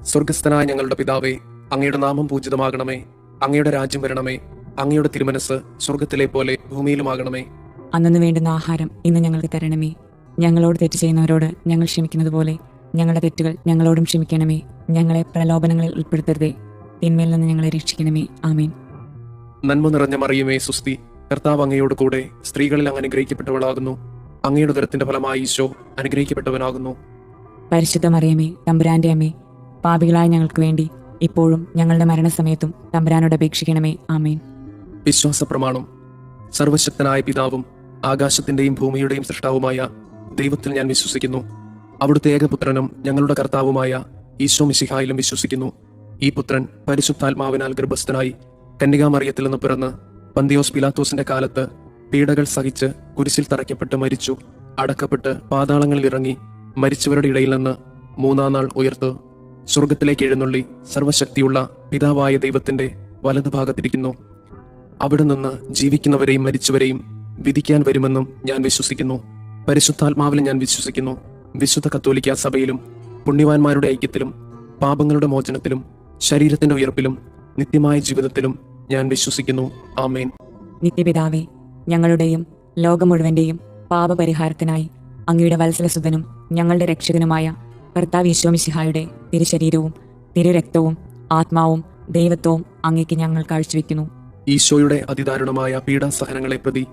സ്വർഗസ്ഥനായ ഞങ്ങളുടെ പിതാവേ, അങ്ങയുടെ നാമം പൂജിതമാകണമേ. അങ്ങയുടെ രാജ്യം വരണമേ. അങ്ങയുടെ തിരുമനസ് സ്വർഗത്തിലെ പോലെ ഭൂമിയിലുമാകണമേ. അന്നു വേണ്ടുന്ന ആഹാരം ഇന്ന് ഞങ്ങൾക്ക് തരണമേ. ഞങ്ങളോട് തെറ്റ് ചെയ്യുന്നവരോട് ഞങ്ങൾ ക്ഷമിക്കുന്നത് പോലെ ഞങ്ങളുടെ തെറ്റുകൾ ഞങ്ങളോടും ക്ഷമിക്കണമേ. ഞങ്ങളെ പ്രലോഭനങ്ങളിൽ ഉൾപ്പെടുത്തരുതേ, തിന്മയിൽ നിന്ന് ഞങ്ങളെ രക്ഷിക്കണമേ. ആമേൻ. നന്മ നിറഞ്ഞ മറിയമേ, സുസ്തി. കർത്താവ് അങ്ങയോട് കൂടെ സ്ത്രീകളിൽ അങ്ങ് അനുഗ്രഹിക്കപ്പെട്ടവളാകുന്നു. അങ്ങയുടെ ഉദരത്തിന്റെ ഫലമായി ഈശോ അനുഗ്രഹിക്കപ്പെട്ടവനാകുന്നു. പരിശുദ്ധ മറിയമേ, തമ്പുരാന്റെ അമ്മേ, പാപികളായ ഞങ്ങൾക്ക് വേണ്ടി ഇപ്പോഴും ഞങ്ങളുടെ മരണസമയത്തും തമ്പുരാനോട് അപേക്ഷിക്കണമേ. ആമേൻ. വിശ്വാസ പ്രമാണം. സർവശക്തനായ പിതാവും ആകാശത്തിന്റെയും ഭൂമിയുടെയും സൃഷ്ടാവുമായ ദൈവത്തിൽ ഞാൻ വിശ്വസിക്കുന്നു. അവിടുത്തെ ഏകപുത്രനും ഞങ്ങളുടെ കർത്താവുമായ ഈശോ മിശിഹായിലും വിശ്വസിക്കുന്നു. ഈ പുത്രൻ പരിശുദ്ധാത്മാവിനാൽ ഗർഭസ്ഥനായി കന്യകാമറിയത്തിൽ നിന്ന് പിറന്ന് പന്തിയോസ് പിലാത്തോസിന്റെ കാലത്ത് പീഡകൾ സഹിച്ച് കുരിശിൽ തറയ്ക്കപ്പെട്ട് മരിച്ചു, അടക്കപ്പെട്ട് പാതാളങ്ങളിൽ ഇറങ്ങി, മരിച്ചവരുടെ ഇടയിൽ നിന്ന് മൂന്നാം നാൾ ഉയർത്ത് സ്വർഗത്തിലേക്ക് എഴുന്നള്ളി സർവശക്തിയുള്ള പിതാവായ ദൈവത്തിന്റെ വലതുഭാഗത്തിരിക്കുന്നു. അവിടെ നിന്ന് ജീവിക്കുന്നവരെയും മരിച്ചവരെയും വിധിക്കാൻ വരുമെന്നും ഞാൻ വിശ്വസിക്കുന്നു. പരിശുദ്ധാത്മാവിൽ ഞാൻ വിശ്വസിക്കുന്നു. വിശുദ്ധ കത്തോലിക്കാ സഭയിലും പുണ്യവാന്മാരുടെ ഐക്യത്തിലും പാപങ്ങളുടെ മോചനത്തിലും ശരീരത്തിന്റെ ഉയർപ്പിലും നിത്യമായ ജീവിതത്തിലും ഞാൻ വിശ്വസിക്കുന്നു. ആമേൻ. നിത്യപിതാവേ, ഞങ്ങളുടെയും ലോകം മുഴുവന്റെയും പാപപരിഹാരത്തിനായി അങ്ങയുടെ വത്സലസുതനും ഞങ്ങളുടെ രക്ഷകനുമായ കർത്താവ് ഈശോ മിശിഹായുടെ തിരുശരീരവും തിരുരക്തവും ആത്മാവും ദൈവത്വവും അങ്ങേക്ക് ഞങ്ങൾ കാഴ്ചവെക്കുന്നു. ഈശോയുടെ അതിദാരുണമായ പീഡാസഹനങ്ങളെ പ്രതി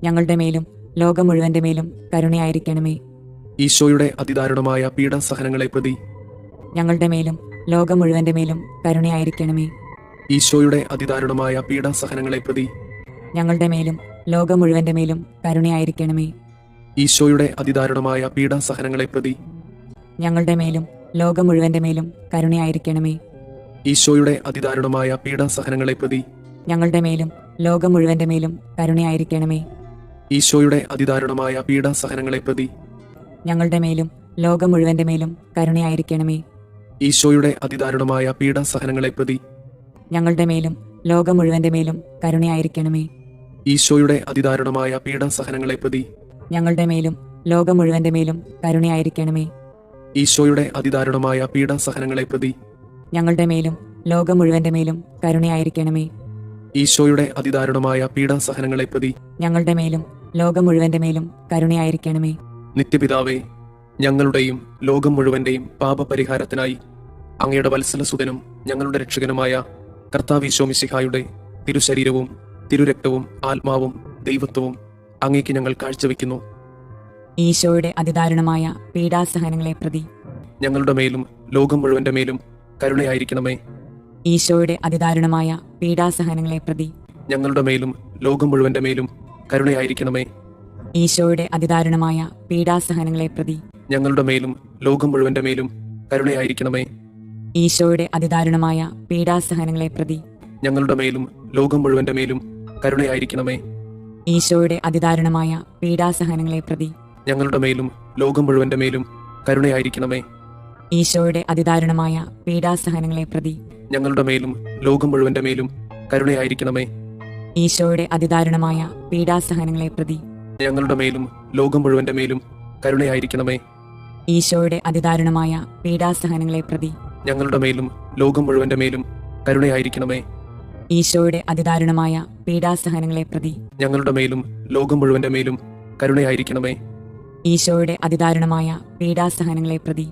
ഞങ്ങളുടെ മേലും ലോകം മുഴുവന്റെ മേലും കരുണയായിരിക്കണമേ. ഈശോയുടെ അതിദാരുണമായ പീഡാസഹനങ്ങളെ പ്രതി ഞങ്ങളുടെ മേലും ലോകം മുഴുവന്റെ മേലും കരുണയായിരിക്കണമേ. ഈശോയുടെ അതിദാരുണമായ പീഡാസഹനങ്ങളെ പ്രതി ഞങ്ങളുടെ മേലും ലോകം മുഴുവന്റെ മേലും കരുണയായിരിക്കണമേ. ഈശോയുടെ അതിദാരുണമായ പീഡാസഹനങ്ങളെ പ്രതി ഞങ്ങളുടെ മേലും ലോകം മുഴുവന്റെ മേലും കരുണയായിരിക്കണമേ. ഈശോയുടെ അതിദാരുണമായ പീഡാസഹനങ്ങളെ പ്രതി ഞങ്ങളുടെ മേലും ലോകം മുഴുവന്റെ മേലും കരുണയായിരിക്കണമേ. ഈശോയുടെ അതിദാരുണമായ പീഡാസഹനങ്ങളെ പ്രതി ഞങ്ങളുടെ മേലും ലോകം മുഴുവന്റെ മേലും കരുണയായിരിക്കണമേ. ഈശോയുടെ അതിദാരുണമായ പീഡാസഹനങ്ങളെ പ്രതി ഞങ്ങളുടെ മേലും ലോകം മുഴുവന്റെ മേലും കരുണയായിരിക്കണമേ. ഈശോയുടെ അതിദാരുണമായ പീഡാസഹനങ്ങളെ പ്രതി ഞങ്ങളുടെ മേലും ലോകം മുഴുവന്റെ മേലും കരുണയായിരിക്കണമേ. ഈശോയുടെ അതിദാരുണമായ പീഡാസഹനങ്ങളെ പ്രതി ഞങ്ങളുടെ മേലും ലോകം മുഴുവന്റെ മേലും കരുണയായിരിക്കണമേ. ഈശോയുടെ അതിദാരുണമായ പീഡാസഹനങ്ങളെ പ്രതി ഞങ്ങളുടെ മേലും ലോകം മുഴുവന്റെ മേലും കരുണയായിരിക്കണമേ. നിത്യപിതാവേ, ഞങ്ങളുടെയും ലോകം മുഴുവന്റെയും പാപപരിഹാരത്തിനായി അങ്ങയുടെ വത്സലസുതനും ഞങ്ങളുടെ രക്ഷകനുമായ കർത്താവ് ഈശോ മിശിഹായുടെ തിരുശരീരവും തിരുരക്തവും ആത്മാവും ദൈവത്വവും അങ്ങേക്ക് ഞങ്ങൾ കാഴ്ചവെക്കുന്നു. ഈശോയുടെ അതിദാരുണമായ പീഡാസഹനങ്ങളെ പ്രതി ഞങ്ങളുടെ മേലും ലോകം മുഴുവന്റെ മേലും കരുണയായിരിക്കണമേ. ഈശോയുടെ അതിദാരുണമായ പീഡാസഹനങ്ങളെ പ്രതി ഞങ്ങളുടെ മേലും ലോകം മുഴുവന്റെ മേലും കരുണയായിരിക്കണമേ. ഈശോയുടെ അതിദാരുണമായ പീഡാസഹനങ്ങളെ പ്രതി ഞങ്ങളുടെ മേലും ലോകം മുഴുവന്റെ മേലും കരുണയായിരിക്കണമേ. ഈശോയുടെ അതിദാരുണമായ പീഡാസഹനങ്ങളെ പ്രതി ഞങ്ങളുടെ മേലും ലോകം മുഴുവന്റെ മേലും കരുണയായിരിക്കണമേ. ഈശോയുടെ അതിദാരുണമായ പീഡാസഹനങ്ങളെ പ്രതി ഞങ്ങളുടെ മേലും ലോകം മുഴുവന്റെ മേലും കരുണയായിരിക്കണമേ. ഈശോയുടെ അതിദാരുണമായ പീഡാസഹനങ്ങളെ പ്രതി ഞങ്ങളുടെ മേലും ലോകം മുഴുവന്റെ മേലും കരുണയായിരിക്കണമേ. ഈശോയുടെ അതിദാരുണമായ പീഡാസഹനങ്ങളെ പ്രതി ഞങ്ങളുടെ മേലും ലോകം മുഴുവന്റെ മേലും കരുണയായിരിക്കണമേ. ഈശോയുടെ അതിദാരുണമായ പീഡാസഹനങ്ങളെ പ്രതി ഞങ്ങളുടെ മേലും ലോകം മുഴുവന്റെ മേലും കരുണയായിരിക്കണമേ. ഈശോയുടെ അതിദാരുണമായ പീഡാസഹനങ്ങളെ പ്രതി ഞങ്ങളുടെ മേലും ലോകം മുഴുവന്റെ മേലും കരുണയായിരിക്കണമേ. ഈശോയുടെ അതിദാരുണമായ പീഡാസഹനങ്ങളെ പ്രതി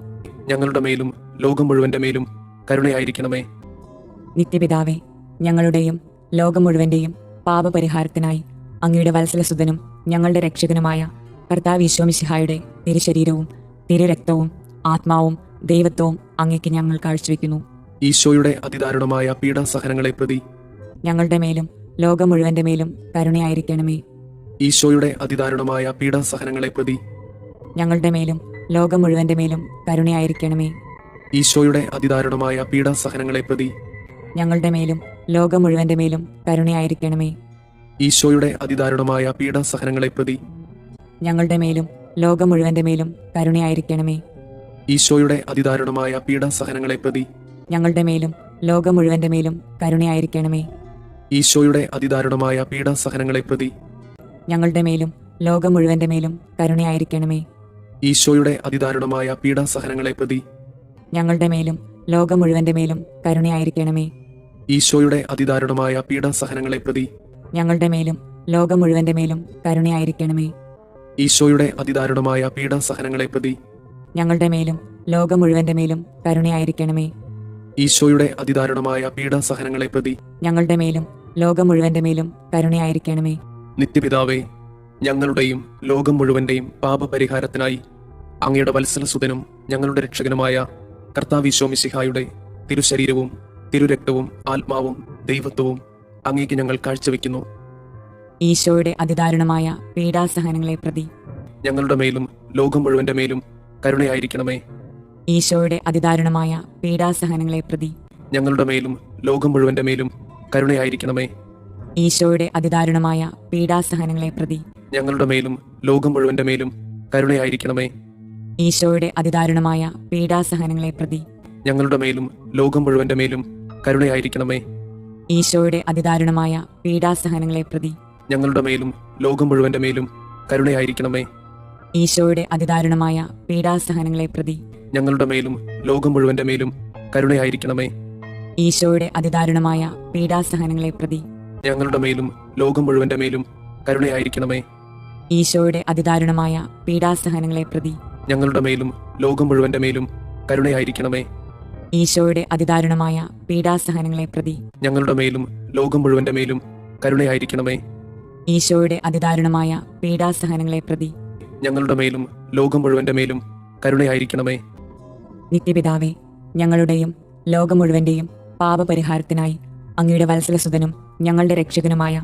ഞങ്ങളുടെ മേലും ലോകം മുഴുവന്റെ മേലും കരുണയായിരിക്കണമേ. നിത്യപിതാവേ, ഞങ്ങളുടെയും ലോകം മുഴുവന്റെയും പാപപരിഹാരത്തിനായി അങ്ങയുടെ വത്സലസുതനും ഞങ്ങളുടെ രക്ഷകനുമായ കർത്താവ് ഈശോ മിശിഹായുടെ തിരുശരീരവും തിരുരക്തവും ആത്മാവും ദൈവത്വവും അങ്ങേക്ക് ഞങ്ങൾ കാഴ്ചവെക്കുന്നു. ഈശോയുടെ അതിദാരുണമായ പീഡാസഹനങ്ങളെ പ്രതി ഞങ്ങളുടെ മേലും ലോകം മുഴുവന്റെ മേലും കരുണയായിരിക്കണമേ. ഈശോയുടെ അതിദാരുണമായ പീഡാസഹനങ്ങളെ പ്രതി ഞങ്ങളുടെ മേലും ലോകം മുഴുവന്റെ മേലും കരുണയായിരിക്കണമേ. ഈശോയുടെ അതിദാരുണമായ പീഡാസഹനങ്ങളെ പ്രതി ഞങ്ങളുടെ മേലും ലോകം മുഴുവന്റെ മേലും കരുണയായിരിക്കണമേ. ഈശോയുടെ അതിദാരുണമായ പീഡാസഹനങ്ങളെ പ്രതി ഞങ്ങളുടെ മേലും ലോകം മുഴുവന്റെ മേലും കരുണയായിരിക്കണമേ. ഈശോയുടെ അതിദാരുണമായ പീഡാസഹനങ്ങളെ പ്രതി ഞങ്ങളുടെ മേലും ലോകം മുഴുവന്റെ മേലും കരുണയായിരിക്കണമേ. ഈശോയുടെ അതിദാരുണമായ പീഡാസഹനങ്ങളെ പ്രതി ഞങ്ങളുടെ മേലും ലോകം മുഴുവന്റെ മേലും കരുണയായിരിക്കണമേ. ഈശോയുടെ അതിദാരുണമായ പീഡാസഹനങ്ങളെ പ്രതി ഞങ്ങളുടെ മേലും ലോകം മുഴുവന്റെ മേലും കരുണയായിരിക്കണമേ. ഈശോയുടെ അതിദാരുണമായ പീഡാസഹനങ്ങളെ പ്രതി ഞങ്ങളുടെ മേലും ലോകം മുഴുവന്റെ മേലും കരുണയായിരിക്കണമേ. ഈശോയുടെ അതിദാരുണമായ പീഡാസഹനങ്ങളെ പ്രതി ഞങ്ങളുടെ മേലും ലോകം മുഴുവന്റെ മേലും കരുണയായിരിക്കണമേ. ഈശോയുടെ അതിദാരുണമായ പീഡാസഹനങ്ങളെ പ്രതി ഞങ്ങളുടെ മേലും ലോകം മുഴുവന്റെ മേലും കരുണയായിരിക്കണമേ. നിത്യപിതാവേ, ഞങ്ങളുടെയും ലോകം മുഴുവന്റെയും പാപപരിഹാരത്തിനായി അങ്ങയുടെ വത്സലസുതനും ഞങ്ങളുടെ രക്ഷകനുമായ കർത്താവീശോ മിശിഹായുടെ തിരുശരീരവും തിരുരക്തവും ആത്മാവും ദൈവത്വവും അങ്ങേക്ക് ഞങ്ങൾ കാഴ്ചവെക്കുന്നു. ഈശോയുടെ അതിദാരുണമായ പീഡാസഹനങ്ങളെ പ്രതി ഞങ്ങളുടെ മേലും ലോകം മുഴുവന്റെ മേലും കരുണയായിരിക്കണമേ. ഈശോയുടെ അതിദാരുണമായ പീഡാസഹനങ്ങളെ പ്രതി ഞങ്ങളുടെ മേലും ലോകം മുഴുവന്റെ മേലും കരുണയായിരിക്കണമേ. ഈശോയുടെ അതിദാരുണമായ പീഡാസഹനങ്ങളെ പ്രതി ഞങ്ങളുടെ മേലും ലോകം മുഴുവന്റെ മേലും കരുണയായിരിക്കണമേ. ഈശോയുടെ അതിദാരുണമായ പീഡാസഹനങ്ങളെ പ്രതി ഞങ്ങളുടെ മേലും ലോകം മുഴുവന്റെ മേലും കരുണയായിരിക്കണമേ. ഈശോയുടെ അതിദാരുണമായ പീഡാസഹനങ്ങളെ പ്രതി ഞങ്ങളുടെ മേലും ലോകം മുഴുവന്റെ മേലും കരുണയായിരിക്കണമേ. ഈശോയുടെ അതിദാരുണമായ പീഡാസഹനങ്ങളെ പ്രതി ഞങ്ങളുടെ മേലും ലോകം മുഴുവന്റെ മേലും കരുണയായിരിക്കണമേ. ഈശോയുടെ അതിദാരുണമായ പീഡാസഹനങ്ങളെ പ്രതി ഞങ്ങളുടെ മേലും ലോകം മുഴുവന്റെ മേലും കരുണയായിരിക്കണമേ. ഈശോയുടെ അതിദാരുണമായ പീഡാസഹനങ്ങളെ പ്രതി ഞങ്ങളുടെ മേലും ലോകം മുഴുവന്റെ മേലും കരുണയായിരിക്കണമേ. ഈശോയുടെ അതിദാരുണമായ പീഡാസഹനങ്ങളെ പ്രതി ഞങ്ങളുടെ മേലും ലോകം മുഴുവന്റെ മേലും കരുണയായിരിക്കണമേ. ഈശോയുടെ അതിദാരുണമായ പീഡാസഹനങ്ങളെ പ്രതി ഞങ്ങളുടെ മേലും ലോകം മുഴുവന്റെ മേലും കരുണയായിരിക്കണമേ. നിത്യപിതാവേ, ഞങ്ങളുടെയും ലോകം മുഴുവന്റെയും പാപപരിഹാരത്തിനായി അങ്ങയുടെ വത്സലസുതനും ഞങ്ങളുടെ രക്ഷകനുമായ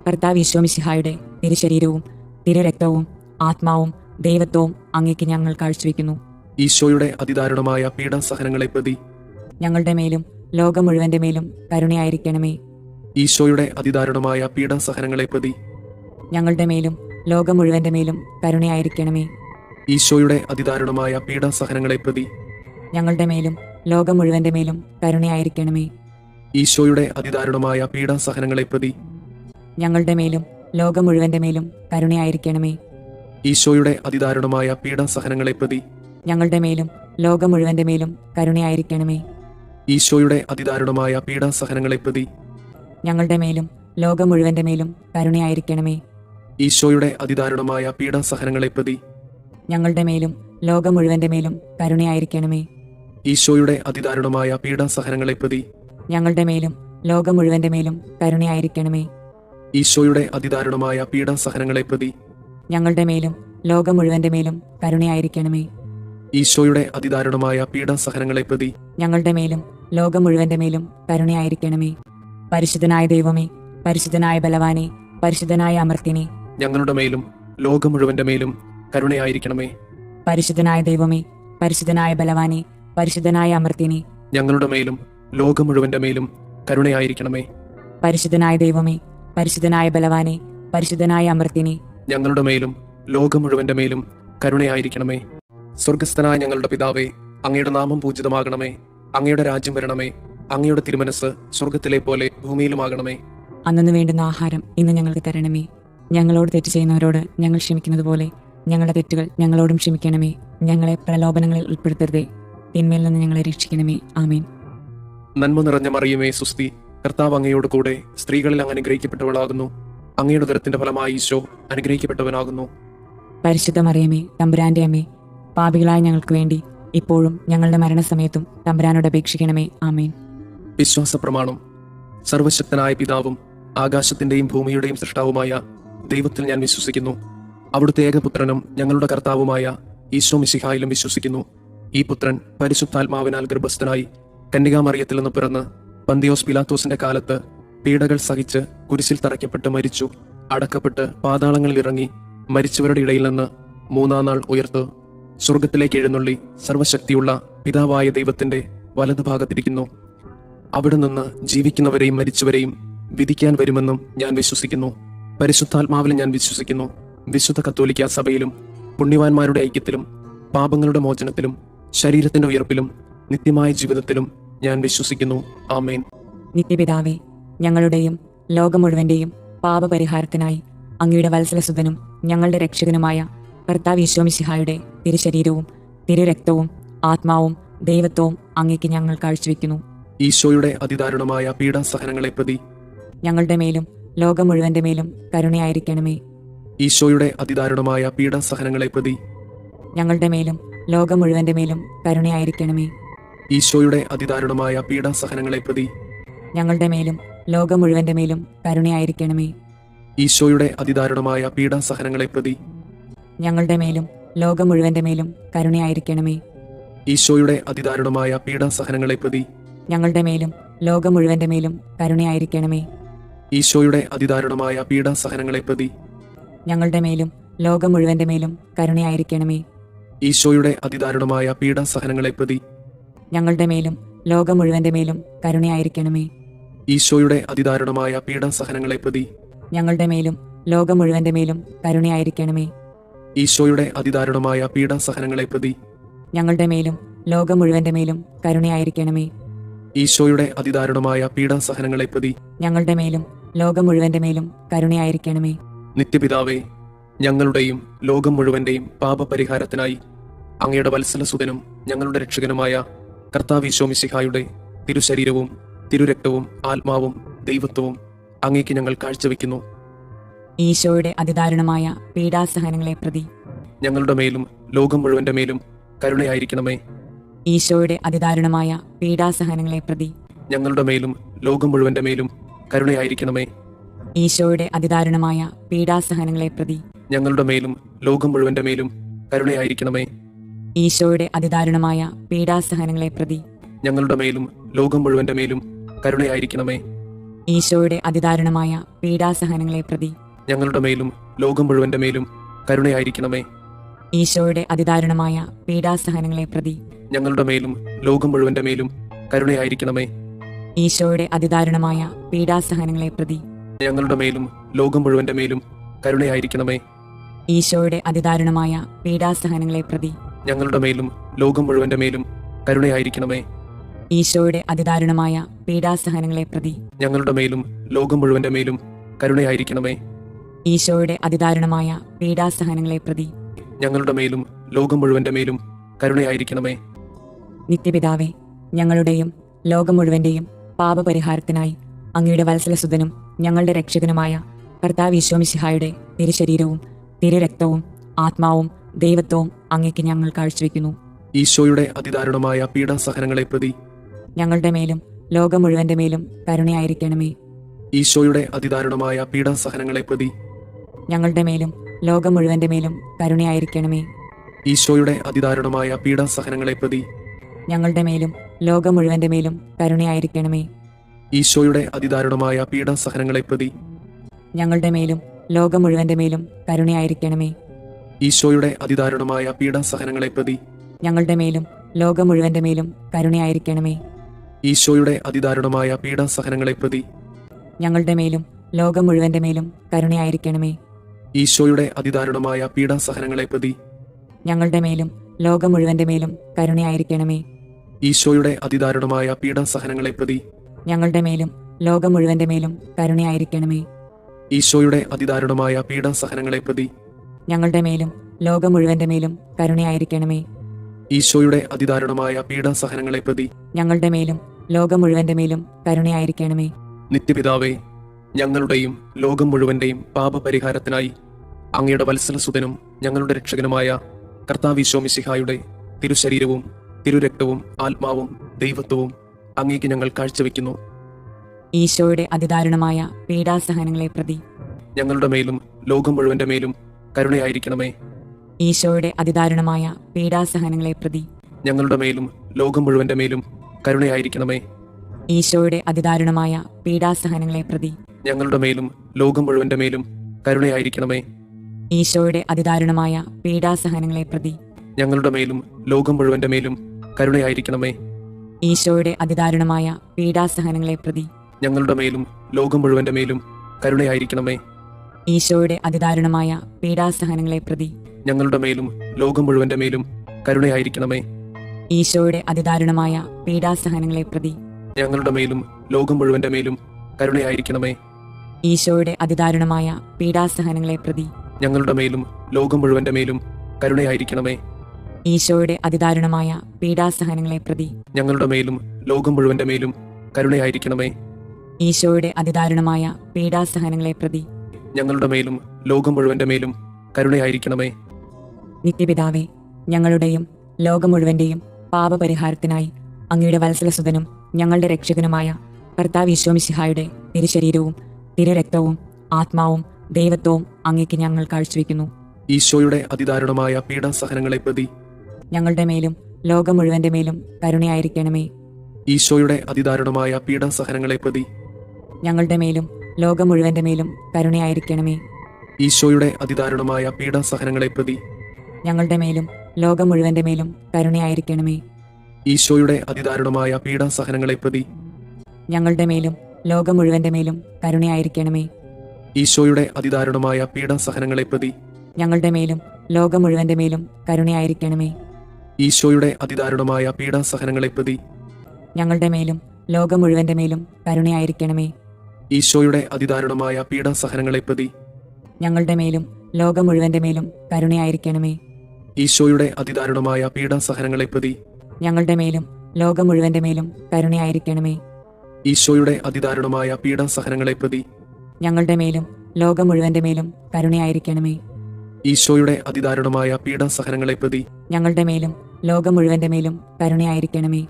കർത്താവ് ഈശോ മിശിഹായുടെ തിരുശരീരവും തിരുരക്തവും ആത്മാവും ദൈവത്വവും അങ്ങേക്ക് ഞങ്ങൾ കാഴ്ചവെക്കുന്നു. ഈശോയുടെ അതിദാരുണമായ പീഡാസഹനങ്ങളെ പ്രതി ഞങ്ങളുടെ മേലും ലോകം മുഴുവന്റെ മേലും കരുണയായിരിക്കണമേ. ഈശോയുടെ അതിദാരുണമായ പീഡാസഹനങ്ങളെ പ്രതി ഞങ്ങളുടെ മേലും ലോകം മുഴുവന്റെ മേലും കരുണയായിരിക്കണമേ. ഈശോയുടെ അതിദാരുണമായ പീഡാസഹനങ്ങളെ പ്രതി ഞങ്ങളുടെ മേലും ലോകം മുഴുവന്റെ മേലും കരുണയായിരിക്കണമേ. ഈശോയുടെ അതിദാരുണമായ പീഡാസഹനങ്ങളെ പ്രതി ഞങ്ങളുടെ മേലും ലോകം മുഴുവന്റെ മേലും കരുണയായിരിക്കണമേ. ഈശോയുടെ അതിദാരുണമായ പീഡാസഹനങ്ങളെ പ്രതി ഞങ്ങളുടെ മേലും ലോകം മുഴുവന്റെ മേലും കരുണയായിരിക്കണമേ. ഈശോയുടെ അതിദാരുണമായ പീഡാസഹനങ്ങളെ പ്രതി ഞങ്ങളുടെ മേലും ലോകം മുഴുവന്റെ മേലും കരുണയായിരിക്കണമേ. ഈശോയുടെ അതിദാരുണമായ പീഡാസഹനങ്ങളെ പ്രതി ഞങ്ങളുടെ മേലും ലോകം മുഴുവന്റെ മേലും കരുണയായിരിക്കണമേ. ഈശോയുടെ അതിദാരുണമായ പീഡാസഹനങ്ങളെ പ്രതി ഞങ്ങളുടെ മേലും ലോകം മുഴുവന്റെ മേലും കരുണയായിരിക്കണമേ. ഈശോയുടെ അതിദാരുണമായ പീഡാസഹനങ്ങളെ പ്രതി ഞങ്ങളുടെ മേലും ലോകം മുഴുവന്റെ മേലും കരുണയായിരിക്കണമേ. ഈശോയുടെ അതിദാരുണമായ പീഡാസഹനങ്ങളെ പ്രതി ഞങ്ങളുടെ മേലും ലോകം മുഴുവന്റെ മേലും കരുണയായിരിക്കണമേ. പരിശുദ്ധനായ ദൈവമേ, പരിശുദ്ധനായ ബലവാനെ, പരിശുദ്ധനായ അമർത്തിനെ, ഞങ്ങളുടെ മേലും ലോകം മുഴുവന്റെ മേലും കരുണയായിരിക്കണമേ. പരിശുദ്ധനായ ദൈവമേ, പരിശുദ്ധനായ ബലവാനെ, പരിശുദ്ധനായ അമർത്തിനെ, ഞങ്ങളുടെ മേലും ലോകം മുഴുവന്റെ മേലും കരുണയായിരിക്കണമേ. പരിശുദ്ധനായ ദൈവമേ, പരിശുദ്ധനായ ബലവാനെ, പരിശുദ്ധനായ അമർത്തിനെ, ഞങ്ങളുടെ മേലും ലോകം മുഴുവന്റെ മേലും കരുണയായിരിക്കണമേ. സ്വർഗസ്ഥനായ ഞങ്ങളുടെ പിതാവേ, അങ്ങയുടെ നാമം പൂജിതമാകണമേ. അങ്ങയുടെ രാജ്യം വരണമേ. അങ്ങയുടെ തിരുമനസ് സ്വർഗത്തിലെ പോലെ ഭൂമിയിലുമാകണമേ. അന്നു വേണ്ടുന്ന ആഹാരം ഇന്ന് ഞങ്ങൾക്ക് തരണമേ. ഞങ്ങളോട് തെറ്റ് ചെയ്യുന്നവരോട് ഞങ്ങൾ ക്ഷമിക്കുന്നത് പോലെ ഞങ്ങളുടെ തെറ്റുകൾ ഞങ്ങളോടും ക്ഷമിക്കണമേ. ഞങ്ങളെ പ്രലോഭനങ്ങളിൽ ഉൾപ്പെടുത്തരുതേ, തിന്മയിൽ നിന്ന് ഞങ്ങളെ രക്ഷിക്കണമേ. ആമേൻ. നന്മ നിറഞ്ഞ മറിയമേ, സുസ്തി, കർത്താവ് അങ്ങയോട് കൂടെ സ്ത്രീകളിൽ അങ്ങ് അനുഗ്രഹിക്കപ്പെട്ടവളാകുന്നു. അങ്ങയുടെ ഉദരത്തിന്റെ ഫലമായി ഈശോ അനുഗ്രഹിക്കപ്പെട്ടവനാകുന്നു. പരിശുദ്ധ മറിയമേ, തമ്പുരാന്റെ അമ്മേ, പാപികളായ ഞങ്ങൾക്ക് വേണ്ടി ഇപ്പോഴും ഞങ്ങളുടെ മരണസമയത്തും തമ്പുരാനോട് അപേക്ഷിക്കണമേ. ആമേൻ. വിശ്വാസ പ്രമാണം. സർവശക്തനായ പിതാവും ആകാശത്തിന്റെയും ഭൂമിയുടെയും സൃഷ്ടാവുമായ ദൈവത്തിൽ ഞാൻ വിശ്വസിക്കുന്നു. അവിടുത്തെ ഏകപുത്രനും ഞങ്ങളുടെ കർത്താവുമായ ഈശോ മിശിഹായിലും വിശ്വസിക്കുന്നു. ഈ പുത്രൻ പരിശുദ്ധാത്മാവിനാൽ ഗർഭസ്ഥനായി കന്യകാമറിയത്തിൽ നിന്ന് പിറന്ന് പന്തിയോസ് പിലാത്തോസിന്റെ കാലത്ത് പീഡകൾ സഹിച്ച് കുരിശിൽ തറയ്ക്കപ്പെട്ട് മരിച്ചു, അടക്കപ്പെട്ട് പാതാളങ്ങളിൽ ഇറങ്ങി, മരിച്ചവരുടെ ഇടയിൽ നിന്ന് മൂന്നാം നാൾ ഉയർത്ത് സ്വർഗത്തിലേക്ക് എഴുന്നള്ളി സർവശക്തിയുള്ള പിതാവായ ദൈവത്തിന്റെ വലതുഭാഗത്തിരിക്കുന്നു. അവിടെ നിന്ന് ജീവിക്കുന്നവരെയും മരിച്ചവരെയും വിധിക്കാൻ വരുമെന്നും ഞാൻ വിശ്വസിക്കുന്നു. പരിശുദ്ധാത്മാവിലും ഞാൻ വിശ്വസിക്കുന്നു. വിശുദ്ധ കത്തോലിക്ക സഭയിലും പുണ്യവാന്മാരുടെ ഐക്യത്തിലും പാപങ്ങളുടെ മോചനത്തിലും ശരീരത്തിന്റെ ഉയർപ്പിലും നിത്യമായ ജീവിതത്തിലും ഞാൻ വിശ്വസിക്കുന്നു. ആമേൻ. നിത്യപിതാവേ, ഞങ്ങളുടെയും ലോകം മുഴുവന്റെയും പാപപരിഹാരത്തിനായി അങ്ങയുടെ വത്സലസുതനും ഞങ്ങളുടെ രക്ഷകനുമായ കർത്താവ് ഈശോ മിശിഹായുടെ തിരുശരീരവും തിരുരക്തവും ആത്മാവും ദൈവത്വവും അങ്ങേക്ക് ഞങ്ങൾ കാഴ്ചവെക്കുന്നു. ഈശോയുടെ അതിദാരുണമായ പീഡാസഹനങ്ങളെ പ്രതി ഞങ്ങളുടെ മേലും ലോകം മുഴുവന്റെ മേലും കരുണയായിരിക്കണമേ. ഈശോയുടെ അതിദാരുണമായ പീഡാസഹനങ്ങളെ പ്രതി ഞങ്ങളുടെ മേലും ലോകം മുഴുവന്റെ മേലും കരുണയായിരിക്കണമേ. ഈശോയുടെ അതിദാരുണമായ പീഡാസഹനങ്ങളെ പ്രതി ഞങ്ങളുടെ മേലും ലോകം മുഴുവന്റെ മേലും കരുണയായിരിക്കണമേ. ഈശോയുടെ അതിദാരുണമായ പീഡാസഹനങ്ങളെ പ്രതി ഞങ്ങളുടെ മേലും ലോകം മുഴുവന്റെ മേലും കരുണയായിരിക്കണമേ. ഈശോയുടെ അതിദാരുണമായ പീഡാസഹനങ്ങളെ പ്രതി ഞങ്ങളുടെ മേലും ലോകം മുഴുവന്റെ മേലും കരുണയായിരിക്കണമേ. ഈശോയുടെ അതിദാരുണമായ പീഡാസഹനങ്ങളെ പ്രതി ഞങ്ങളുടെ മേലും ലോകം മുഴുവന്റെ മേലും കരുണയായിരിക്കണമേ. ഈശോയുടെ അതിദാരുണമായ പീഡാസഹനങ്ങളെ പ്രതി ഞങ്ങളുടെ മേലും ലോകം മുഴുവന്റെ മേലും കരുണയായിരിക്കണമേ. ഈശോയുടെ അതിദാരുണമായ പീഡാസഹനങ്ങളെ പ്രതി ഞങ്ങളുടെ മേലും ലോകം മുഴുവന്റെ മേലും കരുണയായിരിക്കണമേ. ഈശോയുടെ അതിദാരുണമായ പീഡാസഹനങ്ങളെ പ്രതി ഞങ്ങളുടെ മേലും ലോകം മുഴുവന്റെ മേലും കരുണയായിരിക്കണമേ. ഈശോയുടെ അതിദാരുണമായ പീഡാസഹനങ്ങളെ പ്രതി ഞങ്ങളുടെ മേലും ലോകം മുഴുവന്റെ മേലും കരുണയായിരിക്കണമേ. നിത്യപിതാവേ, ഞങ്ങളുടെയും ലോകം മുഴുവന്റെയും പാപപരിഹാരത്തിനായി അങ്ങയുടെ വത്സലസുതനും ഞങ്ങളുടെ രക്ഷകനുമായ കർത്താവ് മിശിഹായുടെ തിരുശരീരവും തിരുരക്തവും ആത്മാവും ദൈവത്വവും അങ്ങേക്ക് ഞങ്ങൾ കാഴ്ചവെക്കുന്നു. ഈശോയുടെ അതിദാരുണമായ പീഡാസഹനങ്ങളെ പ്രതി ഞങ്ങളുടെ മേലും ലോകം മുഴുവന്റെ മേലും കരുണയായിരിക്കണമേ. ഈശോയുടെ അതിദാരുണമായ പീഡാസഹനങ്ങളെ പ്രതി ഞങ്ങളുടെ മേലും ലോകം മുഴുവന്റെ മേലും കരുണയായിരിക്കണമേ. ഈശോയുടെ അതിദാരുണമായ പീഡാസഹനങ്ങളെ പ്രതി ഞങ്ങളുടെ മേലും ലോകം മുഴുവന്റെ മേലും കരുണയായിരിക്കണമേ. ഈശോയുടെ അതിദാരുണമായ പീഡാസഹനങ്ങളെ പ്രതി ഞങ്ങളുടെ മേലും ലോകം മുഴുവന്റെ മേലും കരുണയായിരിക്കണമേ. ഈശോയുടെ അതിദാരുണമായ പീഡാസഹനങ്ങളെ പ്രതി ഞങ്ങളുടെ മേലും ലോകം മുഴുവന്റെ മേലും കരുണയായിരിക്കണമേ. ഈശോയുടെ അതിദാരുണമായ പീഡാസഹനങ്ങളെ പ്രതി ഞങ്ങളുടെ മേലും ലോകം മുഴുവന്റെ മേലും കരുണയായിരിക്കണമേ. ഈശോയുടെ അതിദാരുണമായ പീഡാസഹനങ്ങളെ പ്രതി ഞങ്ങളുടെ മേലും ലോകം മുഴുവന്റെ മേലും കരുണയായിരിക്കണമേ. ഈശോയുടെ അതിദാരുണമായ പീഡാസഹനങ്ങളെ പ്രതി ഞങ്ങളുടെ മേലും ലോകം മുഴുവന്റെ മേലും കരുണയായിരിക്കണമേ. ഈശോയുടെ അതിദാരുണമായ പീഡാസഹനങ്ങളെ പ്രതി ഞങ്ങളുടെ മേലും ലോകം മുഴുവന്റെ മേലും കരുണയായിരിക്കണമേ. ഈശോയുടെ അതിദാരുണമായ പീഡാസഹനങ്ങളെ പ്രതി ഞങ്ങളുടെ മേലും ലോകം മുഴുവന്റെ മേലും കരുണയായിരിക്കണമേ. നിത്യപിതാവേ, ഞങ്ങളുടെയും ലോകം മുഴുവന്റെയും പാപപരിഹാരത്തിനായി അങ്ങയുടെ വത്സലസുതനും ഞങ്ങളുടെ രക്ഷകനുമായ കർത്താവ് മിശിഹായുടെ തിരുശരീരവും തിരുരക്തവും ആത്മാവും ദൈവത്വവും അങ്ങേക്ക് ഞങ്ങൾ കാഴ്ചവെക്കുന്നു. ഈശോയുടെ അതിദാരുണമായ പീഡാസഹനങ്ങളെ പ്രതി ഞങ്ങളുടെ മേലും ലോകം മുഴുവന്റെ മേലും കരുണയായിരിക്കണമേ. ഈശോയുടെ അതിദാരുണമായ പീഡാസഹനങ്ങളെ പ്രതി ഞങ്ങളുടെ മേലും ലോകം മുഴുവന്റെ മേലും കരുണയായിരിക്കണമേ. ഈശോയുടെ അതിദാരുണമായ പീഡാസഹനങ്ങളെ പ്രതി ഞങ്ങളുടെ മേലും ലോകം മുഴുവന്റെ മേലും കരുണയായിരിക്കണമേ. ഈശോയുടെ അതിദാരുണമായ പീഡാസഹനങ്ങളെ പ്രതി ഞങ്ങളുടെ മേലും ലോകം മുഴുവന്റെ മേലും കരുണയായിരിക്കണമേ. ഈശോയുടെ അതിദാരുണമായ പീഡാസഹനങ്ങളെ പ്രതി ഞങ്ങളുടെ മേലും ലോകം മുഴുവന്റെ മേലും കരുണയായിരിക്കണമേ. ഈശോയുടെ അതിദാരുണമായ പീഡാസഹനങ്ങളെ പ്രതി ഞങ്ങളുടെ മേലും ലോകം മുഴുവന്റെ മേലും കരുണയായിരിക്കണമേ. ഈശോയുടെ അതിദാരുണമായ പീഡാസഹനങ്ങളെ പ്രതി ഞങ്ങളുടെ മേലും ലോകം മുഴുവന്റെ മേലും കരുണയായിരിക്കണമേ. ഈശോയുടെ അതിദാരുണമായ പീഡാസഹനങ്ങളെ പ്രതി ഞങ്ങളുടെ മേലും ലോകം മുഴുവന്റെ മേലും കരുണയായിരിക്കണമേ. ഈശോയുടെ അതിദാരുണമായ പീഡാസഹനങ്ങളെ പ്രതി ഞങ്ങളുടെ മേലും ലോകം മുഴുവന്റെ മേലും കരുണയായിരിക്കണമേ. ഈശോയുടെ അതിദാരുണമായ പീഡാസഹനങ്ങളെ പ്രതി ഞങ്ങളുടെ മേലും ലോകം മുഴുവന്റെ മേലും കരുണയായിരിക്കണമേ. നിത്യപിതാവേ, ഞങ്ങളുടെയും ലോകം മുഴുവന്റെയും പാപപരിഹാരത്തിനായി അങ്ങയുടെ വത്സലസുതനും ഞങ്ങളുടെ രക്ഷകനുമായ കർത്താവ് മിശിഹായുടെ തിരുശരീരവും തിരുരക്തവും ആത്മാവും ദൈവത്വവും അങ്ങേക്ക് ഞങ്ങൾ കാഴ്ചവെക്കുന്നു. ഈശോയുടെ അതിദാരുണമായ പീഡാസഹനങ്ങളെ പ്രതി ഞങ്ങളുടെ മേലും ലോകം മുഴുവന്റെ മേലും കരുണയായിരിക്കണമേ. ഈശോയുടെ അതിദാരുണമായ പീഡാസഹനങ്ങളെ പ്രതി ഞങ്ങളുടെ മേലും ലോകം മുഴുവന്റെ മേലും കരുണയായിരിക്കണമേ. ഈശോയുടെ അതിദാരുണമായ പീഡാസഹനങ്ങളെ പ്രതി ഞങ്ങളുടെ മേലും ലോകം മുഴുവന്റെ മേലും കരുണയായിരിക്കണമേ. ഈശോയുടെ അതിദാരുണമായ പീഡാസഹനങ്ങളെ പ്രതി ഞങ്ങളുടെ മേലും ലോകം മുഴുവന്റെ മേലും കരുണയായിരിക്കണമേ. ഈശോയുടെ അതിദാരുണമായ പീഡാസഹനങ്ങളെ പ്രതി ഞങ്ങളുടെ മേലും ലോകം മുഴുവന്റെ മേലും കരുണയായിരിക്കണമേ. ഈശോയുടെ അതിദാരുണമായ പീഡാസഹനങ്ങളെ പ്രതി ഞങ്ങളുടെ മേലും ലോകം മുഴുവന്റെ മേലും കരുണയായിരിക്കണമേ. ഈശോയുടെ അതിദാരുണമായ പീഡാസഹനങ്ങളെ പ്രതി ഞങ്ങളുടെ മേലും ലോകം മുഴുവന്റെ മേലും കരുണയായിരിക്കണമേ. ഈശോയുടെ അതിദാരുണമായ പീഡാസഹനങ്ങളെ പ്രതി ഞങ്ങളുടെ മേലും ലോകം മുഴുവന്റെ മേലും കരുണയായിരിക്കണമേ. ഈശോയുടെ അതിദാരുണമായ പീഡാസഹനങ്ങളെ പ്രതി ഞങ്ങളുടെ മേലും ലോകം മുഴുവന്റെ മേലും കരുണയായിരിക്കണമേ. ഈശോയുടെ അതിദാരുണമായ പീഡാസഹനങ്ങളെ പ്രതി ഞങ്ങളുടെ മേലും ലോകം മുഴുവന്റെ മേലും കരുണയായിരിക്കണമേ. നിത്യപിതാവേ, ഞങ്ങളുടെയും ലോകം മുഴുവന്റെയും പാപപരിഹാരത്തിനായി അങ്ങയുടെ വത്സലസുതനും ഞങ്ങളുടെ രക്ഷകനുമായ കർത്താവ് ഈശോമിശിഹായുടെ തിരുശരീരവും തിരുരക്തവും ആത്മാവും ദൈവത്വവും അങ്ങേക്ക് ഞങ്ങൾ കാഴ്ചവെക്കുന്നു. ഈശോയുടെ അതിദാരുണമായ പീഡാസഹനങ്ങളെ പ്രതി ഞങ്ങളുടെ മേലും ലോകം മുഴുവന്റെ മേലും കരുണയായിരിക്കണമേ. ഈശോയുടെ അതിദാരുണമായ പീഡാസഹനങ്ങളെ പ്രതി ഞങ്ങളുടെ മേലും ലോകം മുഴുവന്റെ മേലും കരുണയായിരിക്കണമേ. ഈശോയുടെ അതിദാരുണമായ പീഡാസഹനങ്ങളെ പ്രതി ഞങ്ങളുടെ മേലും ലോകം മുഴുവന്റെ മേലും കരുണയായിരിക്കണമേ. ഈശോയുടെ അതിദാരുണമായ പീഡാസഹനങ്ങളെ പ്രതി ഞങ്ങളുടെ മേലും ലോകം മുഴുവന്റെ മേലും കരുണയായിരിക്കണമേ. ഈശോയുടെ അതിദാരുണമായ പീഡാസഹനങ്ങളെ പ്രതി ഞങ്ങളുടെ മേലും ലോകം മുഴുവന്റെ മേലും കരുണയായിരിക്കണമേ. ഈശോയുടെ അതിദാരുണമായ പീഡാസഹനങ്ങളെ പ്രതി ഞങ്ങളുടെ മേലും ലോകം മുഴുവന്റെ മേലും കരുണയായിരിക്കണമേ. ഈശോയുടെ അതിദാരുണമായ പീഡാസഹനങ്ങളെ പ്രതി ഞങ്ങളുടെ മേലും ലോകം മുഴുവന്റെ മേലും കരുണയായിരിക്കണമേ. ഈശോയുടെ അതിദാരുണമായ പീഡാസഹനങ്ങളെ പ്രതി ഞങ്ങളുടെ മേലും ലോകം മുഴുവന്റെ മേലും കരുണയായിരിക്കണമേ. ഈശോയുടെ അതിദാരുണമായ പീഡാസഹനങ്ങളെ പ്രതി ഞങ്ങളുടെ മേലും ലോകം മുഴുവന്റെ മേലും കരുണയായിരിക്കണമേ. ഈശോയുടെ അതിദാരുണമായ പീഡാസഹനങ്ങളെ പ്രതി ഞങ്ങളുടെ മേലും ലോകം മുഴുവന്റെ മേലും കരുണയായിരിക്കണമേ.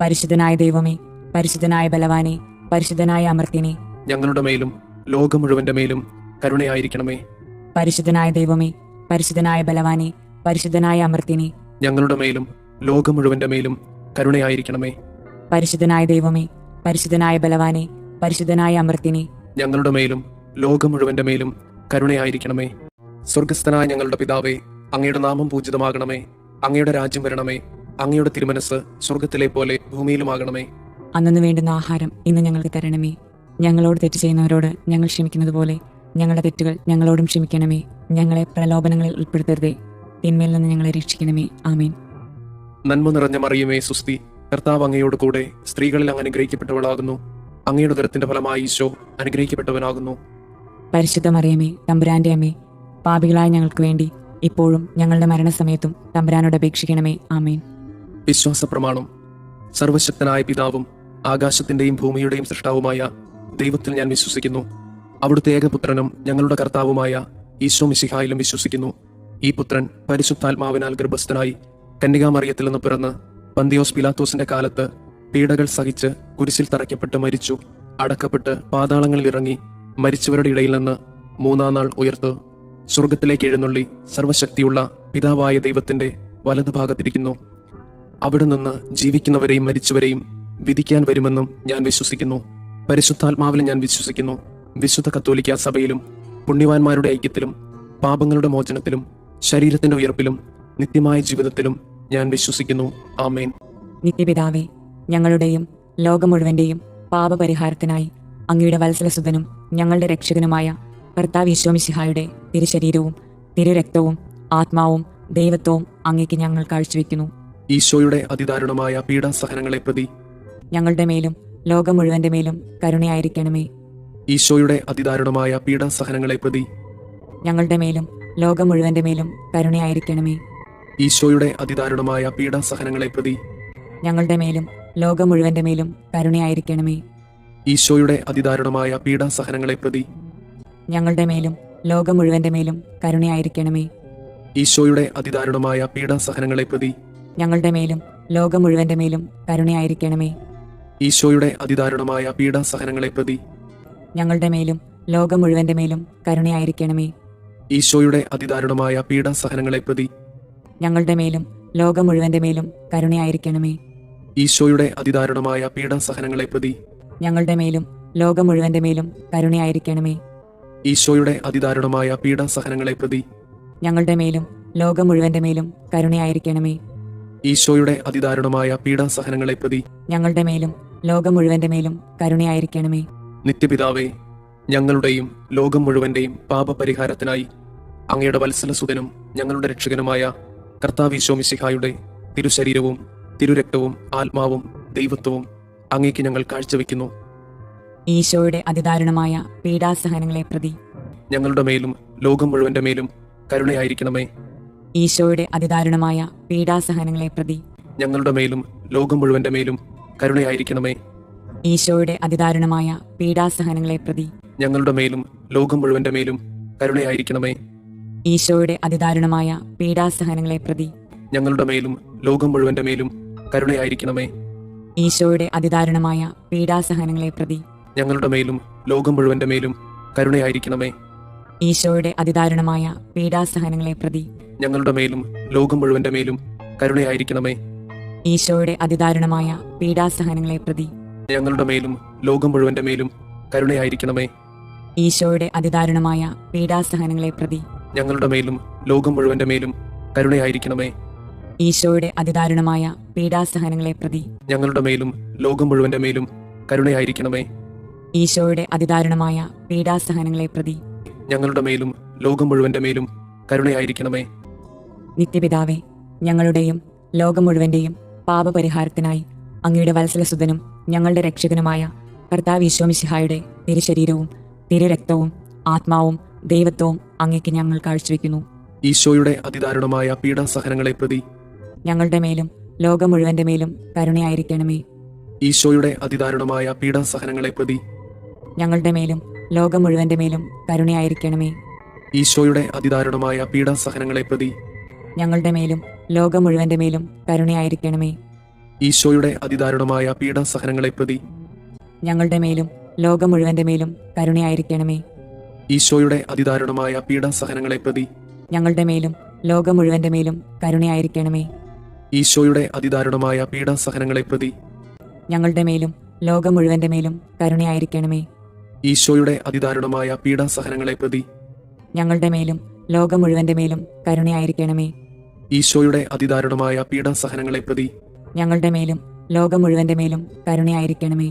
പരിശുദ്ധനായ ദൈവമേ, പരിശുദ്ധനായ ബലവാനെ, പരിശുദ്ധനായ അമർത്യനെ, ഞങ്ങളുടെ മേലും ലോകം മുഴുവന്റെ മേലും കരുണയായിരിക്കണമേ. പരിശുദ്ധനായ ദൈവമേ, പരിശുദ്ധനായ ബലവാനെ, പരിശുദ്ധനായ അമർത്യനെ, ഞങ്ങളുടെ മേലും ലോകം മുഴുവന്റെ മേലും കരുണയായിരിക്കണമേ. പരിശുദ്ധനായ ദൈവമേ, പരിശുദ്ധനായ ബലവാനെ, പരിശുദ്ധനായ അമർത്യനെ, ഞങ്ങളുടെ മേലും ലോകം മുഴുവന്റെ മേലും കരുണയായിരിക്കണമേ. സ്വർഗസ്ഥനായ ഞങ്ങളുടെ പിതാവേ, അങ്ങയുടെ നാമം പൂജിതമാകണമേ. അങ്ങയുടെ രാജ്യം വരണമേ. അങ്ങയുടെ തിരുമനസ് സ്വർഗത്തിലെ പോലെ ഭൂമിയിലുമാകണമേ. അന്നു വേണ്ടുന്ന ആഹാരം ഇന്ന് ഞങ്ങൾക്ക് തരണമേ. ഞങ്ങളോട് തെറ്റ് ചെയ്യുന്നവരോട് ഞങ്ങൾ ക്ഷമിക്കുന്നത് പോലെ ഞങ്ങളുടെ തെറ്റുകൾ ഞങ്ങളോടും ക്ഷമിക്കണമേ. ഞങ്ങളെ പ്രലോഭനങ്ങളിൽ ഉൾപ്പെടുത്തരുതേ, തിന്മയിൽ നിന്ന് ഞങ്ങളെ രക്ഷിക്കണമേ. ആമേൻ. നന്മ നിറഞ്ഞ മറിയമേ, സുസ്തി, കർത്താവ് അങ്ങയോട് കൂടെ സ്ത്രീകളിൽ അങ്ങ് അനുഗ്രഹിക്കപ്പെട്ടവളാകുന്നു. അങ്ങയുടെ ഉദരത്തിന്റെ ഫലമായി ഈശോ അനുഗ്രഹിക്കപ്പെട്ടവനാകുന്നു. പരിശുദ്ധ മറിയമേ, തമ്പുരാന്റെ അമ്മേ, പാപികളായ ഞങ്ങൾക്ക് വേണ്ടി ഇപ്പോഴും ഞങ്ങളുടെ മരണസമയത്തും തമ്പുരാനോട് അപേക്ഷിക്കണമേ. ആമേൻ. വിശ്വാസ പ്രമാണം. സർവശക്തനായ പിതാവും ആകാശത്തിന്റെയും ഭൂമിയുടെയും സൃഷ്ടാവുമായ ദൈവത്തിൽ ഞാൻ വിശ്വസിക്കുന്നു. അവിടുത്തെ ഏകപുത്രനും ഞങ്ങളുടെ കർത്താവുമായ ഈശോ മിശിഹായിലും വിശ്വസിക്കുന്നു. ഈ പുത്രൻ പരിശുദ്ധാത്മാവിനാൽ ഗർഭസ്ഥനായി കന്യകാമറിയത്തിൽ നിന്ന് പിറന്ന് പന്തിയോസ് പിലാത്തോസിന്റെ കാലത്ത് പീഡകൾ സഹിച്ച് കുരിശിൽ തറയ്ക്കപ്പെട്ട് മരിച്ചു, അടക്കപ്പെട്ട് പാതാളങ്ങളിൽ ഇറങ്ങി മരിച്ചവരുടെ ഇടയിൽ നിന്ന് മൂന്നാം നാൾ ഉയർത്ത് സ്വർഗത്തിലേക്ക് എഴുന്നള്ളി സർവശക്തിയുള്ള പിതാവായ ദൈവത്തിന്റെ വലതുഭാഗത്തിരിക്കുന്നു. അവിടെ നിന്ന് ജീവിക്കുന്നവരെയും മരിച്ചവരെയും വിധിക്കാൻ വരുമെന്നും ഞാൻ വിശ്വസിക്കുന്നു. പരിശുദ്ധാത്മാവിലും ഞാൻ വിശ്വസിക്കുന്നു. വിശുദ്ധ കത്തോലിക്ക സഭയിലും പുണ്യവാന്മാരുടെ ഐക്യത്തിലും പാപങ്ങളുടെ മോചനത്തിലും ശരീരത്തിന്റെ ഉയർപ്പിലും നിത്യമായ ജീവിതത്തിലും ഞാൻ വിശ്വസിക്കുന്നു. ആമേൻ. നിത്യപിതാവേ, ഞങ്ങളുടെയും ലോകം മുഴുവന്റെയും പാപപരിഹാരത്തിനായി അങ്ങയുടെ വത്സലസുതനും ഞങ്ങളുടെ രക്ഷകനുമായ കർത്താവ് ഈശോമിശിഹായുടെ തിരുശരീരവും തിരുരക്തവും ആത്മാവും ദൈവത്വവും അങ്ങേക്ക് ഞങ്ങൾ കാഴ്ചവെക്കുന്നു. ഈശോയുടെ അതിദാരുണമായ പീഡാസഹനങ്ങളെ പ്രതി ഞങ്ങളുടെ മേലും ലോകം മുഴുവന്റെ മേലും കരുണയായിരിക്കണമേ. ഈശോയുടെ അതിദാരുണമായ പീഡാസഹനങ്ങളെ പ്രതി ഞങ്ങളുടെ മേലും ലോകം മുഴുവന്റെ മേലും കരുണയായിരിക്കണമേ. ഈശോയുടെ അതിദാരുണമായ പീഡാസഹനങ്ങളെ പ്രതി ഞങ്ങളുടെ മേലും ലോകം മുഴുവന്റെ മേലും കരുണയായിരിക്കണമേ. ഈശോയുടെ അതിദാരുണമായ പീഡാസഹനങ്ങളെ പ്രതി ഞങ്ങളുടെ മേലും ലോകം മുഴുവന്റെ മേലും കരുണയായിരിക്കണമേ. ഈശോയുടെ അതിദാരുണമായ പീഡാസഹനങ്ങളെ പ്രതി ഞങ്ങളുടെ മേലും ലോകം മുഴുവന്റെ മേലും കരുണയായിരിക്കണമേ. ഈശോയുടെ അതിദാരുണമായ പീഡാസഹനങ്ങളെ പ്രതി ഞങ്ങളുടെ മേലും ലോകം മുഴുവന്റെ മേലും കരുണയായിരിക്കണമേ. ഈശോയുടെ അതിദാരുണമായ പീഡാസഹനങ്ങളെ പ്രതി ഞങ്ങളുടെ മേലും ലോകം മുഴുവന്റെ മേലും കരുണയായിരിക്കണമേ. ഈശോയുടെ അതിദാരുണമായ പീഡാസഹനങ്ങളെ പ്രതി ഞങ്ങളുടെ മേലും ലോകം മുഴുവന്റെ മേലും കരുണയായിരിക്കണമേ. ഈശോയുടെ അതിദാരുണമായ പീഡാസഹനങ്ങളെ പ്രതി ഞങ്ങളുടെ മേലും ലോകം മുഴുവന്റെ മേലും കരുണയായിരിക്കണമേ. ഈശോയുടെ അതിദാരുണമായ പീഡാസഹനങ്ങളെ പ്രതി ഞങ്ങളുടെ മേലും ലോകം മുഴുവന്റെ മേലും കരുണയായിരിക്കണമേ. നിത്യപിതാവേ, ഞങ്ങളുടെയും ലോകം മുഴുവന്റെയും പാപപരിഹാരത്തിനായി അങ്ങയുടെ വത്സലസുതനും ഞങ്ങളുടെ രക്ഷകനുമായ കർത്താവ് ഈശോ മിശിഹായുടെ തിരുശരീരവും തിരുരക്തവും ആത്മാവും ദൈവത്വവും അങ്ങേക്ക് ഞങ്ങൾ കാഴ്ചവെക്കുന്നു. ഈശോയുടെ അതിദാരുണമായ പീഡാസഹനങ്ങളെ പ്രതി ഞങ്ങളുടെ മേലും ലോകം മുഴുവന്റെ മേലും കരുണയായിരിക്കണമേ. ഈശോയുടെ അതിദാരുണമായ പീഡാസഹനങ്ങളെ പ്രതി ഞങ്ങളുടെ മേലും ലോകം മുഴുവന്റെ മേലും കരുണയായിരിക്കണമേ. ഈശോയുടെ അതിദാരുണമായ പീഡാസഹനങ്ങളെ പ്രതി ഞങ്ങളുടെ മേലും ലോകം മുഴുവന്റെ മേലും കരുണയായിരിക്കണമേ. ഈശോയുടെ അതിദാരുണമായ പീഡാസഹനങ്ങളെ പ്രതി ഞങ്ങളുടെ മേലും ലോകം മുഴുവന്റെ മേലും കരുണയായിരിക്കണമേ. ഈശോയുടെ അതിദാരുണമായ പീഡാസഹനങ്ങളെ പ്രതി ഞങ്ങളുടെ മേലും ലോകം മുഴുവന്റെ മേലും കരുണയായിരിക്കണമേ. ഈശോയുടെ അതിദാരുണമായ പീഡാസഹനങ്ങളെ പ്രതി ഞങ്ങളുടെ മേലും ലോകം മുഴുവന്റെ മേലും കരുണയായിരിക്കണമേ. ഈശോയുടെ അതിദാരുണമായ പീഡാസഹനങ്ങളെ പ്രതി ഞങ്ങളുടെ മേലും ലോകം മുഴുവന്റെ മേലും കരുണയായിരിക്കണമേ. ഈശോയുടെ അതിദാരുണമായ പീഡാസഹനങ്ങളെ പ്രതി ഞങ്ങളുടെ മേലും ലോകം മുഴുവന്റെ മേലും കരുണയായിരിക്കണമേ. ഈശോയുടെ അതിദാരുണമായ പീഡാസഹനങ്ങളെ പ്രതി ഞങ്ങളുടെ മേലും ലോകം മുഴുവന്റെ മേലും കരുണയായിരിക്കണമേ. ഈശോയുടെ അതിദാരുണമായ പീഡാസഹനങ്ങളെ പ്രതി ഞങ്ങളുടെ മേലും ലോകം മുഴുവന്റെ മേലും കരുണയായിരിക്കണമേ. നിത്യപിതാവേ, ഞങ്ങളുടെയും ലോകം മുഴുവന്റെയും പാപപരിഹാരത്തിനായി അങ്ങയുടെ വത്സലസുതനും ഞങ്ങളുടെ രക്ഷകനുമായ കർത്താവ് ഈശോ മിശിഹായുടെ തിരുശരീരവും തിരുരക്തവും ആത്മാവും ദൈവത്വവും അങ്ങേക്ക് ഞങ്ങൾ കാഴ്ചവെക്കുന്നു. ഈശോയുടെ അതിദാരുണമായ പീഡാസഹനങ്ങളെ പ്രതി ഞങ്ങളുടെ മേലും ലോകം മുഴുവന്റെ മേലും കരുണയായിരിക്കണമേ. ഈശോയുടെ അതിദാരുണമായ പീഡാസഹനങ്ങളെ പ്രതി ഞങ്ങളുടെ മേലും ലോകം മുഴുവന്റെ മേലും കരുണയായിരിക്കണമേ. ഈശോയുടെ അതിദാരുണമായ പീഡാസഹനങ്ങളെ പ്രതി ഞങ്ങളുടെ മേലും ലോകം മുഴുവന്റെ മേലും കരുണയായിരിക്കണമേ. ഈശോയുടെ അതിദാരുണമായ പീഡാസഹനങ്ങളെ പ്രതി ഞങ്ങളുടെ മേലും ലോകം മുഴുവന്റെ മേലും കരുണയായിരിക്കണമേ. ഈശോയുടെ അതിദാരുണമായ പീഡാസഹനങ്ങളെ പ്രതി ഞങ്ങളുടെ മേലും ലോകം മുഴുവന്റെ മേലും കരുണയായിരിക്കണമേ. ഈശോയുടെ അതിദാരുണമായ പീഡാസഹനങ്ങളെ പ്രതി ഞങ്ങളുടെ മേലും ലോകം മുഴുവന്റെ മേലും കരുണയായിരിക്കണമേ. ഈശോയുടെ അതിദാരുണമായ പീഡാസഹനങ്ങളെ പ്രതി ഞങ്ങളുടെ മേലും ലോകം മുഴുവന്റെ മേലും കരുണയായിരിക്കണമേ. ഈശോയുടെ അതിദാരുണമായ പീഡാസഹനങ്ങളെ പ്രതി ഞങ്ങളുടെ മേലും ലോകം മുഴുവന്റെ മേലും കരുണയായിരിക്കണമേ.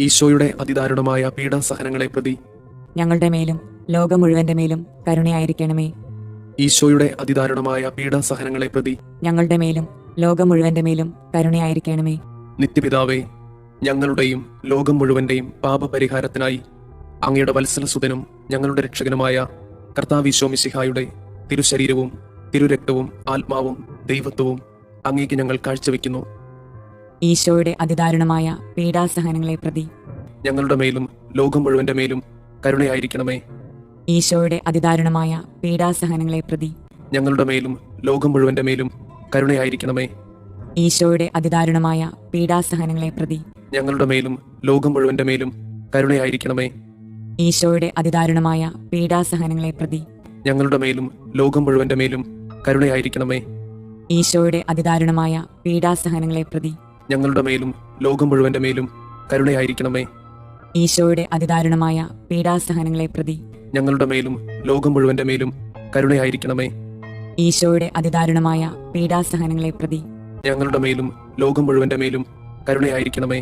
ഈശോയുടെ അതിദാരുണമായ പീഡാസഹനങ്ങളെ പ്രതി ഞങ്ങളുടെ മേലും ലോകം മുഴുവന്റെ മേലും കരുണയായിരിക്കണമേ. ഈശോയുടെ അതിദാരുണമായ പീഡാസഹനങ്ങളെ പ്രതി ഞങ്ങളുടെ മേലും ലോകം മുഴുവന്റെ മേലും കരുണയായിരിക്കണമേ. നിത്യപിതാവേ, ഞങ്ങളുടെയും ലോകം മുഴുവന്റെയും പാപപരിഹാരത്തിനായി അങ്ങയുടെ വത്സലസുതനും ഞങ്ങളുടെ രക്ഷകനുമായ കർത്താവ് ഈശോ മിശിഹായുടെ തിരുശരീരവും തിരുരക്തവും ആത്മാവും ദൈവത്വവും അങ്ങേക്ക് ഞങ്ങൾ കാഴ്ചവെക്കുന്നു. ഈശോയുടെ അതിദാരുണമായ പീഡാസഹനങ്ങളെ പ്രതി ഞങ്ങളുടെ മേലും ലോകം മുഴുവന്റെ മേലും കരുണയായിരിക്കണമേ. ഈശോയുടെ അതിദാരുണമായ പീഡാസഹനങ്ങളെ പ്രതി ഞങ്ങളുടെ മേലും ലോകം മുഴുവന്റെ മേലും കരുണയായിരിക്കണമേ. ഈശോയുടെ അതിദാരുണമായ പീഡാസഹനങ്ങളെ പ്രതി ഞങ്ങളുടെ മേലും ലോകം മുഴുവന്റെ മേലും കരുണയായിരിക്കണമേ. ഈശോയുടെ അതിദാരുണമായ പീഡാസഹനങ്ങളെ പ്രതി ഞങ്ങളുടെ മേലും ലോകം മുഴുവന്റെ മേലും കരുണയായിരിക്കണമേ. ഈശോയുടെ അതിദാരുണമായ പീഡാസഹനങ്ങളെ പ്രതി ഞങ്ങളുടെ മേലും ലോകം മുഴുവന്റെ മേലും കരുണയായിരിക്കണമേ. ഈശോയുടെ അതിദാരുണമായ പീഡാസഹനങ്ങളെ പ്രതി ഞങ്ങളുടെ മേലും ലോകം മുഴുവന്റെ മേലും കരുണയായിരിക്കണമേ. ഈശോയുടെ അതിദാരുണമായ പീഡാസഹനങ്ങളെ പ്രതി ഞങ്ങളുടെ മേലും ലോകം മുഴുവന്റെ മേലും കരുണയായിരിക്കണമേ.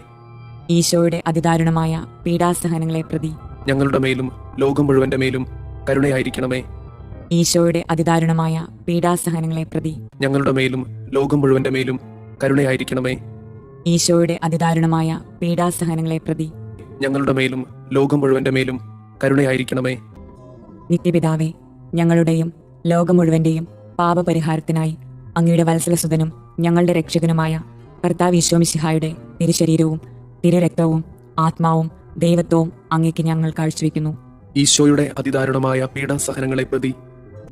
ഈശോയുടെ അതിദാരുണമായ പീഡാസഹനങ്ങളെ പ്രതി ഞങ്ങളുടെ മേലും ലോകം മുഴുവന്റെ മേലും കരുണയായിരിക്കണമേ. ഈശോയുടെ അതിദാരുണമായ പീഡാസഹനങ്ങളെ പ്രതി ഞങ്ങളുടെ മേലും ലോകം മുഴുവന്റെ മേലും കരുണയായിരിക്കണമേ. ഈശോയുടെ അതിദാരുണമായ പീഡാസഹനങ്ങളെ പ്രതി ഞങ്ങളുടെ മേലും ലോകം മുഴുവന്റെ മേലും കരുണയായിരിക്കണമേ. നിത്യപിതാവേ, ഞങ്ങളുടെയും ലോകം മുഴുവന്റെയും പാപപരിഹാരത്തിനായി അങ്ങയുടെ വത്സലസുതനും ഞങ്ങളുടെ രക്ഷകനുമായ കർത്താവ് ഈശോ മിശിഹായുടെ തിരുശരീരവും തിരുരക്തവും ആത്മാവും ദൈവത്വവും അങ്ങേക്ക് ഞങ്ങൾ കാഴ്ചവെക്കുന്നു. ഈശോയുടെ അതിദാരുണമായ പീഡാസഹനങ്ങളെ പ്രതി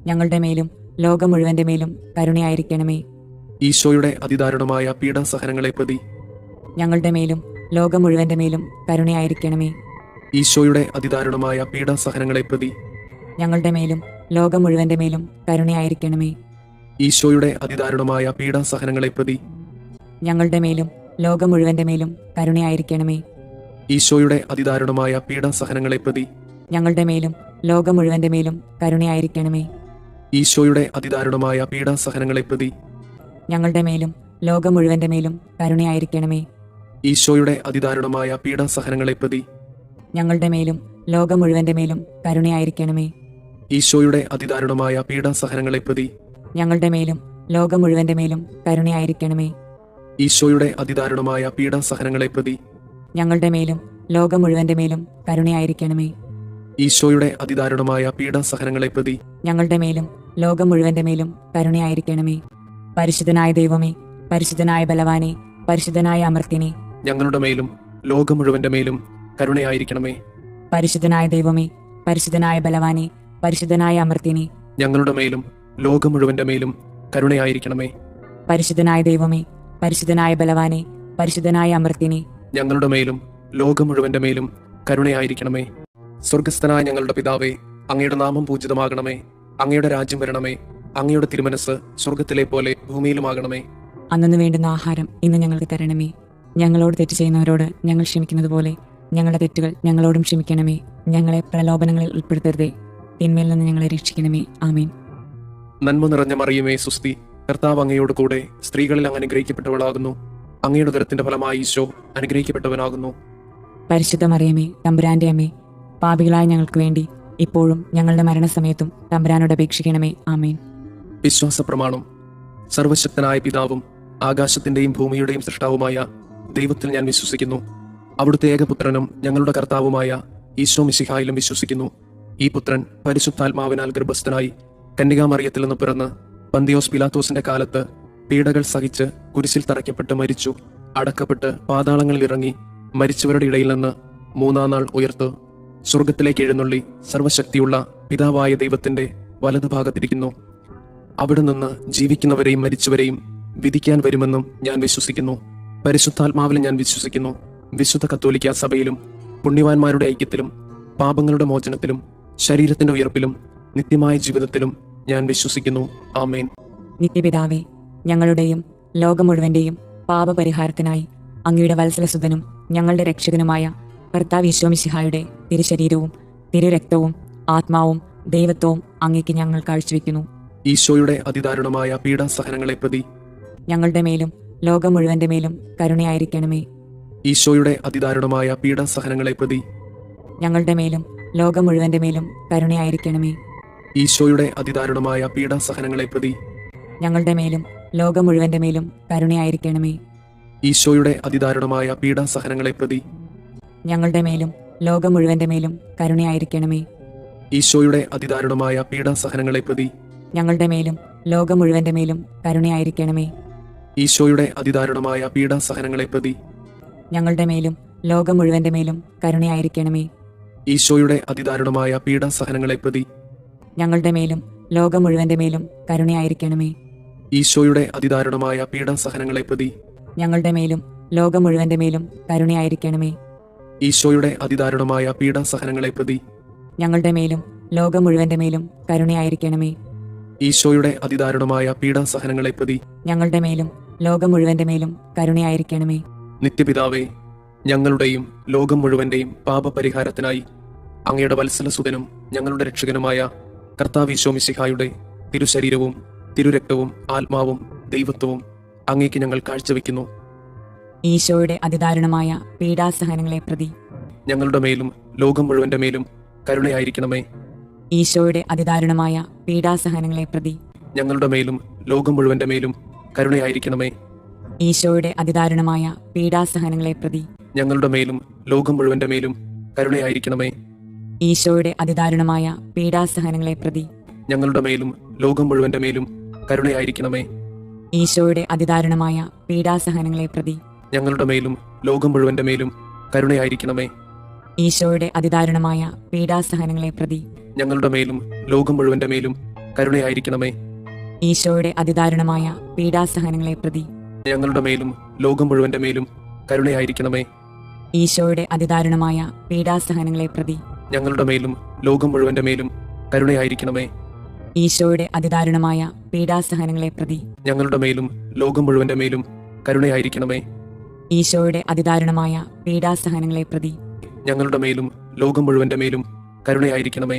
ഞങ്ങളുടെ മേലും ലോകം മുഴുവന്റെ മേലും കരുണയായിരിക്കണമേ. ഈശോയുടെ അതിദാരുണമായ പീഡാസഹനങ്ങളെ പ്രതി ഞങ്ങളുടെ മേലും ലോകം മുഴുവന്റെ മേലും കരുണയായിരിക്കണമേ. ഈശോയുടെ അതിദാരുണമായ പീഡാസഹനങ്ങളെ പ്രതി ഞങ്ങളുടെ മേലും ലോകം മുഴുവന്റെ മേലും കരുണയായിരിക്കണമേ. ഈശോയുടെ അതിദാരുണമായ പീഡാസഹനങ്ങളെ പ്രതി ഞങ്ങളുടെ മേലും ലോകം മുഴുവന്റെ മേലും കരുണയായിരിക്കണമേ. ഈശോയുടെ അതിദാരുണമായ പീഡാസഹനങ്ങളെ പ്രതി ഞങ്ങളുടെ മേലും ലോകം മുഴുവന്റെ മേലും കരുണയായിരിക്കണമേ. ഈശോയുടെ അതിദാരുണമായ പീഡാസഹനങ്ങളെ പ്രതി ഞങ്ങളുടെ മേലും ലോകം മുഴുവന്റെ മേലും കരുണയായിരിക്കണമേ. ഈശോയുടെ അതിദാരുണമായ പീഡാസഹനങ്ങളെ പ്രതി ഞങ്ങളുടെ മേലും ലോകം മുഴുവന്റെ മേലും കരുണയായിരിക്കണമേ. ഈശോയുടെ അതിദാരുണമായ പീഡാസഹനങ്ങളെ പ്രതി ഞങ്ങളുടെ മേലും ലോകം മുഴുവന്റെ മേലും കരുണയായിരിക്കണമേ. ഈശോയുടെ അതിദാരുണമായ പീഡാസഹനങ്ങളെ പ്രതി ഞങ്ങളുടെ മേലും ലോകം മുഴുവന്റെ മേലും കരുണയായിരിക്കണമേ. ഈശോയുടെ അതിദാരുണമായ പീഡാസഹനങ്ങളെ പ്രതി ഞങ്ങളുടെ മേലും ലോകം മുഴുവന്റെ മേലും കരുണയായിരിക്കണമേ. പരിശുദ്ധനായ ദൈവമേ, പരിശുദ്ധനായ ബലവാനെ, പരിശുദ്ധനായ അമർത്തിനെ, ഞങ്ങളുടെ മേലും ലോകം മുഴുവന്റെ മേലും കരുണയായിരിക്കണമേ. പരിശുദ്ധനായ ദൈവമേ, പരിശുദ്ധനായ ബലവാനെ, പരിശുദ്ധനായ അമർത്തിനെ, ഞങ്ങളുടെ മേലും ലോകം മുഴുവന്റെ മേലും കരുണയായിരിക്കണമേ. പരിശുദ്ധനായ ദൈവമേ, പരിശുദ്ധനായ ബലവാനെ, പരിശുദ്ധനായ അമർത്തിനെ, ഞങ്ങളുടെ മേലും ലോകം മുഴുവന്റെ മേലും കരുണയായിരിക്കണമേ. സ്വർഗസ്ഥനായ ഞങ്ങളുടെ പിതാവേ, അങ്ങയുടെ നാമം പൂജിതമാകണമേ. അങ്ങയുടെ രാജ്യം വരണമേ. അങ്ങയുടെ തിരുമനസ് സ്വർഗത്തിലെ പോലെ ഭൂമിയിലുമാകണമേ. അന്നു വേണ്ടുന്ന ആഹാരം ഇന്ന് ഞങ്ങൾക്ക് തരണമേ. ഞങ്ങളോട് തെറ്റ് ചെയ്യുന്നവരോട് ഞങ്ങൾ ക്ഷമിക്കുന്നത് പോലെ ഞങ്ങളുടെ തെറ്റുകൾ ഞങ്ങളോടും ക്ഷമിക്കണമേ. ഞങ്ങളെ പ്രലോഭനങ്ങളിൽ ഉൾപ്പെടുത്തരുതേ, തിന്മയിൽ നിന്ന് ഞങ്ങളെ രക്ഷിക്കണമേ. ആമേൻ. നന്മ നിറഞ്ഞ മറിയമേ, സുസ്തി, കർത്താവ് അങ്ങയോട് കൂടെ സ്ത്രീകളിൽ അങ്ങ് അനുഗ്രഹിക്കപ്പെട്ടവളാകുന്നു. അങ്ങയുടെ ഉദരത്തിന്റെ ഫലമായി ഈശോ അനുഗ്രഹിക്കപ്പെട്ടവനാകുന്നു. പരിശുദ്ധ മറിയമേ, തമ്പുരാന്റെ അമ്മേ, പാപികളായ ഞങ്ങൾക്ക് വേണ്ടി ഇപ്പോഴും ഞങ്ങളുടെ മരണസമയത്തും തമ്പുരാനോട് അപേക്ഷിക്കണമേ. ആമേൻ. വിശ്വാസ പ്രമാണം. സർവശക്തനായ പിതാവും ആകാശത്തിന്റെയും ഭൂമിയുടെയും സൃഷ്ടാവുമായ ദൈവത്തിൽ ഞാൻ വിശ്വസിക്കുന്നു. അവിടുത്തെ ഏകപുത്രനും ഞങ്ങളുടെ കർത്താവുമായ ഈശോ മിശിഹായിലും വിശ്വസിക്കുന്നു. ഈ പുത്രൻ പരിശുദ്ധാത്മാവിനാൽ ഗർഭസ്ഥനായി കന്യകാമറിയത്തിൽ നിന്ന് പിറന്ന് പന്തിയോസ് പിലാത്തോസിന്റെ കാലത്ത് പീഡകൾ സഹിച്ച് കുരിശിൽ തറയ്ക്കപ്പെട്ട് മരിച്ചു, അടക്കപ്പെട്ട് പാതാളങ്ങളിൽ ഇറങ്ങി, മരിച്ചവരുടെ ഇടയിൽ നിന്ന് മൂന്നാം നാൾ ഉയർത്ത് സ്വർഗത്തിലേക്ക് എഴുന്നള്ളി സർവശക്തിയുള്ള പിതാവായ ദൈവത്തിന്റെ വലതുഭാഗത്തിരിക്കുന്നു. അവിടെ നിന്ന് ജീവിക്കുന്നവരെയും മരിച്ചവരെയും വിധിക്കാൻ വരുമെന്നും ഞാൻ വിശ്വസിക്കുന്നു. പരിശുദ്ധാത്മാവിലും ഞാൻ വിശ്വസിക്കുന്നു. വിശുദ്ധ കത്തോലിക്ക സഭയിലും പുണ്യവാന്മാരുടെ ഐക്യത്തിലും പാപങ്ങളുടെ മോചനത്തിലും ശരീരത്തിന്റെ ഉയർപ്പിലും നിത്യമായ ജീവിതത്തിലും ഞാൻ വിശ്വസിക്കുന്നു. ആമേൻ. നിത്യപിതാവേ, ഞങ്ങളുടെയും ലോകം മുഴുവന്റെയും പാപപരിഹാരത്തിനായി അങ്ങയുടെ വത്സലസുതനും ഞങ്ങളുടെ രക്ഷകനുമായ കർത്താവ് ഈശോ മിശിഹായുടെ തിരുശരീരവും തിരുരക്തവും ആത്മാവും ദൈവത്വവും അങ്ങേക്ക് ഞങ്ങൾ കാഴ്ചവെക്കുന്നു. ഈശോയുടെ അതിദാരുണമായ പീഡാസഹനങ്ങളെ പ്രതി ഞങ്ങളുടെ മേലും ലോകം മുഴുവന്റെ മേലും കരുണയായിരിക്കണമേ. ഈശോയുടെ അതിദാരുണമായ പീഡാസഹനങ്ങളെ പ്രതി ഞങ്ങളുടെ മേലും ലോകം മുഴുവന്റെ മേലും കരുണയായിരിക്കണമേ. ഈശോയുടെ അതിദാരുണമായ പീഡാസഹനങ്ങളെ പ്രതി ഞങ്ങളുടെ മേലും ലോകം മുഴുവന്റെ മേലും കരുണയായിരിക്കണമേ. ഈശോയുടെ അതിദാരുണമായ പീഡാസഹനങ്ങളെ പ്രതി ഞങ്ങളുടെ മേലും ലോകം മുഴുവന്റെ മേലും കരുണയായിരിക്കണമേ. ഈശോയുടെ അതിദാരുണമായ പീഡാസഹനങ്ങളെ പ്രതി ഞങ്ങളുടെ മേലും ലോകം മുഴുവന്റെ മേലും കരുണയായിരിക്കണമേ. ഈശോയുടെ അതിദാരുണമായ പീഡാസഹനങ്ങളെ പ്രതി ഞങ്ങളുടെ മേലും ലോകം മുഴുവന്റെ മേലും കരുണയായിരിക്കണമേ. ഈശോയുടെ അതിദാരുണമായ പീഡാസഹനങ്ങളെ പ്രതി ഞങ്ങളുടെ മേലും ലോകം മുഴുവന്റെ മേലും കരുണയായിരിക്കണമേ. ഈശോയുടെ അതിദാരുണമായ പീഡാസഹനങ്ങളെ പ്രതി ഞങ്ങളുടെ മേലും ലോകം മുഴുവന്റെ മേലും കരുണയായിരിക്കണമേ. ഈശോയുടെ അതിദാരുണമായ പീഡാസഹനങ്ങളെ പ്രതി ഞങ്ങളുടെ മേലും ലോകം മുഴുവന്റെ മേലും കരുണയായിരിക്കണമേ. ഈശോയുടെ അതിദാരുണമായ പീഡാസഹനങ്ങളെ പ്രതി ഞങ്ങളുടെ മേലും ലോകം മുഴുവന്റെ മേലും കരുണയായിരിക്കണമേ. നിത്യപിതാവേ, ഞങ്ങളുടെയും ലോകം മുഴുവന്റെയും പാപപരിഹാരത്തിനായി അങ്ങയുടെ വത്സലസുതനും ഞങ്ങളുടെ രക്ഷകനുമായ കർത്താവ് ഈശോ മിശിഹായുടെ തിരുശരീരവും തിരുരക്തവും ആത്മാവും ദൈവത്വവും അങ്ങേക്ക് ഞങ്ങൾ കാഴ്ചവെക്കുന്നു. ഈശോയുടെ അതിദാരുണമായ പീഡാസഹനങ്ങളെ പ്രതി ഞങ്ങളുടെ മേലും ലോകം മുഴുവന്റെ മേലും കരുണയായിരിക്കണമേ. ഈശോയുടെ അതിദാരുണമായ പീഡാസഹനങ്ങളെ പ്രതി ഞങ്ങളുടെ മേലും ലോകം മുഴുവന്റെ മേലും കരുണയായിരിക്കണമേ. ഈശോയുടെ അതിദാരുണമായ പീഡാസഹനങ്ങളെ പ്രതി ഞങ്ങളുടെ മേലും ലോകം മുഴുവന്റെ മേലും കരുണയായിരിക്കണമേ. ഈശോയുടെ അതിദാരുണമായ പീഡാസഹനങ്ങളെ പ്രതി ഞങ്ങളുടെ മേലും ലോകം മുഴുവന്റെ മേലും കരുണയായിരിക്കണമേ. ഈശോയുടെ അതിദാരുണമായ പീഡാസഹനങ്ങളെ പ്രതി ഞങ്ങളുടെ മേലും ലോകം മുഴുവന്റെ മേലും കരുണയായിരിക്കണമേ. ഈശോയുടെ അതിദാരുണമായ പീഡാസഹനങ്ങളെ പ്രതി ഞങ്ങളുടെ മേലും ലോകം മുഴുവന്റെ മേലും കരുണയായിരിക്കണമേ. ഈശോയുടെ അതിദാരുണമായ പീഡാസഹനങ്ങളെ പ്രതി ഞങ്ങളുടെ മേലും ലോകം മുഴുവന്റെ മേലും കരുണയായിരിക്കണമേ. ഈശോയുടെ അതിദാരുണമായ പീഡാസഹനങ്ങളെ പ്രതി ഞങ്ങളുടെ മേലും ലോകം മുഴുവന്റെ മേലും കരുണയായിരിക്കണമേ. ഈശോയുടെ അതിദാരുണമായ പീഡാസഹനങ്ങളെ പ്രതി ഞങ്ങളുടെ മേലും ലോകം മുഴുവന്റെ മേലും കരുണയായിരിക്കണമേ. ഈശോയുടെ അതിദാരുണമായ പീഡാസഹനങ്ങളെ പ്രതി ഞങ്ങളുടെ മേലും ലോകം മുഴുവന്റെ മേലും കരുണയായിരിക്കണമേ.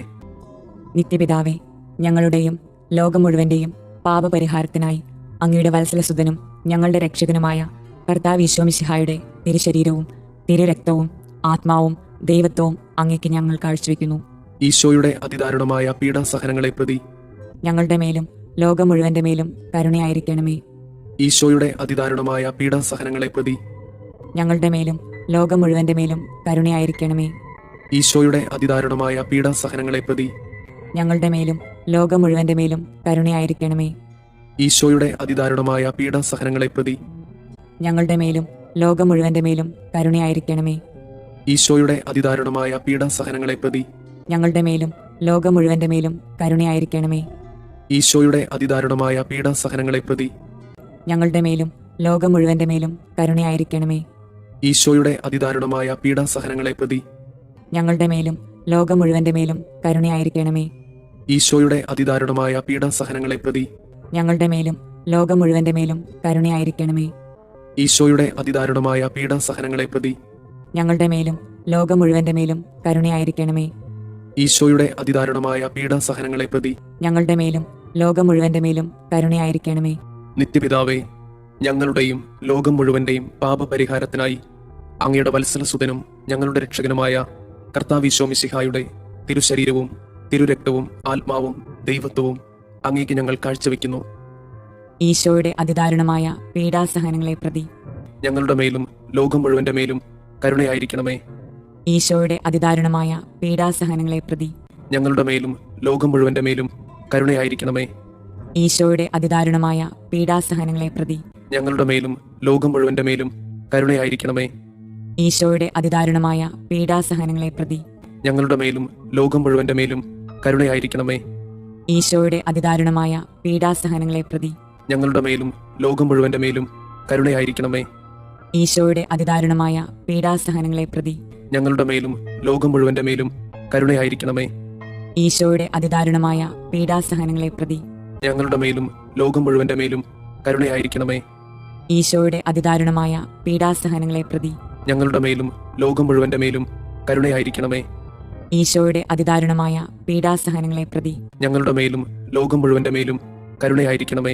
നിത്യപിതാവേ, ഞങ്ങളുടെയും ലോകം മുഴുവന്റെയും പാപപരിഹാരത്തിനായി അങ്ങയുടെ വത്സലസുതനും ഞങ്ങളുടെ രക്ഷകനുമായ കർത്താവ് ഈശോ മിശിഹായുടെ തിരുശരീരവും തിരുരക്തവും ആത്മാവും ദൈവത്വവും അങ്ങേക്ക് ഞങ്ങൾ കാഴ്ചവെക്കുന്നു. ഈശോയുടെ അതിദാരുണമായ പീഡാസഹനങ്ങളെ പ്രതി ഞങ്ങളുടെ മേലും ലോകം മുഴുവന്റെ മേലും കരുണയായിരിക്കണമേ. ഈശോയുടെ അതിദാരുണമായ പീഡാസഹനങ്ങളെ പ്രതി ഞങ്ങളുടെ മേലും ലോകം മുഴുവന്റെ മേലും കരുണയായിരിക്കണമേ. ഈശോയുടെ അതിദാരുണമായ പീഡാസഹനങ്ങളെ പ്രതി ഞങ്ങളുടെ മേലും ലോകം മുഴുവന്റെ മേലും കരുണയായിരിക്കണമേ. ഈശോയുടെ അതിദാരുണമായ പീഡാസഹനങ്ങളെ പ്രതി ഞങ്ങളുടെ മേലും ലോകം മുഴുവന്റെ മേലും കരുണയായിരിക്കണമേ. ഈശോയുടെ അതിദാരുണമായ പീഡാസഹനങ്ങളെ പ്രതി ഞങ്ങളുടെ മേലും ലോകം മുഴുവന്റെ മേലും കരുണയായിരിക്കണമേ. ഈശോയുടെ അതിദാരുണമായ പീഡാസഹനങ്ങളെ പ്രതി ഞങ്ങളുടെ മേലും ലോകം മുഴുവന്റെ മേലും കരുണയായിരിക്കണമേ. ഈശോയുടെ അതിദാരുണമായ പീഡാസഹനങ്ങളെ പ്രതി ഞങ്ങളുടെ മേലും ലോകം മുഴുവന്റെ മേലും കരുണയായിരിക്കണമേ. ഈശോയുടെ അതിദാരുണമായ പീഡാസഹനങ്ങളെ പ്രതി ഞങ്ങളുടെ മേലും ലോകം മുഴുവന്റെ മേലും കരുണയായിരിക്കണമേ. ഈശോയുടെ അതിദാരുണമായ പീഡാസഹനങ്ങളെ പ്രതി ഞങ്ങളുടെ മേലും ലോകം മുഴുവന്റെ മേലും കരുണയായിരിക്കണമേ. ഈശോയുടെ അതിദാരുണമായ പീഡാസഹനങ്ങളെ പ്രതി ഞങ്ങളുടെ മേലും ലോകം മുഴുവന്റെ മേലും കരുണയായിരിക്കണമേ. നിത്യപിതാവേ, ഞങ്ങളുടെയും ലോകം മുഴുവന്റെയും പാപപരിഹാരത്തിനായി അങ്ങയുടെ വത്സലസുതനും ഞങ്ങളുടെ രക്ഷകനുമായ കർത്താവ് മിശിഹായുടെ തിരുശരീരവും തിരുരക്തവും ആത്മാവും ദൈവത്വവും അങ്ങേക്ക് ഞങ്ങൾ കാഴ്ചവെക്കുന്നു. ഈശോയുടെ അതിദാരുണമായ പീഡാസഹനങ്ങളെ പ്രതി ഞങ്ങളുടെ മേലും ലോകം മുഴുവന്റെ മേലും കരുണയായിരിക്കണമേ. ഈശോയുടെ അതിദാരുണമായ പീഡാസഹനങ്ങളെ പ്രതി ഞങ്ങളുടെ മേലും ലോകം മുഴുവന്റെ മേലും കരുണയായിരിക്കണമേ. ഈശോയുടെ അതിദാരുണമായ പീഡാസഹനങ്ങളെ പ്രതി ഞങ്ങളുടെ മേലും ലോകം മുഴുവന്റെ മേലും കരുണയായിരിക്കണമേ. ഈശോയുടെ അതിദാരുണമായ പീഡാസഹനങ്ങളെ പ്രതി ഞങ്ങളുടെ മേലും ലോകം മുഴുവന്റെ മേലും കരുണയായിരിക്കണമേ. ഈശോയുടെ അതിദാരുണമായ പീഡാസഹനങ്ങളെ പ്രതി ഞങ്ങളുടെ മേലും ലോകം മുഴുവന്റെ മേലും കരുണയായിരിക്കണമേ. ഈശോയുടെ അതിദാരുണമായ പീഡാസഹനങ്ങളെ പ്രതി ഞങ്ങളുടെ മേലും ലോകം മുഴുവന്റെ മേലും കരുണയായിരിക്കണമേ. ഈശോയുടെ അതിദാരുണമായ പീഡാസഹനങ്ങളെ പ്രതി ഞങ്ങളുടെ മേലും ലോകം മുഴുവന്റെ മേലും കരുണയായിരിക്കണമേ. ഈശോയുടെ അതിദാരുണമായ പീഡാസഹനങ്ങളെ പ്രതി ഞങ്ങളുടെ മേലും ലോകം മുഴുവന്റെ മേലും കരുണയായിരിക്കണമേ. ഈശോയുടെ അതിദാരുണമായ പീഡാസഹനങ്ങളെ പ്രതി ഞങ്ങളുടെ മേലും ലോകം മുഴുവന്റെ മേലും കരുണയായിരിക്കണമേ.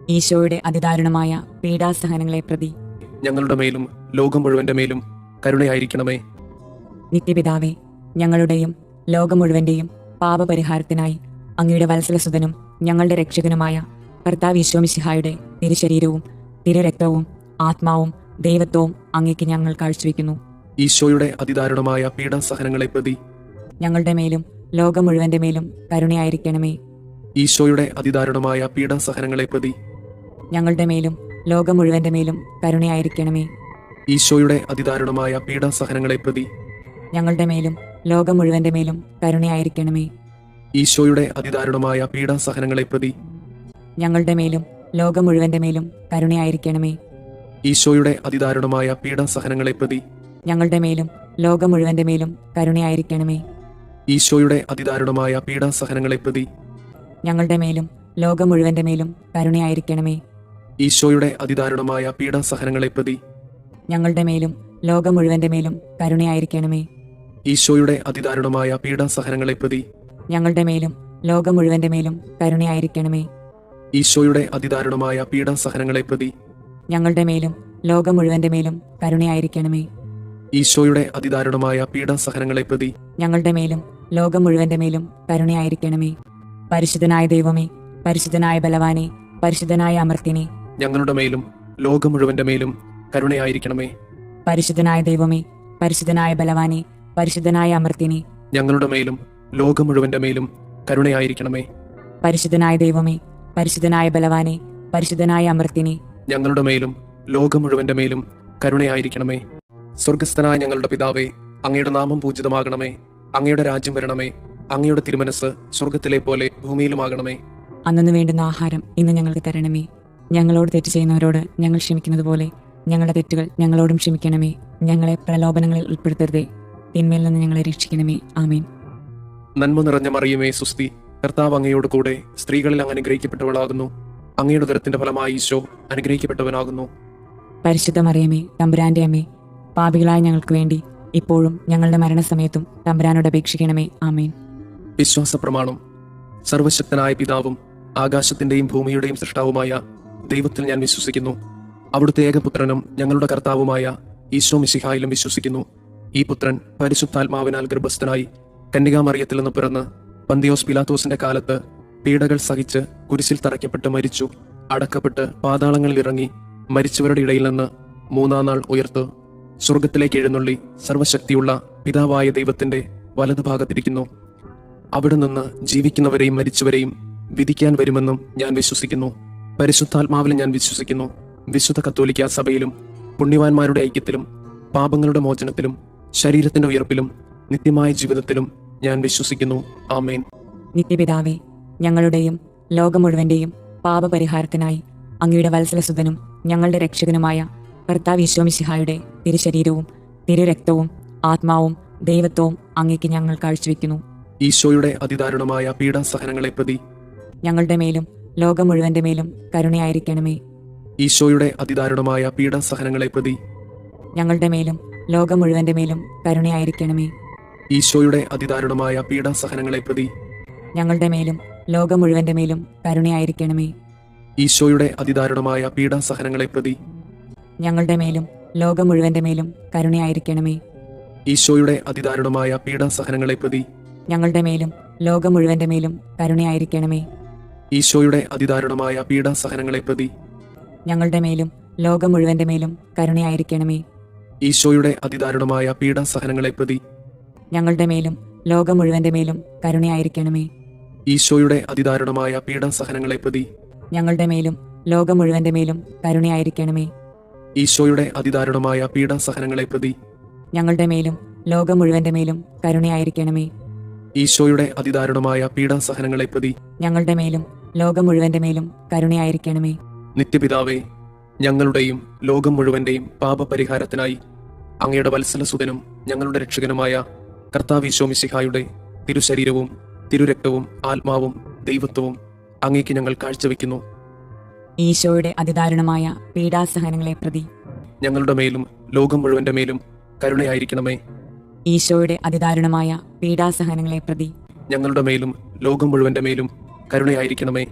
ഈശോയുടെ അതിദാരുണമായ പീഡാസഹനങ്ങളെ പ്രതി ഞങ്ങളുടെ മേലും ലോകം മുഴുവന്റെ മേലും കരുണയായിരിക്കണമേ. നിത്യപിതാവേ, ഞങ്ങളുടെയും ലോകം മുഴുവന്റെയും പാപപരിഹാരത്തിനായി അങ്ങയുടെ വത്സലസുതനും ഞങ്ങളുടെ രക്ഷകനുമായ കർത്താവ് മിശിഹായുടെ തിരുശരീരവും തിരുരക്തവും ആത്മാവും ദൈവത്വവും അങ്ങേക്ക് ഞങ്ങൾ കാഴ്ചവെക്കുന്നു. ഈശോയുടെ അതിദാരുണമായ പീഡാസഹനങ്ങളെ പ്രതി ഞങ്ങളുടെ മേലും ലോകം മുഴുവന്റെ മേലും കരുണയായിരിക്കണമേ. ഈശോയുടെ അതിദാരുണമായ പീഡാസഹനങ്ങളെ പ്രതി ഞങ്ങളുടെ മേലും ലോകം മുഴുവന്റെ മേലും കരുണയായിരിക്കണമേ. ഈശോയുടെ അതിദാരുണമായ പീഡാസഹനങ്ങളെ പ്രതി ഞങ്ങളുടെ മേലും ലോകം മുഴുവന്റെ മേലും കരുണയായിരിക്കണമേ. ഈശോയുടെ അതിദാരുണമായ പീഡാസഹനങ്ങളെ പ്രതി ഞങ്ങളുടെ മേലും ലോകം മുഴുവന്റെ മേലും കരുണയായിരിക്കണമേ. ഈശോയുടെ അതിദാരുണമായ പീഡാസഹനങ്ങളെ പ്രതി ഞങ്ങളുടെ മേലും ലോകം മുഴുവന്റെ മേലും കരുണയായിരിക്കണമേ. ഈശോയുടെ അതിദാരുണമായ പീഡാസഹനങ്ങളെ പ്രതി ഞങ്ങളുടെ മേലും ലോകം മുഴുവന്റെ മേലും കരുണയായിരിക്കണമേ. ഈശോയുടെ അതിദാരുണമായ പീഡാസഹനങ്ങളെ പ്രതി ഞങ്ങളുടെ മേലും ലോകം മുഴുവന്റെ മേലും കരുണയായിരിക്കണമേ. ഈശോയുടെ അതിദാരുണമായ പീഡാസഹനങ്ങളെ പ്രതി ഞങ്ങളുടെ മേലും ലോകം മുഴുവന്റെ മേലും കരുണയായിരിക്കണമേ. ഈശോയുടെ അതിദാരുണമായ പീഡാസഹനങ്ങളെ പ്രതി ഞങ്ങളുടെ മേലും ലോകം മുഴുവന്റെ മേലും കരുണയായിരിക്കണമേ. ഈശോയുടെ അതിദാരുണമായ പീഡാസഹനങ്ങളെ പ്രതി ഞങ്ങളുടെ മേലും ലോകം മുഴുവന്റെ മേലും കരുണയായിരിക്കണമേ. പരിശുദ്ധനായ ദൈവമേ, പരിശുദ്ധനായ ബലവാനെ, പരിശുദ്ധനായ അമർത്തിനെ, ഞങ്ങളുടെ മേലും ലോകം മുഴുവന്റെ മേലും കരുണയായിരിക്കണമേ. പരിശുദ്ധനായ ദൈവമേ, പരിശുദ്ധനായ ബലവാനെ, പരിശുദ്ധനായ അമർത്തിനെ, ഞങ്ങളുടെ മേലും ലോകം മുഴുവന്റെ മേലും കരുണയായിരിക്കണമേ. പരിശുദ്ധനായ ദൈവമേ, പരിശുദ്ധനായ ബലവാനെ, പരിശുദ്ധനായ അമർത്തിനെ, ഞങ്ങളുടെ മേലും ലോകം മുഴുവന്റെ മേലും കരുണയായിരിക്കണമേ. സ്വർഗസ്ഥനായ ഞങ്ങളുടെ പിതാവേ, അങ്ങയുടെ നാമം പൂജിതമാകണമേ. അങ്ങയുടെ രാജ്യം വരണമേ. അങ്ങയുടെ തിരുമനസ് സ്വർഗത്തിലെ പോലെ ഭൂമിയിലുമാകണമേ. അന്നു വേണ്ടുന്ന ആഹാരം ഇന്ന് ഞങ്ങൾക്ക് തരണമേ. ഞങ്ങളോട് തെറ്റ് ചെയ്യുന്നവരോട് ഞങ്ങൾ ക്ഷമിക്കുന്നത് പോലെ ഞങ്ങളുടെ തെറ്റുകൾ ഞങ്ങളോടും ക്ഷമിക്കണമേ. ഞങ്ങളെ പ്രലോഭനങ്ങളിൽ ഉൾപ്പെടുത്തരുതേ, തിന്മയിൽ നിന്ന് ഞങ്ങളെ രക്ഷിക്കണമേ. ആമേൻ. നന്മ നിറഞ്ഞ മറിയമേ, സുസ്തി, കർത്താവ് അങ്ങയോട് കൂടെ സ്ത്രീകളിൽ അങ്ങ് അനുഗ്രഹിക്കപ്പെട്ടവളാകുന്നു. അങ്ങയുടെ ഉദരത്തിന്റെ ഫലമായി ഈശോ അനുഗ്രഹിക്കപ്പെട്ടവനാകുന്നു. പരിശുദ്ധ മറിയമേ, തമ്പുരാന്റെ അമ്മേ, പാപികളായ ഞങ്ങൾക്ക് വേണ്ടി ഇപ്പോഴും ഞങ്ങളുടെ മരണസമയത്തും തമ്പുരാനോട് അപേക്ഷിക്കണമേ. ആമേൻ. വിശ്വാസ പ്രമാണം. സർവശക്തനായ പിതാവും ആകാശത്തിന്റെയും ഭൂമിയുടെയും സൃഷ്ടാവുമായ ദൈവത്തിൽ ഞാൻ വിശ്വസിക്കുന്നു. അവിടുത്തെ ഏകപുത്രനും ഞങ്ങളുടെ കർത്താവുമായ ഈശോ മിശിഹായിലും വിശ്വസിക്കുന്നു. ഈ പുത്രൻ പരിശുദ്ധാത്മാവിനാൽ ഗർഭസ്ഥനായി കന്യകാമറിയത്തിൽ നിന്ന് പിറന്ന് പന്തിയോസ് പിലാത്തോസിന്റെ കാലത്ത് പീഡകൾ സഹിച്ച് കുരിശിൽ തറയ്ക്കപ്പെട്ട് മരിച്ചു, അടക്കപ്പെട്ട് പാതാളങ്ങളിൽ ഇറങ്ങി മരിച്ചവരുടെ ഇടയിൽ നിന്ന് മൂന്നാം നാൾ ഉയർത്ത് സ്വർഗത്തിലേക്ക് എഴുന്നള്ളി സർവശക്തിയുള്ള പിതാവായ ദൈവത്തിന്റെ വലതുഭാഗത്തിരിക്കുന്നു. അവിടെ നിന്ന് ജീവിക്കുന്നവരെയും മരിച്ചവരെയും വിധിക്കാൻ വരുമെന്നും ഞാൻ വിശ്വസിക്കുന്നു. പരിശുദ്ധാത്മാവിലും ഞാൻ വിശ്വസിക്കുന്നു. വിശുദ്ധ കത്തോലിക്കാ സഭയിലും പുണ്യവാന്മാരുടെ ഐക്യത്തിലും പാപങ്ങളുടെ മോചനത്തിലും ശരീരത്തിന്റെ ഉയർപ്പിലും നിത്യമായ ജീവിതത്തിലും ഞാൻ വിശ്വസിക്കുന്നു. ആമേൻ. നിത്യപിതാവേ, ഞങ്ങളുടെയും ലോകം മുഴുവന്റെയും പാപപരിഹാരത്തിനായി അങ്ങയുടെ വത്സലസുതനും ഞങ്ങളുടെ രക്ഷകനുമായ കർത്താവ് ഈശോ മിശിഹായുടെ തിരുശരീരവും തിരുരക്തവും ആത്മാവും ദൈവത്വവും അങ്ങേക്ക് ഞങ്ങൾ കാഴ്ചവെക്കുന്നു. ഈശോയുടെ അതിദാരുണമായ പീഡാസഹനങ്ങളെ പ്രതി ഞങ്ങളുടെ മേലും ലോകം മുഴുവന്റെ മേലും കരുണയായിരിക്കണമേ. ഈശോയുടെ അതിദാരുണമായ പീഡാസഹനങ്ങളെ പ്രതി ഞങ്ങളുടെ മേലും ലോകം മുഴുവന്റെ മേലും കരുണയായിരിക്കണമേ. ഈശോയുടെ അതിദാരുണമായ പീഡാസഹനങ്ങളെ പ്രതി ഞങ്ങളുടെ മേലും ലോകം മുഴുവന്റെ മേലും കരുണയായിരിക്കണമേ. ഈശോയുടെ അതിദാരുണമായ പീഡാസഹനങ്ങളെ പ്രതി ഞങ്ങളുടെ മേലും ലോകം മുഴുവന്റെ മേലും കരുണയായിരിക്കണമേ. ഈശോയുടെ അതിദാരുണമായ പീഡാസഹനങ്ങളെ പ്രതി ഞങ്ങളുടെ മേലും ലോകം മുഴുവന്റെ മേലും കരുണയായിരിക്കണമേ. ഈശോയുടെ അതിദാരുണമായ പീഡാസഹനങ്ങളെ പ്രതി ഞങ്ങളുടെ മേലും ലോകം മുഴുവന്റെ മേലും കരുണയായിരിക്കണമേ. ഈശോയുടെ അതിദാരുണമായ പീഡാസഹനങ്ങളെ പ്രതി ഞങ്ങളുടെ മേലും ലോകം മുഴുവന്റെ മേലും കരുണയായിരിക്കണമേ. ഈശോയുടെ അതിദാരുണമായ പീഡാസഹനങ്ങളെ പ്രതി ഞങ്ങളുടെ മേലും ലോകം മുഴുവന്റെ മേലും കരുണയായിരിക്കണമേ. ഈശോയുടെ അതിദാരുണമായ പീഡാസഹനങ്ങളെ പ്രതി ഞങ്ങളുടെ മേലും ലോകം മുഴുവന്റെ മേലും കരുണയായിരിക്കണമേ. ഈശോയുടെ അതിദാരുണമായ പീഡാസഹനങ്ങളെ പ്രതി ഞങ്ങളുടെ മേലും ലോകം മുഴുവന്റെ മേലും കരുണയായിരിക്കണമേ. നിത്യപിതാവേ, ഞങ്ങളുടെയും ലോകം മുഴുവന്റെയും പാപപരിഹാരത്തിനായി അങ്ങയുടെ വത്സലസുതനും ഞങ്ങളുടെ രക്ഷകനുമായ കർത്താവ് ഈശോ മിശിഹായുടെ തിരുശരീരവും തിരുരക്തവും ആത്മാവും ദൈവത്വവും അങ്ങേക്ക് ഞങ്ങൾ കാഴ്ചവെക്കുന്നു. ഈശോയുടെ അതിദാരുണമായ പീഡാസഹനങ്ങളെ പ്രതി ഞങ്ങളുടെ മേലും ലോകം മുഴുവന്റെ മേലും കരുണയായിരിക്കണമേ. ഈശോയുടെ അതിദാരുണമായ പീഡാസഹനങ്ങളെ പ്രതി ഞങ്ങളുടെ മേലും ലോകം മുഴുവന്റെ മേലും കരുണയായിരിക്കണമേ.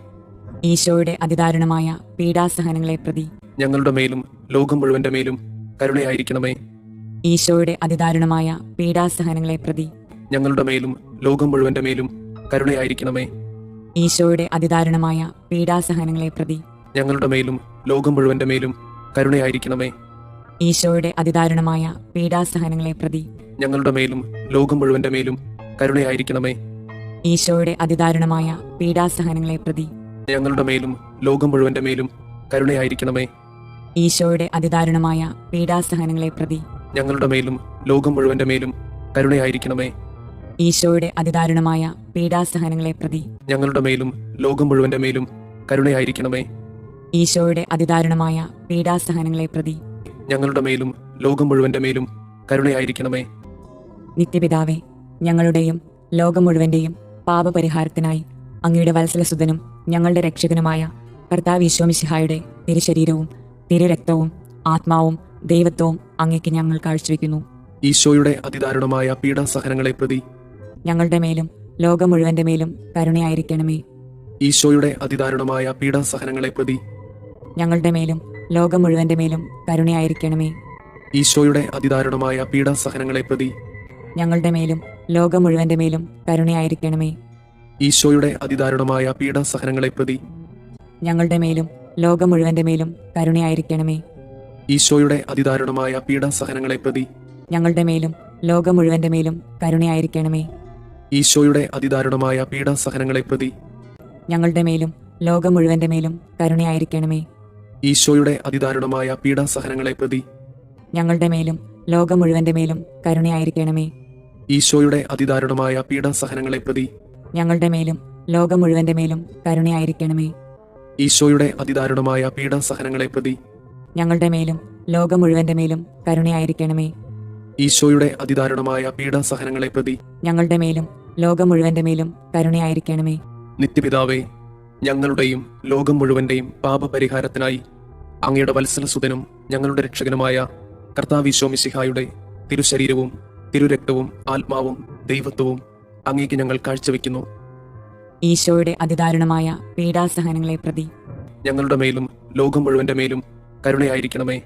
ഈശോയുടെ അതിദാരുണമായ പീഡാസഹനങ്ങളെ പ്രതി ഞങ്ങളുടെ മേലും ലോകം മുഴുവന്റെ മേലും കരുണയായിരിക്കണമേ. ഈശോയുടെ അതിദാരുണമായ പീഡാസഹനങ്ങളെ പ്രതി ഞങ്ങളുടെ മേലും ലോകം മുഴുവന്റെ മേലും കരുണയായിരിക്കണമേ. ഈശോയുടെ അതിദാരുണമായ പീഡാസഹനങ്ങളെ പ്രതി ഞങ്ങളുടെ മേലും ലോകം മുഴുവന്റെ മേലും കരുണയായിരിക്കണമേ. ഈശോയുടെ അതിദാരുണമായ പീഡാസഹനങ്ങളെ പ്രതി ഞങ്ങളുടെ മേലും ലോകം മുഴുവന്റെ മേലും കരുണയായിരിക്കണമേ. ഈശോയുടെ അതിദാരുണമായ പീഡാസഹനങ്ങളെ പ്രതി ഞങ്ങളുടെ മേലും ലോകം മുഴുവന്റെ മേലും കരുണയായിരിക്കണമേ. ഈശോയുടെ അതിദാരുണമായ പീഡാസഹനങ്ങളെ പ്രതി ഞങ്ങളുടെ മേലും ലോകം മുഴുവന്റെ മേലും കരുണയായിരിക്കണമേ. ഈശോയുടെ അതിദാരുണമായ പീഡാസഹനങ്ങളെ പ്രതി ഞങ്ങളുടെ മേലും ലോകം മുഴുവന്റെ മേലും കരുണയായിരിക്കണമേ. ഈശോയുടെ അതിദാരുണമായ പീഡാസഹനങ്ങളെ പ്രതി ഞങ്ങളുടെ മേലും ലോകം മുഴുവന്റെ മേലും കരുണയായിരിക്കണമേ. നിത്യപിതാവേ, ഞങ്ങളുടെയും ലോകം മുഴുവന്റെയും പാപപരിഹാരത്തിനായി അങ്ങയുടെ വത്സലസുതനും ഞങ്ങളുടെ രക്ഷകനുമായ കർത്താവ് ഈശോ മിശിഹായുടെ തിരുശരീരവും തിരുരക്തവും ആത്മാവും ദൈവത്വവും അങ്ങേക്ക് ഞങ്ങൾ കാഴ്ചവെക്കുന്നു. ഈശോയുടെ അതിദാരുണമായ പീഡാസഹനങ്ങളെ പ്രതി ഞങ്ങളുടെ മേലും ലോകം മുഴുവന്റെ മേലും കരുണയായിരിക്കണമേ. ഈശോയുടെ അതിദാരുണമായ പീഡാസഹനങ്ങളെ പ്രതി ഞങ്ങളുടെ മേലും ലോകം മുഴുവന്റെ മേലും കരുണയായിരിക്കണമേ. ഈശോയുടെ അതിദാരുണമായ പീഡാസഹനങ്ങളെ പ്രതി ഞങ്ങളുടെ മേലും ലോകം മുഴുവന്റെ മേലും കരുണയായിരിക്കണമേ. ഈശോയുടെ അതിദാരുണമായ പീഡാസഹനങ്ങളെ പ്രതി ഞങ്ങളുടെ മേലും ലോകം മുഴുവന്റെ മേലും കരുണയായിരിക്കണമേ. ഈശോയുടെ അതിദാരുണമായ പീഡാസഹനങ്ങളെ പ്രതി ഞങ്ങളുടെ മേലും ലോകം മുഴുവന്റെ മേലും കരുണയായിരിക്കണമേ. ഈശോയുടെ അതിദാരുണമായ പീഡാസഹനങ്ങളെ പ്രതി ഞങ്ങളുടെ മേലും ലോകം മുഴുവന്റെ മേലും കരുണയായിരിക്കണമേ. ഈശോയുടെ അതിദാരുണമായ പീഡാസഹനങ്ങളെ പ്രതി ഞങ്ങളുടെ മേലും ലോകം മുഴുവന്റെ മേലും കരുണയായിരിക്കണമേ. ഈശോയുടെ അതിദാരുണമായ പീഡാസഹനങ്ങളെ പ്രതി ഞങ്ങളുടെ മേലും ലോകം മുഴുവന്റെ മേലും കരുണയായിരിക്കണമേ. ഈശോയുടെ അതിദാരുണമായ പീഡാസഹനങ്ങളെ പ്രതി ഞങ്ങളുടെ മേലും ലോകം മുഴുവന്റെ മേലും കരുണയായിരിക്കണമേ. ഈശോയുടെ അതിദാരുണമായ പീഡാസഹനങ്ങളെ പ്രതി ഞങ്ങളുടെ മേലും ലോകം മുഴുവന്റെ മേലും കരുണയായിരിക്കണമേ. നിത്യപിതാവേ, ഞങ്ങളുടെയും ലോകം മുഴുവന്റെയും പാപപരിഹാരത്തിനായി അങ്ങയുടെ വത്സലസുതനും ഞങ്ങളുടെ രക്ഷകനുമായ കർത്താവ് ഈശോ മിശിഹായുടെ തിരുശരീരവും തിരുരക്തവും ആത്മാവും ദൈവത്വവും അങ്ങേക്ക് ഞങ്ങൾ കാഴ്ചവെക്കുന്നു. ഈശോയുടെ അതിദാരുണമായ പീഡാസഹനങ്ങളെ പ്രതി ഞങ്ങളുടെ മേലും ലോകം മുഴുവന്റെ മേലും കരുണയായിരിക്കണമേ.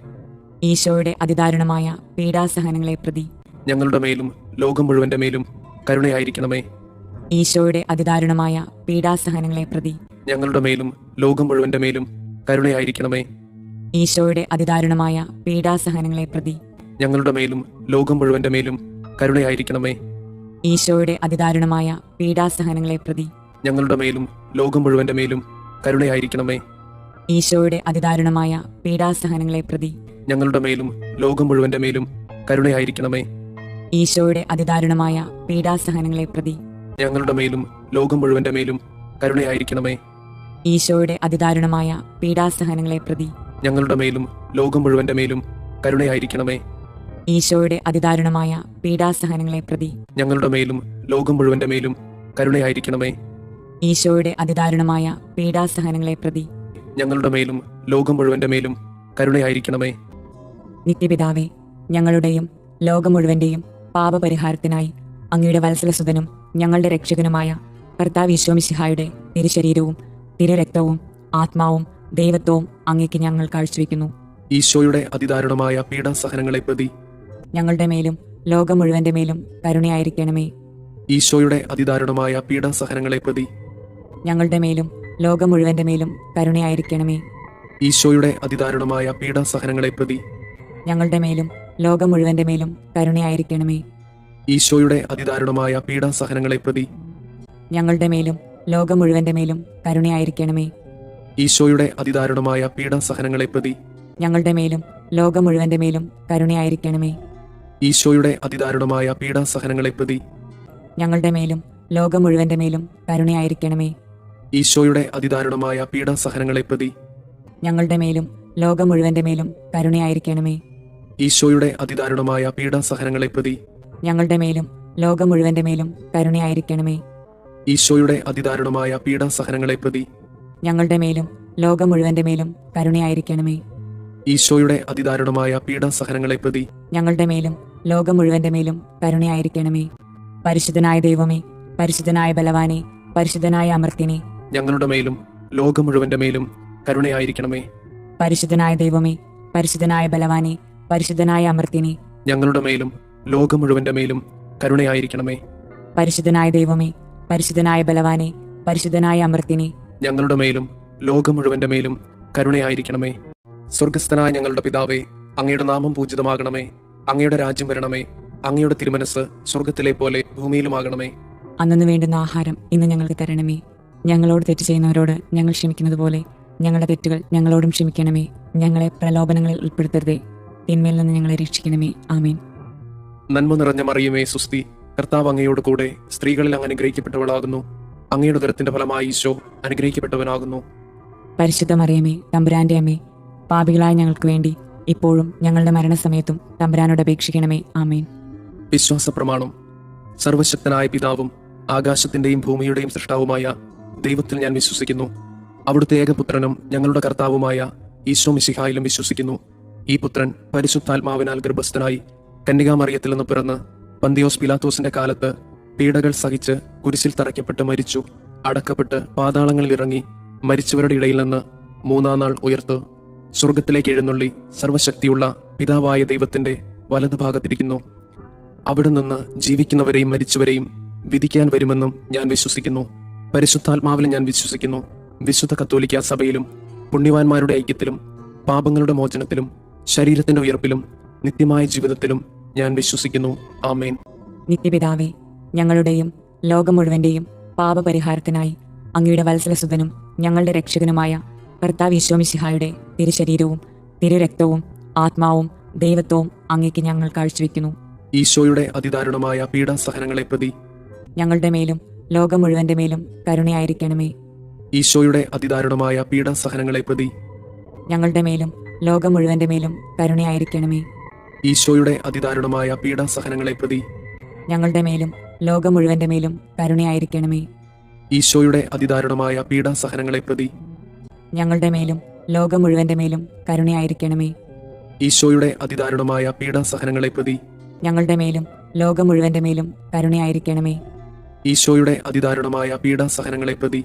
ഈശോയുടെ അതിദാരുണമായ പീഡാസഹനങ്ങളെ പ്രതി ഞങ്ങളുടെ മേലും ലോകം മുഴുവന്റെ മേലും കരുണയായിരിക്കണമേ. ഈശോയുടെ അതിദാരുണമായ പീഡാസഹനങ്ങളെ പ്രതി ഞങ്ങളുടെ മേലും ലോകം മുഴുവന്റെ മേലും കരുണയായിരിക്കണമേ. ഈശോയുടെ അതിദാരുണമായ പീഡാസഹനങ്ങളെ പ്രതി ഞങ്ങളുടെ മേലും ലോകം മുഴുവന്റെ മേലും കരുണയായിരിക്കണമേ. ഈശോയുടെ അതിദാരുണമായ പീഡാസഹനങ്ങളെ പ്രതി ഞങ്ങളുടെ മേലും ലോകം മുഴുവന്റെ മേലും കരുണയായിരിക്കണമേ. ഈശോയുടെ അതിദാരുണമായ പീഡാസഹനങ്ങളെ പ്രതി ഞങ്ങളുടെ മേലും ലോകം മുഴുവന്റെ മേലും കരുണയായിരിക്കണമേ. ഈശോയുടെ അതിദാരുണമായ പീഡാസഹനങ്ങളെ പ്രതി ഞങ്ങളുടെ മേലും ലോകം മുഴുവന്റെ മേലും കരുണയായിരിക്കണമേ. ഈശോയുടെ അതിദാരുണമായ പീഡാസഹനങ്ങളെ പ്രതി ഞങ്ങളുടെ മേലും ലോകം മുഴുവന്റെ മേലും കരുണയായിരിക്കണമേ. ഈശോയുടെ അതിദാരുണമായ പീഡാസഹനങ്ങളെ പ്രതി ഞങ്ങളുടെ മേലും ലോകം മുഴുവന്റെ മേലും കരുണയായിരിക്കണമേ. ഈശോയുടെ അതിദാരുണമായ പീഡാസഹനങ്ങളെ പ്രതി ഞങ്ങളുടെ മേലും ലോകം മുഴുവന്റെ മേലും കരുണയായിരിക്കണമേ. നിത്യപിതാവേ, ഞങ്ങളുടെയും ലോകം മുഴുവന്റെയും പാപപരിഹാരത്തിനായി അങ്ങയുടെ വത്സലസുതനും ഞങ്ങളുടെ രക്ഷകനുമായ കർത്താവ് ഈശോ മിശിഹായുടെ തിരുശരീരവും തിരുരക്തവും ആത്മാവും ദൈവത്വവും അങ്ങേക്ക് ഞങ്ങൾ കാഴ്ചവെക്കുന്നു. ഈശോയുടെ അതിദാരുണമായ പീഡാസഹനങ്ങളെ പ്രതി ഞങ്ങളുടെ മേലും ലോകം മുഴുവന്റെ മേലും കരുണയായിരിക്കണമേ. ഈശോയുടെ അതിദാരുണമായ പീഡാസഹനങ്ങളെ പ്രതി ഞങ്ങളുടെ മേലും ലോകം മുഴുവന്റെ മേലും കരുണയായിരിക്കണമേ. ഈശോയുടെ അതിദാരുണമായ പീഡാസഹനങ്ങളെ പ്രതി ഞങ്ങളുടെ മേലും ലോകം മുഴുവന്റെ മേലും കരുണയായിരിക്കണമേ. ഈശോയുടെ അതിദാരുണമായ പീഡാസഹനങ്ങളെ പ്രതി ഞങ്ങളുടെ മേലും ലോകം മുഴുവന്റെ മേലും കരുണയായിരിക്കണമേ. ഈശോയുടെ അതിദാരുണമായ പീഡാസഹനങ്ങളെ പ്രതി ഞങ്ങളുടെ മേലും ലോകം മുഴുവന്റെ മേലും കരുണയായിരിക്കണമേ. ഈശോയുടെ അതിദാരുണമായ പീഡാസഹനങ്ങളെ പ്രതി ഞങ്ങളുടെ മേലും ലോകം മുഴുവന്റെ മേലും കരുണയായിരിക്കണമേ. ഈശോയുടെ അതിദാരുണമായ പീഡാസഹനങ്ങളെ പ്രതി ഞങ്ങളുടെ മേലും ലോകം മുഴുവന്റെ മേലും കരുണയായിരിക്കണമേ. ഈശോയുടെ അതിദാരുണമായ പീഡാസഹനങ്ങളെ പ്രതി ഞങ്ങളുടെ മേലും ലോകം മുഴുവന്റെ മേലും കരുണയായിരിക്കണമേ. ഈശോയുടെ അതിദാരുണമായ പീഡാസഹനങ്ങളെ പ്രതി ഞങ്ങളുടെ മേലും ലോകം മുഴുവന്റെ മേലും കരുണയായിരിക്കണമേ. ഈശോയുടെ അതിദാരുണമായ പീഡാസഹനങ്ങളെ പ്രതി ഞങ്ങളുടെ മേലും ലോകം മുഴുവന്റെ മേലും കരുണയായിരിക്കണമേ. പരിശുദ്ധനായ ദൈവമേ, പരിശുദ്ധനായ ബലവാനെ, പരിശുദ്ധനായ അമർത്തിനെ, ഞങ്ങളുടെ മേലും ലോകം മുഴുവന്റെ മേലും കരുണയായിരിക്കണമേ. പരിശുദ്ധനായ ദൈവമേ, പരിശുദ്ധനായ ബലവാനെ, പരിശുദ്ധനായ അമർത്തിനെ, ഞങ്ങളുടെ മേലും ലോകം മുഴുവന്റെ മേലും കരുണയായിരിക്കണമേ. പരിശുദ്ധനായ ദൈവമേ, പരിശുദ്ധനായ ബലവാനെ, പരിശുദ്ധനായ അമർത്തിനെ, ഞങ്ങളുടെ മേലും ലോകം മുഴുവന്റെ മേലും കരുണയായിരിക്കണമേ. സ്വർഗസ്ഥനായ ഞങ്ങളുടെ പിതാവേ, അങ്ങയുടെ നാമം പൂജിതമാകണമേ. അങ്ങയുടെ രാജ്യം വരണമേ. അങ്ങയുടെ തിരുമനസ് സ്വർഗത്തിലെ പോലെ ഭൂമിയിലുമാകണമേ. അന്നു വേണ്ടുന്ന ആഹാരം ഇന്ന് ഞങ്ങൾക്ക് തരണമേ. ഞങ്ങളോട് തെറ്റ് ചെയ്യുന്നവരോട് ഞങ്ങൾ ക്ഷമിക്കുന്നത് പോലെ ഞങ്ങളുടെ തെറ്റുകൾ ഞങ്ങളോടും ക്ഷമിക്കണമേ. ഞങ്ങളെ പ്രലോഭനങ്ങളിൽ ഉൾപ്പെടുത്തരുതേ, തിന്മയിൽ നിന്ന് ഞങ്ങളെ രക്ഷിക്കണമേ. ആമേൻ. നന്മ നിറഞ്ഞ മറിയമേ സുസ്തി, കർത്താവ് അങ്ങയോട് കൂടെ സ്ത്രീകളിൽ അങ്ങ് അനുഗ്രഹിക്കപ്പെട്ടവളാകുന്നു. അങ്ങയുടെ ഉദരത്തിന്റെ ഫലമായി ഈശോ അനുഗ്രഹിക്കപ്പെട്ടവനാകുന്നു. പരിശുദ്ധ മറിയമേ, തമ്പുരാന്റെ അമ്മേ, പാപികളായ ഞങ്ങൾക്ക് വേണ്ടി ഇപ്പോഴും ഞങ്ങളുടെ മരണസമയത്തും തമ്പുരാനോട് അപേക്ഷിക്കണമേ. ആമേൻ. വിശ്വാസ പ്രമാണം. സർവശക്തനായ പിതാവും ആകാശത്തിന്റെയും ഭൂമിയുടെയും സൃഷ്ടാവുമായ ദൈവത്തിൽ ഞാൻ വിശ്വസിക്കുന്നു. അവിടുത്തെ ഏകപുത്രനും ഞങ്ങളുടെ കർത്താവുമായ ഈശോ മിശിഹായിലും വിശ്വസിക്കുന്നു. ഈ പുത്രൻ പരിശുദ്ധാത്മാവിനാൽ ഗർഭസ്ഥനായി കന്യകാമറിയത്തിൽ നിന്ന് പിറന്ന് പന്തിയോസ് പിലാത്തോസിന്റെ കാലത്ത് പീഡകൾ സഹിച്ച് കുരിശിൽ തറയ്ക്കപ്പെട്ട് മരിച്ചു, അടക്കപ്പെട്ട് പാതാളങ്ങളിൽ ഇറങ്ങി, മരിച്ചവരുടെ ഇടയിൽ നിന്ന് മൂന്നാം നാൾ ഉയർത്തു, സ്വർഗത്തിലേക്ക് എഴുന്നള്ളി സർവശക്തിയുള്ള പിതാവായ ദൈവത്തിന്റെ വലതുഭാഗത്തിരിക്കുന്നു. അവിടെ നിന്ന് ജീവിക്കുന്നവരെയും മരിച്ചവരെയും വിധിക്കാൻ വരുമെന്നും ഞാൻ വിശ്വസിക്കുന്നു. പരിശുദ്ധാത്മാവിൽ ഞാൻ വിശ്വസിക്കുന്നു. വിശുദ്ധ കത്തോലിക്ക സഭയിലും പുണ്യവാന്മാരുടെ ഐക്യത്തിലും പാപങ്ങളുടെ മോചനത്തിലും ശരീരത്തിന്റെ ഉയർപ്പിലും നിത്യമായ ജീവിതത്തിലും ഞാൻ വിശ്വസിക്കുന്നു. ആമേൻ. നിത്യപിതാവേ, ഞങ്ങളുടെയും ലോകം മുഴുവന്റെയും പാപപരിഹാരത്തിനായി അങ്ങയുടെ വത്സലസുതനും ഞങ്ങളുടെ രക്ഷകനുമായ കർത്താവ് ഈശോ മിശിഹായുടെ തിരുശരീരവും തിരുരക്തവും ആത്മാവും ദൈവത്വവും അങ്ങേക്ക് ഞങ്ങൾ കാഴ്ചവെക്കുന്നു. ഈശോയുടെ അതിദാരുണമായ പീഡാസഹനങ്ങളെ പ്രതി ഞങ്ങളുടെ മേലും ലോകം മുഴുവന്റെ മേലും കരുണയായിരിക്കണമേ. ഈശോയുടെ അതിദാരുണമായ പീഡാസഹനങ്ങളെ പ്രതി ഞങ്ങളുടെ മേലും ലോകം മുഴുവന്റെ മേലും കരുണയായിരിക്കണമേ. ഈശോയുടെ അതിദാരുണമായ പീഡാസഹനങ്ങളെ പ്രതി ഞങ്ങളുടെ മേലും ലോകം മുഴുവന്റെ മേലും കരുണയായിരിക്കണമേ. ഈശോയുടെ അതിദാരുണമായ പീഡാസഹനങ്ങളെ പ്രതി ഞങ്ങളുടെ മേലും ലോകം മുഴുവന്റെ മേലും കരുണയായിരിക്കണമേ. ഈശോയുടെ അതിദാരുണമായ പീഡാസഹനങ്ങളെ പ്രതി ഞങ്ങളുടെ മേലും ലോകം മുഴുവന്റെ മേലും കരുണയായിരിക്കണമേ. ഈശോയുടെ അതിദാരുണമായ പീഡാസഹനങ്ങളെ പ്രതി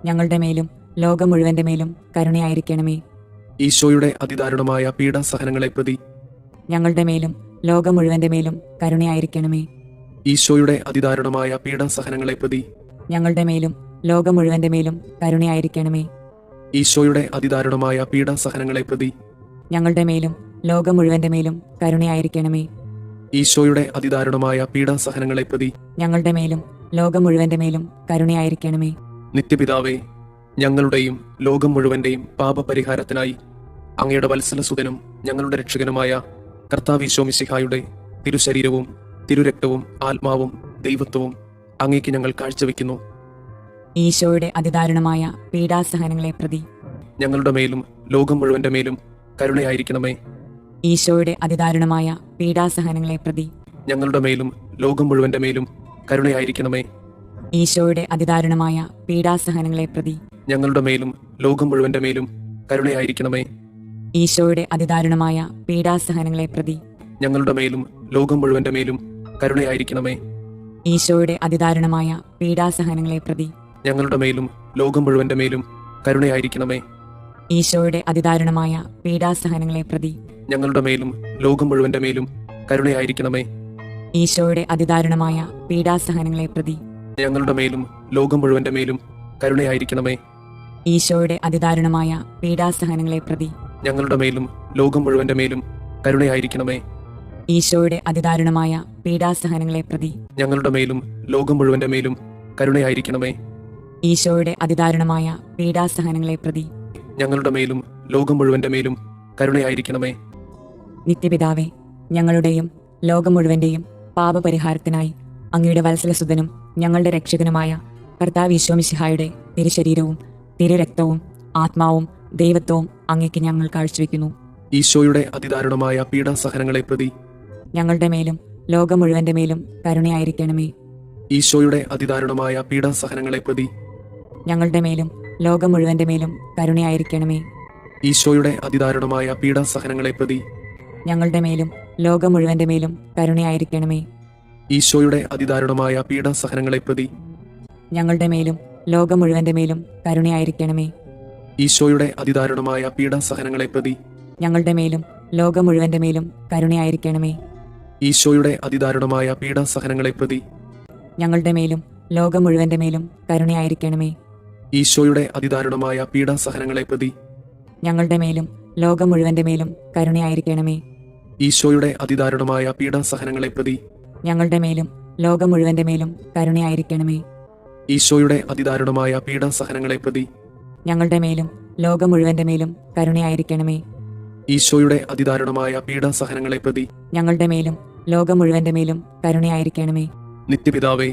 ഞങ്ങളുടെ മേലും ലോകം മുഴുവന്റെ മേലും കരുണയായിരിക്കണമേ. ഈശോയുടെ അതിദാരുണമായ പീഡാസഹനങ്ങളെ പ്രതി ഞങ്ങളുടെ മേലും ലോകം മുഴുവന്റെ മേലും കരുണയായിരിക്കണമേ. ഈശോയുടെ അതിദാരുണമായ പീഡാസഹനങ്ങളെ പ്രതി ഞങ്ങളുടെ മേലും ലോകം മുഴുവന്റെ മേലും കരുണയായിരിക്കണമേ. ഈശോയുടെ അതിദാരുണമായ പീഡാസഹനങ്ങളെ പ്രതി ഞങ്ങളുടെ മേലും ലോകം മുഴുവന്റെ മേലും കരുണയായിരിക്കണമേ. ഈശോയുടെ അതിദാരുണമായ പീഡാസഹനങ്ങളെ പ്രതി ഞങ്ങളുടെ മേലും ലോകം മുഴുവന്റെ മേലും കരുണയായിരിക്കണമേ. നിത്യപിതാവേ, ഞങ്ങളുടെയും ലോകം മുഴുവന്റെയും പാപപരിഹാരത്തിനായി അങ്ങയുടെ വത്സലസുതനും ഞങ്ങളുടെ രക്ഷകനുമായ കർത്താവ് ഈശോ മിശിഹായുടെ തിരുശരീരവും തിരുരക്തവും ആത്മാവും ദൈവത്വവും അങ്ങേക്ക് ഞങ്ങൾ കാഴ്ചവെക്കുന്നു. ഈശോയുടെ അതിദാരുണമായ പീഡാസഹനങ്ങളെ പ്രതി ഞങ്ങളുടെ മേലും ലോകം മുഴുവന്റെ മേലും കരുണയായിരിക്കണമേ. ഈശോയുടെ അതിദാരുണമായ പീഡാസഹനങ്ങളെ പ്രതി ഞങ്ങളുടെ മേലും ലോകം മുഴുവന്റെ മേലും കരുണയായിരിക്കണമേ. ഈശോയുടെ അതിദാരുണമായ പീഡാസഹനങ്ങളെ പ്രതി ഞങ്ങളുടെ മേലും ലോകം മുഴുവന്റെ മേലും കരുണയായിരിക്കണമേ. ഈശോയുടെ അതിദാരുണമായ പീഡാസഹനങ്ങളെ പ്രതി ഞങ്ങളുടെ മേലും ലോകം മുഴുവന്റെ മേലും കരുണയായിരിക്കണമേ. ഈശോയുടെ അതിദാരുണമായ പീഡാസഹനങ്ങളെ പ്രതി ഞങ്ങളുടെ മേലും ലോകം മുഴുവന്റെ മേലും കരുണയായിരിക്കണമേ. ഈശോയുടെ അതിദാരുണമായ പീഡാസഹനങ്ങളെ പ്രതി ഞങ്ങളുടെ മേലും ലോകം മുഴുവന്റെ മേലും കരുണയായിരിക്കണമേ. ഈശോയുടെ അതിദാരുണമായ പീഡാസഹനങ്ങളെ പ്രതി ഞങ്ങളുടെ മേലും ലോകം മുഴുവന്റെ മേലും കരുണയായിരിക്കണമേ. ഈശോയുടെ അതിദാരുണമായ പീഡാസഹനങ്ങളെ പ്രതി ഞങ്ങളുടെ മേലും ലോകം മുഴുവന്റെ മേലും കരുണയായിരിക്കണമേ. ഈശോയുടെ അതിദാരുണമായ പീഡാസഹനങ്ങളെ പ്രതി ഞങ്ങളുടെ മേലും ലോകം മുഴുവന്റെ മേലും കരുണയായിരിക്കണമേ. ഈശോയുടെ അതിദാരുണമായ പീഡാസഹനങ്ങളെ പ്രതി ഞങ്ങളുടെ മേലും ലോകം മുഴുവന്റെ മേലും കരുണയായിരിക്കണമേ. നിത്യപിതാവേ, ഞങ്ങളുടെയും ലോകം മുഴുവന്റെയും പാപപരിഹാരത്തിനായി അങ്ങയുടെ വത്സലസുതനും ഞങ്ങളുടെ രക്ഷകനുമായ കർത്താവ് ഈശോ മിശിഹായുടെ തിരുശരീരവും തിരുരക്തവും ആത്മാവും ദൈവത്വവും അങ്ങേക്ക് ഞങ്ങൾ കാഴ്ചവെക്കുന്നു. ഈശോയുടെ അതിദാരുണമായ പീഡാസഹനങ്ങളെ പ്രതി ഞങ്ങളുടെ മേലും ലോകം മുഴുവന്റെ മേലും കരുണയായിരിക്കണമേ. ഈശോയുടെ അതിദാരുണമായ പീഡാസഹനങ്ങളെ പ്രതി ഞങ്ങളുടെ മേലും ലോകം മുഴുവന്റെ മേലും കരുണയായിരിക്കണമേ. ഈശോയുടെ അതിദാരുണമായ പീഡാസഹനങ്ങളെ പ്രതി ഞങ്ങളുടെ മേലും ലോകം മുഴുവന്റെ മേലും കരുണയായിരിക്കണമേ. ഈശോയുടെ അതിദാരുണമായ പീഡാസഹനങ്ങളെ പ്രതി ഞങ്ങളുടെ മേലും ലോകം മുഴുവന്റെ മേലും കരുണയായിരിക്കണമേ. ഈശോയുടെ അതിദാരുണമായ പീഡാസഹനങ്ങളെ പ്രതി ഞങ്ങളുടെ മേലും ലോകം മുഴുവന്റെ മേലും കരുണയായിരിക്കണമേ. ഈശോയുടെ അതിദാരുണമായ പീഡാസഹനങ്ങളെ പ്രതി ഞങ്ങളുടെ മേലും ലോകം മുഴുവന്റെ മേലും കരുണയായിരിക്കണമേ. ഈശോയുടെ അതിദാരുണമായ പീഡാസഹനങ്ങളെ പ്രതി ഞങ്ങളുടെ മേലും ലോകം മുഴുവന്റെ മേലും കരുണയായിരിക്കണമേ. ഈശോയുടെ അതിദാരുണമായ പീഡാസഹനങ്ങളെ പ്രതി ഞങ്ങളുടെ മേലും ലോകം മുഴുവന്റെ മേലും കരുണയായിരിക്കണമേ. ഈശോയുടെ അതിദാരുണമായ പീഡാസഹനങ്ങളെ പ്രതി ഞങ്ങളുടെ മേലും ലോകം മുഴുവന്റെ മേലും കരുണയായിരിക്കണമേ. ഈശോയുടെ അതിദാരുണമായ പീഡാസഹനങ്ങളെ പ്രതി ഞങ്ങളുടെ മേലും ലോകം മുഴുവന്റെ മേലും കരുണയായിരിക്കണമേ. നിത്യപിതാവേ,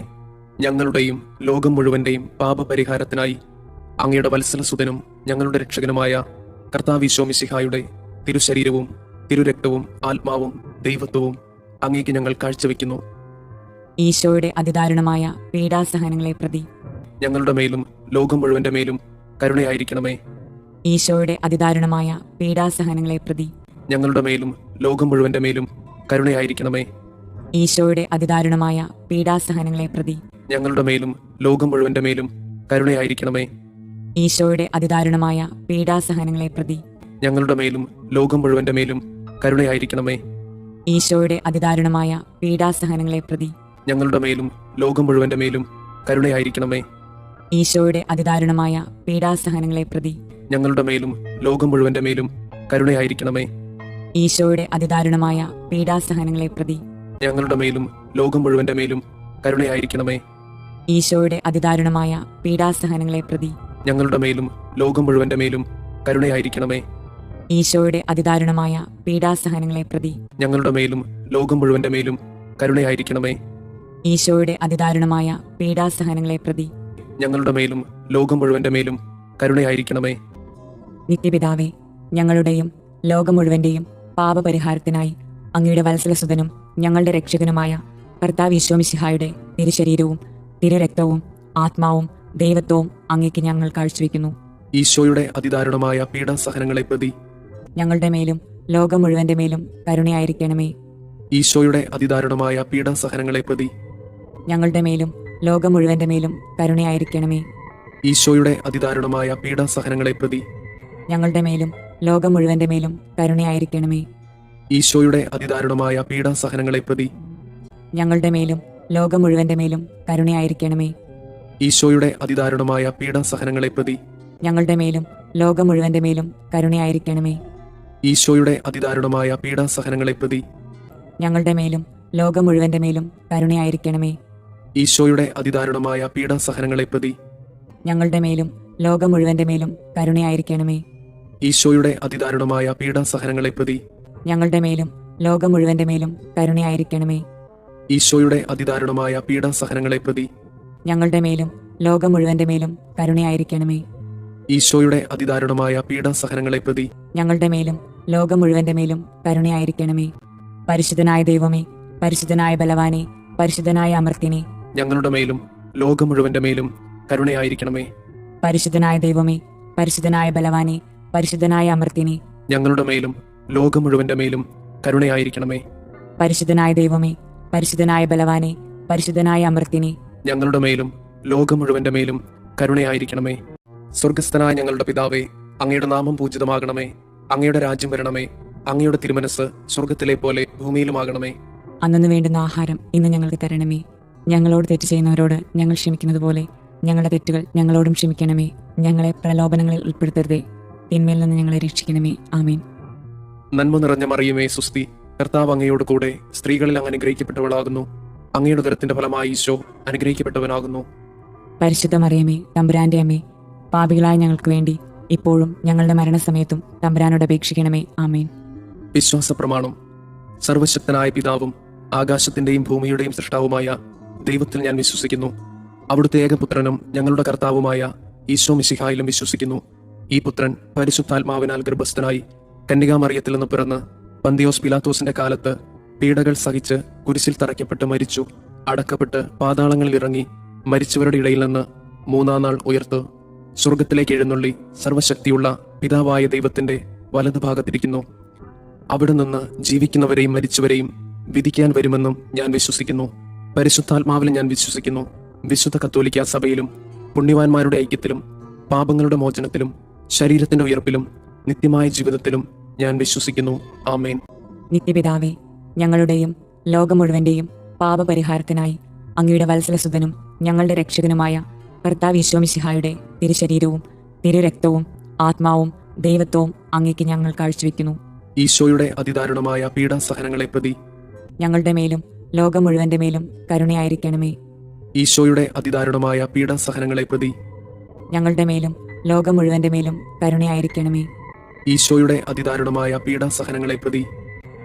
ഞങ്ങളുടെയും ലോകം മുഴുവന്റെയും പാപപരിഹാരത്തിനായി അങ്ങയുടെ വത്സലസുതനും ഞങ്ങളുടെ രക്ഷകനുമായ കർത്താവ് ഈശോ മിശിഹായുടെ തിരുശരീരവും തിരുരക്തവും ആത്മാവും ദൈവത്വവും അങ്ങേക്ക് ഞങ്ങൾ കാഴ്ചവെക്കുന്നു. ഈശോയുടെ അതിദാരുണമായ പീഡാസഹനങ്ങളെ പ്രതി ഞങ്ങളുടെ മേലും ലോകം മുഴുവന്റെ മേലും കരുണയായിരിക്കണമേ. ഈശോയുടെ അതിദാരുണമായ പീഡാസഹനങ്ങളെ പ്രതി ഞങ്ങളുടെ മേലും ലോകം മുഴുവന്റെ മേലും കരുണയായിരിക്കണമേ. ഈശോയുടെ അതിദാരുണമായ പീഡാസഹനങ്ങളെ പ്രതി ഞങ്ങളുടെ മേലും ലോകം മുഴുവന്റെ മേലും കരുണയായിരിക്കണമേ. ഈശോയുടെ അതിദാരുണമായ പീഡാസഹനങ്ങളെ പ്രതി ഞങ്ങളുടെ മേലും ലോകം മുഴുവന്റെ മേലും കരുണയായിരിക്കണമേ. ഈശോയുടെ അതിദാരുണമായ പീഡാസഹനങ്ങളെ പ്രതി ഞങ്ങളുടെ മേലും ലോകം മുഴുവന്റെ മേലും കരുണയായിരിക്കണമേ. ഈശോയുടെ അതിദാരുണമായ പീഡാസഹനങ്ങളെ പ്രതി ഞങ്ങളുടെ മേലും ലോകം മുഴുവന്റെ മേലും കരുണയായിരിക്കണമേ. ഈശോയുടെ അതിദാരുണമായ പീഡാസഹനങ്ങളെ പ്രതി ഞങ്ങളുടെ മേലും ലോകം മുഴുവന്റെ മേലും കരുണയായിരിക്കണമേ. ഈശോയുടെ അതിദാരുണമായ പീഡാസഹനങ്ങളെ പ്രതി ഞങ്ങളുടെ മേലും ലോകം മുഴുവന്റെ മേലും കരുണയായിരിക്കണമേ. ഈശോയുടെ അതിദാരുണമായ പീഡാസഹനങ്ങളെ പ്രതി ഞങ്ങളുടെ മേലും ലോകം മുഴുവന്റെ മേലും കരുണയായിരിക്കണമേ. ഈശോയുടെ അതിദാരുണമായ പീഡാസഹനങ്ങളെ പ്രതി ഞങ്ങളുടെ മേലും ലോകം മുഴുവന്റെ മേലും കരുണയായിരിക്കണമേ. നിത്യപിതാവേ, ഞങ്ങളുടെയും ലോകം മുഴുവന്റെയും പാപപരിഹാരത്തിനായി അങ്ങയുടെ വത്സലസുതനും ഞങ്ങളുടെ രക്ഷകനുമായ കർത്താവ് ഈശോ മിശിഹായുടെ തിരുശരീരവും തിരുരക്തവും ആത്മാവും ദൈവത്വവും അങ്ങേക്ക് ഞങ്ങൾ കാഴ്ചവെക്കുന്നു. ഈശോയുടെ അതിദാരുണമായ പീഡാസഹനങ്ങളെ പ്രതി ഞങ്ങളുടെ മേലും ലോകം മുഴുവന്റെ മേലും കരുണയായിരിക്കണമേ. ഈശോയുടെ അതിദാരുണമായ പീഡാസഹനങ്ങളെ പ്രതി ഞങ്ങളുടെ മേലും ലോകം മുഴുവന്റെ മേലും കരുണയായിരിക്കണമേ. ഈശോയുടെ അതിദാരുണമായ പീഡാസഹനങ്ങളെ പ്രതി ഞങ്ങളുടെ മേലും ലോകം മുഴുവന്റെ മേലും കരുണയായിരിക്കണമേ. ഈശോയുടെ അതിദാരുണമായ പീഡാസഹനങ്ങളെ പ്രതി ഞങ്ങളുടെ മേലും ലോകം മുഴുവന്റെ മേലും കരുണയായിരിക്കണമേ. ഈശോയുടെ അതിദാരുണമായ പീഡാസഹനങ്ങളെ പ്രതി ഞങ്ങളുടെ മേലും ലോകം മുഴുവന്റെ മേലും കരുണയായിരിക്കണമേ. ഈശോയുടെ അതിദാരുണമായ പീഡാസഹനങ്ങളെ പ്രതി ഞങ്ങളുടെ മേലും ലോകം മുഴുവന്റെ മേലും കരുണയായിരിക്കണമേ. ഈശോയുടെ അതിദാരുണമായ പീഡാസഹനങ്ങളെ പ്രതി ഞങ്ങളുടെ മേലും ലോകം മുഴുവന്റെ മേലും കരുണയായിരിക്കണമേ. ഈശോയുടെ അതിദാരുണമായ പീഡാസഹനങ്ങളെ പ്രതി ഞങ്ങളുടെ മേലും ലോകം മുഴുവന്റെ മേലും കരുണയായിരിക്കണമേ. ഈശോയുടെ അതിദാരുണമായ പീഡാസഹനങ്ങളെ പ്രതി ഞങ്ങളുടെ മേലും ലോകം മുഴുവന്റെ മേലും കരുണയായിരിക്കണമേ. ഈശോയുടെ അതിദാരുണമായ പീഡാസഹനങ്ങളെ പ്രതി ഞങ്ങളുടെ മേലും ലോകം മുഴുവന്റെ മേലും കരുണയായിരിക്കണമേ. പരിശുദ്ധനായ ദൈവമേ, പരിശുദ്ധനായ ബലവാനെ, പരിശുദ്ധനായ അമർത്തിനെ, ഞങ്ങളുടെ മേലും ലോകം മുഴുവന്റെ മേലും കരുണയായിരിക്കണമേ. പരിശുദ്ധനായ ദൈവമേ, പരിശുദ്ധനായ ബലവാനെ, പരിശുദ്ധനായ അമർത്തിനെ, ഞങ്ങളുടെ മേലും ലോകം മുഴുവന്റെ മേലും കരുണയായിരിക്കണമേ. പരിശുദ്ധനായ ദൈവമേ, പരിശുദ്ധനായ ബലവാനെ, പരിശുദ്ധനായ അമർത്തിനെ, ഞങ്ങളുടെ മേലും ലോകം മുഴുവന്റെ മേലും കരുണയായിരിക്കണമേ. സ്വർഗസ്ഥനായ ഞങ്ങളുടെ പിതാവേ, അങ്ങയുടെ നാമം പൂജിതമാകണമേ. അങ്ങയുടെ രാജ്യം വരണമേ. അങ്ങയുടെ തിരുമനസ് സ്വർഗത്തിലെ പോലെ ഭൂമിയിലുമാകണമേ. അന്നു വേണ്ടുന്ന ആഹാരം ഇന്ന് ഞങ്ങൾക്ക് തരണമേ. ഞങ്ങളോട് തെറ്റ് ചെയ്യുന്നവരോട് ഞങ്ങൾ ക്ഷമിക്കുന്നത് പോലെ ഞങ്ങളുടെ തെറ്റുകൾ ഞങ്ങളോടും ക്ഷമിക്കണമേ. ഞങ്ങളെ പ്രലോഭനങ്ങളിൽ ഉൾപ്പെടുത്തരുതേ, തിന്മയിൽ നിന്ന് ഞങ്ങളെ രക്ഷിക്കണമേ. ആമേൻ. നന്മ നിറഞ്ഞ മറിയമേ, സുസ്തി, കർത്താവ് അങ്ങയോട് കൂടെ സ്ത്രീകളിൽ അങ്ങ് അനുഗ്രഹിക്കപ്പെട്ടവളാകുന്നു. അങ്ങയുടെ ഉദരത്തിന്റെ ഫലമായി ഈശോ അനുഗ്രഹിക്കപ്പെട്ടവനാകുന്നു. പരിശുദ്ധ മറിയമേ, തമ്പുരാന്റെ അമ്മേ, പാപികളായ ഞങ്ങൾക്ക് വേണ്ടി ഇപ്പോഴും ഞങ്ങളുടെ മരണസമയത്തും തമ്പുരാനോട് അപേക്ഷിക്കണമേ. ആമേൻ. വിശ്വാസ പ്രമാണം. സർവശക്തനായ പിതാവും ആകാശത്തിന്റെയും ഭൂമിയുടെയും സൃഷ്ടാവുമായ ദൈവത്തിൽ ഞാൻ വിശ്വസിക്കുന്നു. അവിടുത്തെ ഏകപുത്രനും ഞങ്ങളുടെ കർത്താവുമായ ഈശോ മിശിഹായിലും വിശ്വസിക്കുന്നു. ഈ പുത്രൻ പരിശുദ്ധാത്മാവിനാൽ ഗർഭസ്ഥനായി കന്യകാമറിയത്തിൽ നിന്ന് പിറന്ന് പന്തിയോസ് പിലാത്തോസിന്റെ കാലത്ത് പീഡകൾ സഹിച്ച് കുരിശിൽ തറയ്ക്കപ്പെട്ട് മരിച്ചു, അടക്കപ്പെട്ട് പാതാളങ്ങളിൽ ഇറങ്ങി, മരിച്ചവരുടെ ഇടയിൽ നിന്ന് മൂന്നാം നാൾ ഉയർത്ത് സ്വർഗത്തിലേക്ക് എഴുന്നള്ളി സർവശക്തിയുള്ള പിതാവായ ദൈവത്തിന്റെ വലതുഭാഗത്തിരിക്കുന്നു. അവിടെ നിന്ന് ജീവിക്കുന്നവരെയും മരിച്ചവരെയും വിധിക്കാൻ വരുമെന്നും ഞാൻ വിശ്വസിക്കുന്നു. പരിശുദ്ധാത്മാവിൽ ഞാൻ വിശ്വസിക്കുന്നു. വിശുദ്ധ കത്തോലിക്ക സഭയിലും പുണ്യവാന്മാരുടെ ഐക്യത്തിലും പാപങ്ങളുടെ മോചനത്തിലും ശരീരത്തിന്റെ ഉയർപ്പിലും നിത്യമായ ജീവിതത്തിലും ഞാൻ വിശ്വസിക്കുന്നു. ആമേൻ. നിത്യപിതാവേ, ഞങ്ങളുടെയും ലോകം മുഴുവന്റെയും പാപപരിഹാരത്തിനായി അങ്ങയുടെ വത്സലസുതനും ഞങ്ങളുടെ രക്ഷകനുമായ കർത്താവ് ഈശോ മിശിഹായുടെ തിരുശരീരവും തിരുരക്തവും ആത്മാവും ദൈവത്വവും അങ്ങേക്ക് ഞങ്ങൾ കാഴ്ചവെക്കുന്നു. ഈശോയുടെ അതിദാരുണമായ പീഡാസഹനങ്ങളെ പ്രതി ഞങ്ങളുടെ മേലും ലോകം മുഴുവന്റെ മേലും കരുണയായിരിക്കണമേ. ഈശോയുടെ അതിദാരുണമായ പീഡാസഹനങ്ങളെ പ്രതി ഞങ്ങളുടെ മേലും ലോകം മുഴുവന്റെ മേലും കരുണയായിരിക്കണമേ. ഈശോയുടെ അതിദാരുണമായ പീഡാസഹനങ്ങളെ പ്രതി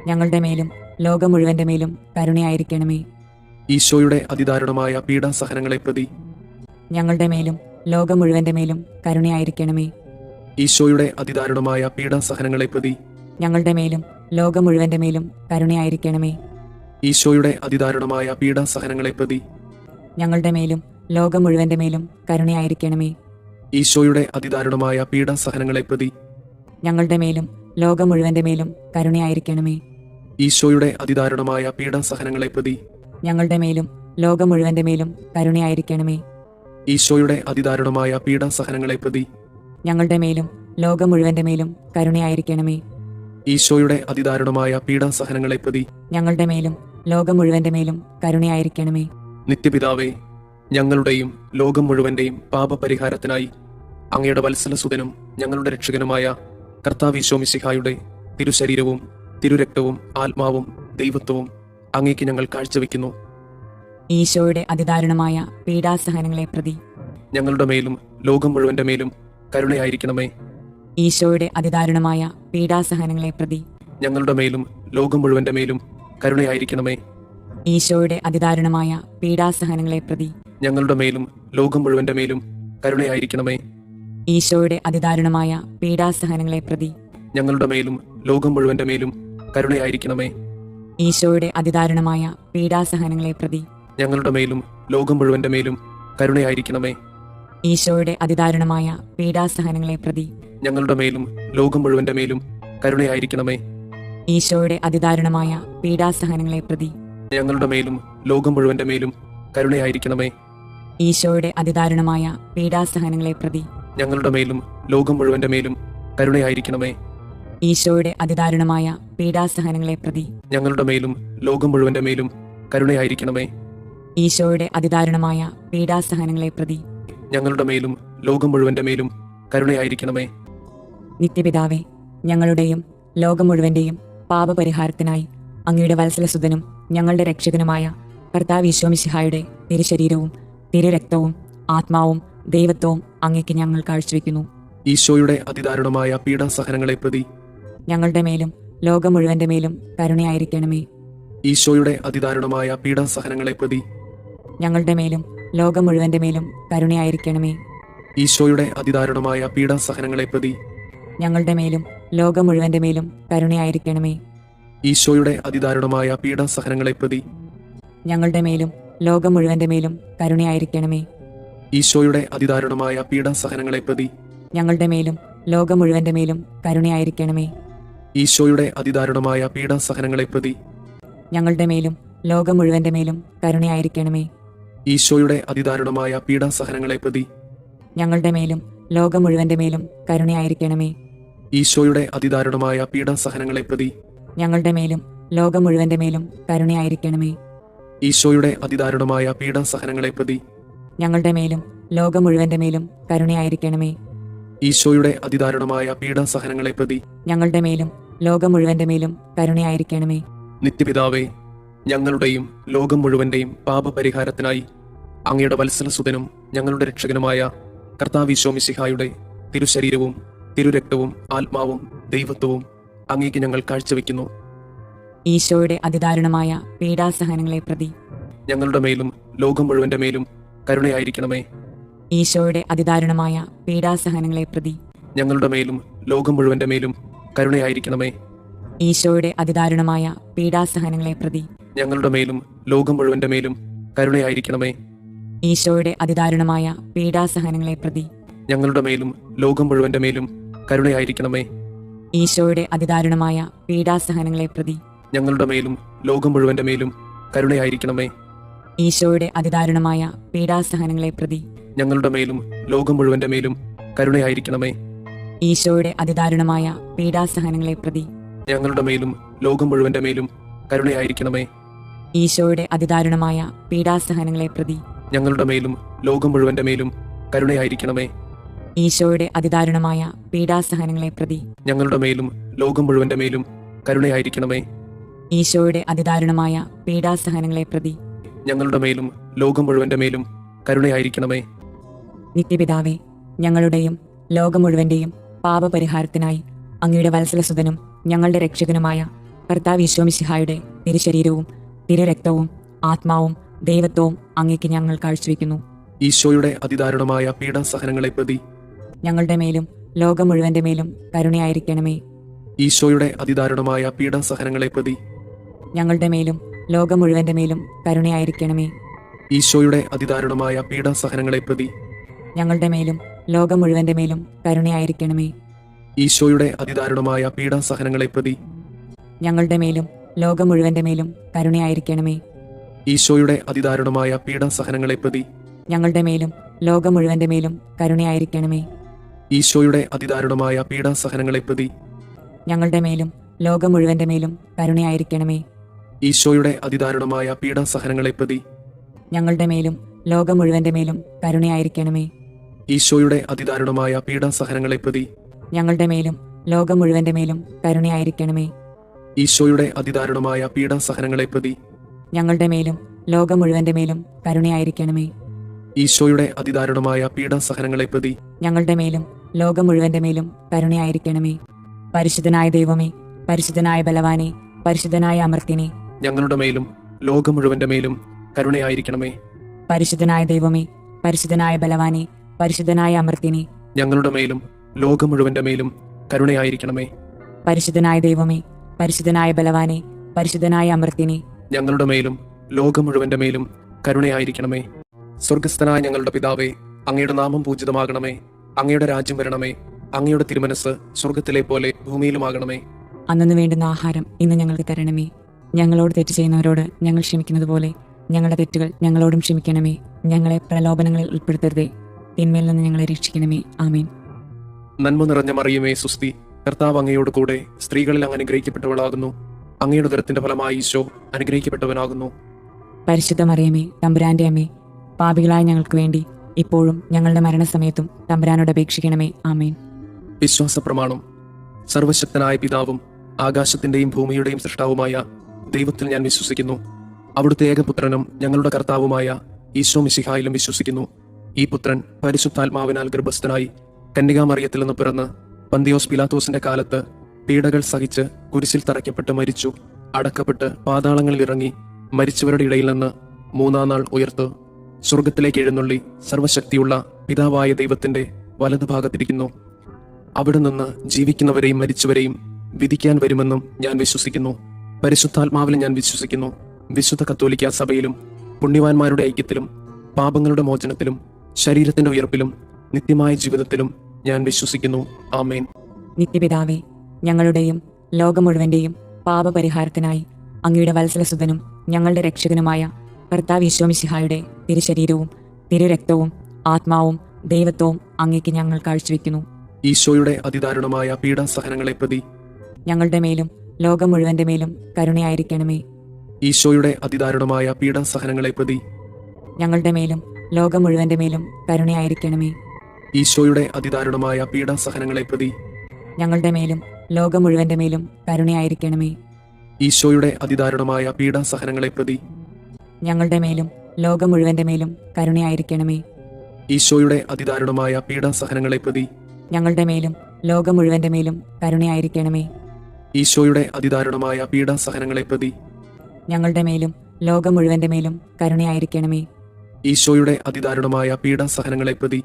ഞങ്ങളുടെ മേലും ലോകം മുഴുവന്റെ മേലും കരുണയായിരിക്കണമേ. ഈശോയുടെ അതിദാരുണമായ പീഡാസഹനങ്ങളെ പ്രതി ഞങ്ങളുടെ മേലും ലോകം മുഴുവന്റെ മേലും കരുണയായിരിക്കണമേ. ഈശോയുടെ അതിദാരുണമായ പീഡാസഹനങ്ങളെ പ്രതി ഞങ്ങളുടെ മേലും ലോകം മുഴുവന്റെ മേലും കരുണയായിരിക്കണമേ. ഈശോയുടെ അതിദാരുണമായ പീഡാസഹനങ്ങളെ പ്രതി ഞങ്ങളുടെ മേലും ലോകം മുഴുവന്റെ മേലും കരുണയായിരിക്കണമേ. ഈശോയുടെ അതിദാരുണമായ പീഡാസഹനങ്ങളെ പ്രതി ഞങ്ങളുടെ മേലും ലോകം മുഴുവന്റെ മേലും കരുണയായിരിക്കണമേ. ഈശോയുടെ അതിദാരുണമായ പീഡാസഹനങ്ങളെ പ്രതി ഞങ്ങളുടെ മേലും ലോകം മുഴുവന്റെ മേലും കരുണയായിരിക്കണമേ. ഈശോയുടെ അതിദാരുണമായ പീഡാസഹനങ്ങളെ പ്രതി ഞങ്ങളുടെ മേലും ലോകം മുഴുവന്റെ മേലും കരുണയായിരിക്കണമേ. ഈശോയുടെ അതിദാരുണമായ പീഡാസഹനങ്ങളെ പ്രതി ഞങ്ങളുടെ മേലും ലോകം മുഴുവന്റെ മേലും കരുണയായിരിക്കണമേ. നിത്യപിതാവേ, ഞങ്ങളുടെയും ലോകം മുഴുവന്റെയും പാപപരിഹാരത്തിനായി അങ്ങയുടെ വത്സലസുതനും ഞങ്ങളുടെ രക്ഷകനുമായ കർത്താവ് ഈശോ മിശിഹായുടെ തിരുശരീരവും തിരുരക്തവും ആത്മാവും ദൈവത്വവും അങ്ങേക്ക് ഞങ്ങൾ കാഴ്ചവെക്കുന്നു. ഈശോയുടെ അതിദാരുണമായ പീഡാസഹനങ്ങളെ പ്രതി ഞങ്ങളുടെ മേലും ലോകം മുഴുവന്റെ മേലും കരുണയായിരിക്കണമേ. ഈശോയുടെ അതിദാരുണമായ പീഡാസഹനങ്ങളെ പ്രതി ഞങ്ങളുടെ മേലും ലോകം മുഴുവന്റെ മേലും കരുണയായിരിക്കണമേ. ഈശോയുടെ അതിദാരുണമായ പീഡാസഹനങ്ങളെ പ്രതി ഞങ്ങളുടെ മേലും ലോകം മുഴുവന്റെ മേലും കരുണയായിരിക്കണമേ. ഈശോയുടെ അതിദാരുണമായ പീഡാസഹനങ്ങളെ പ്രതി ഞങ്ങളുടെ മേലും ലോകം മുഴുവന്റെ മേലും കരുണയായിരിക്കണമേ. ഈശോയുടെ അതിദാരുണമായ പീഡാസഹനങ്ങളെ പ്രതി ഞങ്ങളുടെ മേലും ലോകം മുഴുവന്റെ മേലും കരുണയായിരിക്കണമേ. ഈശോയുടെ അതിദാരുണമായ പീഡാസഹനങ്ങളെ പ്രതി ഞങ്ങളുടെ മേലും ലോകം മുഴുവന്റെ മേലും കരുണയായിരിക്കണമേ. ഈശോയുടെ അതിദാരുണമായ പീഡാസഹനങ്ങളെ പ്രതി ഞങ്ങളുടെ മേലും ലോകം മുഴുവന്റെ മേലും കരുണയായിരിക്കണമേ. ഈശോയുടെ അതിദാരുണമായ പീഡാസഹനങ്ങളെ പ്രതി ഞങ്ങളുടെ മേലും ലോകം മുഴുവന്റെ മേലും കരുണയായിരിക്കണമേ. ഈശോയുടെ അതിദാരുണമായ പീഡാസഹനങ്ങളെ പ്രതി ഞങ്ങളുടെ മേലും ലോകം മുഴുവന്റെ മേലും കരുണയായിരിക്കണമേ. ഈശോയുടെ അതിദാരുണമായ പീഡാസഹനങ്ങളെ പ്രതി ഞങ്ങളുടെ മേലും ലോകം മുഴുവന്റെ മേലും കരുണയായിരിക്കണമേ. നിത്യപിതാവേ, ഞങ്ങളുടെയും ലോകം മുഴുവന്റെയും പാപപരിഹാരത്തിനായി അങ്ങയുടെ വത്സലസുതനും ഞങ്ങളുടെ രക്ഷകനുമായ കർത്താവ് ഈശോ മിശിഹായുടെ തിരുശരീരവും തിരുരക്തവും ആത്മാവും ദൈവത്വവും അങ്ങേക്ക് ഞങ്ങൾ കാഴ്ചവെക്കുന്നു. ഈശോയുടെ അതിദാരുണമായ പീഡാസഹനങ്ങളെ പ്രതി ഞങ്ങളുടെ മേലും ലോകം മുഴുവന്റെ മേലും കരുണയായിരിക്കണമേ. ഈശോയുടെ അതിദാരുണമായ പീഡാസഹനങ്ങളെ പ്രതി ഞങ്ങളുടെ മേലും ലോകം മുഴുവന്റെ മേലും കരുണയായിരിക്കണമേ. ഈശോയുടെ അതിദാരുണമായ പീഡാസഹനങ്ങളെ പ്രതി ഞങ്ങളുടെ മേലും ലോകം മുഴുവന്റെ മേലും കരുണയായിരിക്കണമേ. ഈശോയുടെ അതിദാരുണമായ പീഡാസഹനങ്ങളെ പ്രതി ഞങ്ങളുടെ മേലും ലോകം മുഴുവന്റെ മേലും കരുണയായിരിക്കണമേ. ഈശോയുടെ അതിദാരുണമായ പീഡാസഹനങ്ങളെ പ്രതി ഞങ്ങളുടെ മേലും ലോകം മുഴുവന്റെ മേലും കരുണയായിരിക്കണമേ. ഈശോയുടെ അതിദാരുണമായ പീഡാസഹനങ്ങളെ പ്രതി ഞങ്ങളുടെ മേലും ലോകം മുഴുവന്റെ മേലും കരുണയായിരിക്കണമേ. ഈശോയുടെ അതിദാരുണമായ പീഡാസഹനങ്ങളെ പ്രതി ഞങ്ങളുടെ മേലും ലോകം മുഴുവന്റെ മേലും കരുണയായിരിക്കണമേ. ഈശോയുടെ അതിദാരുണമായ പീഡാസഹനങ്ങളെ പ്രതി ഞങ്ങളുടെ മേലും ലോകം മുഴുവന്റെ മേലും കരുണയായിരിക്കണമേ. ഈശോയുടെ അതിദാരുണമായ പീഡാസഹനങ്ങളെ പ്രതി ഞങ്ങളുടെ മേലും ലോകം മുഴുവന്റെ മേലും കരുണയായിരിക്കണമേ. ഈശോയുടെ അതിദാരുണമായ പീഡാസഹനങ്ങളെ പ്രതി ഞങ്ങളുടെ മേലും ലോകം മുഴുവന്റെ മേലും കരുണയായിരിക്കണമേ. നിത്യപിതാവേ, ഞങ്ങളുടെയും ലോകം മുഴുവന്റെയും പാപപരിഹാരത്തിനായി അങ്ങയുടെ വത്സലസുതനും ഞങ്ങളുടെ രക്ഷകനുമായ കർത്താവ് ഈശോ മിശിഹായുടെ തിരുശരീരവും തിരുരക്തവും ആത്മാവും ദൈവത്വവും അങ്ങേക്ക് ഞങ്ങൾ കാഴ്ചവെക്കുന്നു. ഈശോയുടെ അതിദാരുണമായ പീഡാസഹനങ്ങളെ പ്രതി ഞങ്ങളുടെ മേലും ലോകം മുഴുവന്റെ മേലും കരുണയായിരിക്കണമേ. ഈശോയുടെ അതിദാരുണമായ പീഡാസഹനങ്ങളെ പ്രതി ഞങ്ങളുടെ മേലും ലോകം മുഴുവന്റെ മേലും കരുണയായിരിക്കണമേ. ഈശോയുടെ അതിദാരുണമായ പീഡാസഹനങ്ങളെ പ്രതി ഞങ്ങളുടെ മേലും ലോകം മുഴുവന്റെ മേലും കരുണയായിരിക്കണമേ. ഈശോയുടെ അതിദാരുണമായ പീഡാസഹനങ്ങളെ പ്രതി ഞങ്ങളുടെ മേലും ലോകം മുഴുവന്റെ മേലും കരുണയായിരിക്കണമേ. ഈശോയുടെ അതിദാരുണമായ പീഡാസഹനങ്ങളെ പ്രതി ഞങ്ങളുടെ മേലും ലോകം മുഴുവന്റെ മേലും കരുണയായിരിക്കണമേ. ഈശോയുടെ അതിദാരുണമായ പീഡാസഹനങ്ങളെ പ്രതി ഞങ്ങളുടെ മേലും ലോകം മുഴുവന്റെ മേലും കരുണയായിരിക്കണമേ. ഈശോയുടെ അതിദാരുണമായ പീഡാസഹനങ്ങളെ പ്രതി ഞങ്ങളുടെ മേലും ലോകം മുഴുവന്റെ മേലും കരുണയായിരിക്കണമേ. ഈശോയുടെ അതിദാരുണമായ പീഡാസഹനങ്ങളെ പ്രതി ഞങ്ങളുടെ മേലും ലോകം മുഴുവന്റെ മേലും കരുണയായിരിക്കണമേ. ഈശോയുടെ അതിദാരുണമായ പീഡാസഹനങ്ങളെ പ്രതി ഞങ്ങളുടെ മേലും ലോകം മുഴുവന്റെ മേലും കരുണയായിരിക്കണമേ. ഈശോയുടെ അതിദാരുണമായ പീഡാസഹനങ്ങളെ പ്രതി ഞങ്ങളുടെ മേലും ലോകം മുഴുവന്റെ മേലും കരുണയായിരിക്കണമേ. നിത്യപിതാവേ, ഞങ്ങളുടെയും ലോകം മുഴുവന്റെയും പാപപരിഹാരത്തിനായി അങ്ങയുടെ വത്സലസുതനും ഞങ്ങളുടെ രക്ഷകനുമായ കർത്താവ് ഈശോ മിശിഹായുടെ തിരുശരീരവും തിരുരക്തവും ആത്മാവും ദൈവത്വവും അങ്ങേക്ക് ഞങ്ങൾ കാഴ്ചവെക്കുന്നു. ഈശോയുടെ അതിദാരുണമായ പീഡാസഹനങ്ങളെ പ്രതി ഞങ്ങളുടെ മേലും ലോകം മുഴുവന്റെ മേലും കരുണയായിരിക്കണമേ. ഈശോയുടെ അതിദാരുണമായ പീഡാസഹനങ്ങളെ പ്രതി ഞങ്ങളുടെ മേലും ലോകം മുഴുവന്റെ മേലും കരുണയായിരിക്കണമേ. ഈശോയുടെ അതിദാരുണമായ പീഡാസഹനങ്ങളെ പ്രതി ഞങ്ങളുടെ മേലും ലോകം മുഴുവന്റെ മേലും കരുണയായിരിക്കണമേ. ഈശോയുടെ അതിദാരുണമായ പീഡാസഹനങ്ങളെ പ്രതി ഞങ്ങളുടെ മേലും ലോകം മുഴുവന്റെ മേലും കരുണയായിരിക്കണമേ. ഈശോയുടെ അതിദാരുണമായ പീഡാസഹനങ്ങളെ പ്രതി ഞങ്ങളുടെ മേലും ലോകം മുഴുവന്റെ മേലും കരുണയായിരിക്കണമേ. ഈശോയുടെ അതിദാരുണമായ പീഡാസഹനങ്ങളെ പ്രതി ഞങ്ങളുടെ മേലും ലോകം മുഴുവന്റെ മേലും കരുണയായിരിക്കണമേ. ഈശോയുടെ അതിദാരുണമായ പീഡാസഹനങ്ങളെ പ്രതി ഞങ്ങളുടെ മേലും ലോകം മുഴുവന്റെ മേലും കരുണയായിരിക്കണമേ. ഈശോയുടെ അതിദാരുണമായ പീഡാസഹനങ്ങളെ പ്രതി ഞങ്ങളുടെ മേലും ലോകം മുഴുവന്റെ മേലും കരുണയായിരിക്കണമേ. ഈശോയുടെ അതിദാരുണമായ പീഡാസഹനങ്ങളെ പ്രതി ഞങ്ങളുടെ മേലും ലോകം മുഴുവന്റെ മേലും കരുണയായിരിക്കണമേ. ഈശോയുടെ അതിദാരുണമായ പീഡാസഹനങ്ങളെ പ്രതി ഞങ്ങളുടെ മേലും ലോകം മുഴുവന്റെ മേലും കരുണയായിരിക്കണമേ. പരിശുദ്ധനായ ദൈവമേ, പരിശുദ്ധനായ ബലവാനെ, പരിശുദ്ധനായ അമർത്യനെ, ഞങ്ങളുടെ മേലും ലോകം മുഴുവന്റെ മേലും കരുണയായിരിക്കണമേ. പരിശുദ്ധനായ ദൈവമേ, പരിശുദ്ധനായ ബലവാനെ, പരിശുദ്ധനായ അമർത്യനെ, ഞങ്ങളുടെ മേലും ലോകം മുഴുവന്റെ മേലും കരുണയായിരിക്കണമേ. പരിശുദ്ധനായ ദൈവമേ, പരിശുദ്ധനായ ബലവാനെ, പരിശുദ്ധനായ അമർത്യനെ, ഞങ്ങളുടെ മേലും ലോകം മുഴുവന്റെ മേലും കരുണയായിരിക്കണമേ. സ്വർഗസ്ഥനായ ഞങ്ങളുടെ പിതാവേ, അങ്ങയുടെ നാമം പൂജിതമാകണമേ. അങ്ങയുടെ രാജ്യം വരണമേ. അങ്ങയുടെ തിരുമനസ് സ്വർഗത്തിലെ പോലെ ഭൂമിയിലുമാകണമേ. അന്നു വേണ്ടുന്ന ആഹാരം ഇന്ന് ഞങ്ങൾക്ക് തരണമേ. ഞങ്ങളോട് തെറ്റ് ചെയ്യുന്നവരോട് ഞങ്ങൾ ക്ഷമിക്കുന്നത് പോലെ ഞങ്ങളുടെ തെറ്റുകൾ ഞങ്ങളോടും ക്ഷമിക്കണമേ. ഞങ്ങളെ പ്രലോഭനങ്ങളിൽ ഉൾപ്പെടുത്തരുതേ, തിന്മയിൽ നിന്ന് ഞങ്ങളെ രക്ഷിക്കണമേ. ആമേൻ. നന്മ നിറഞ്ഞ മറിയമേ, സുസ്തി, കർത്താവ് അങ്ങയോട് കൂടെ സ്ത്രീകളിൽ അങ്ങ് അനുഗ്രഹിക്കപ്പെട്ടവളാകുന്നു. അങ്ങയുടെ ഉദരത്തിന്റെ ഫലമായി ഈശോ അനുഗ്രഹിക്കപ്പെട്ടവനാകുന്നു. പരിശുദ്ധ മറിയമേ, തമ്പുരാന്റെ അമ്മേ, പാപികളായ ഞങ്ങൾക്ക് വേണ്ടി ഇപ്പോഴും ഞങ്ങളുടെ മരണസമയത്തും തമ്പുരാനോട് അപേക്ഷിക്കണമേ. ആമേൻ. വിശ്വാസ പ്രമാണം. സർവശക്തനായ പിതാവും ആകാശത്തിന്റെയും ഭൂമിയുടെയും സൃഷ്ടാവുമായ ദൈവത്തിൽ ഞാൻ വിശ്വസിക്കുന്നു. അവിടുത്തെ ഏകപുത്രനും ഞങ്ങളുടെ കർത്താവുമായ ഈശോ മിശിഹായിലും വിശ്വസിക്കുന്നു. ഈ പുത്രൻ പരിശുദ്ധാത്മാവിനാൽ ഗർഭസ്ഥനായി കന്യകാമറിയത്തിൽ നിന്ന് പിറന്ന് പന്തിയോസ് പിലാത്തോസിന്റെ കാലത്ത് പീഡകൾ സഹിച്ച് കുരിശിൽ തറയ്ക്കപ്പെട്ട് മരിച്ചു, അടക്കപ്പെട്ട് പാതാളങ്ങളിൽ ഇറങ്ങി, മരിച്ചവരുടെ ഇടയിൽ നിന്ന് മൂന്നാം നാൾ ഉയർത്ത് സ്വർഗത്തിലേക്ക് എഴുന്നള്ളി സർവശക്തിയുള്ള പിതാവായ ദൈവത്തിന്റെ വലതുഭാഗത്തിരിക്കുന്നു. അവിടെ നിന്ന് ജീവിക്കുന്നവരെയും മരിച്ചവരെയും വിധിക്കാൻ വരുമെന്നും ഞാൻ വിശ്വസിക്കുന്നു. പരിശുദ്ധാത്മാവിൽ ഞാൻ വിശ്വസിക്കുന്നു. വിശുദ്ധ കത്തോലിക്കാ സഭയിലും പുണ്യവാന്മാരുടെ ഐക്യത്തിലും പാപങ്ങളുടെ മോചനത്തിലും ശരീരത്തിന്റെ ഉയർപ്പിലും നിത്യമായ ജീവിതത്തിലും ഞാൻ വിശ്വസിക്കുന്നു. ആമേൻ. നിത്യപിതാവേ, ഞങ്ങളുടെയും ലോകം മുഴുവന്റെയും പാപപരിഹാരത്തിനായി അങ്ങയുടെ വത്സലസുതനും ഞങ്ങളുടെ രക്ഷകനുമായ കർത്താവ് ഈശോ മിശിഹായുടെ തിരുശരീരവും തിരുരക്തവും ആത്മാവും ദൈവത്വവും അങ്ങേക്ക് ഞങ്ങൾ കാഴ്ചവെക്കുന്നു. ഈശോയുടെ അതിദാരുണമായ പീഡാസഹനങ്ങളെ പ്രതി ഞങ്ങളുടെ മേലും ലോകം മുഴുവന്റെ മേലും കരുണയായിരിക്കണമേ. ഈശോയുടെ അതിദാരുണമായ പീഡാസഹനങ്ങളെ പ്രതി ഞങ്ങളുടെ മേലും ലോകം മുഴുവന്റെ മേലും കരുണയായിരിക്കണമേ. ഈശോയുടെ അതിദാരുണമായ പീഡാസഹനങ്ങളെ പ്രതി ഞങ്ങളുടെ മേലും ലോകം മുഴുവന്റെ മേലും കരുണയായിരിക്കണമേ. ഈശോയുടെ അതിദാരുണമായ പീഡാസഹനങ്ങളെ പ്രതി ഞങ്ങളുടെ മേലും ലോകം മുഴുവന്റെ മേലും കരുണയായിരിക്കണമേ. ഈശോയുടെ അതിദാരുണമായ പീഡാസഹനങ്ങളെ പ്രതി ഞങ്ങളുടെ മേലും ലോകം മുഴുവന്റെ മേലും കരുണയായിരിക്കണമേ. ഈശോയുടെ അതിദാരുണമായ പീഡാസഹനങ്ങളെ പ്രതി ഞങ്ങളുടെ മേലും ലോകം മുഴുവന്റെ മേലും കരുണയായിരിക്കണമേ. ഈശോയുടെ അതിദാരുണമായ പീഡാസഹനങ്ങളെ പ്രതി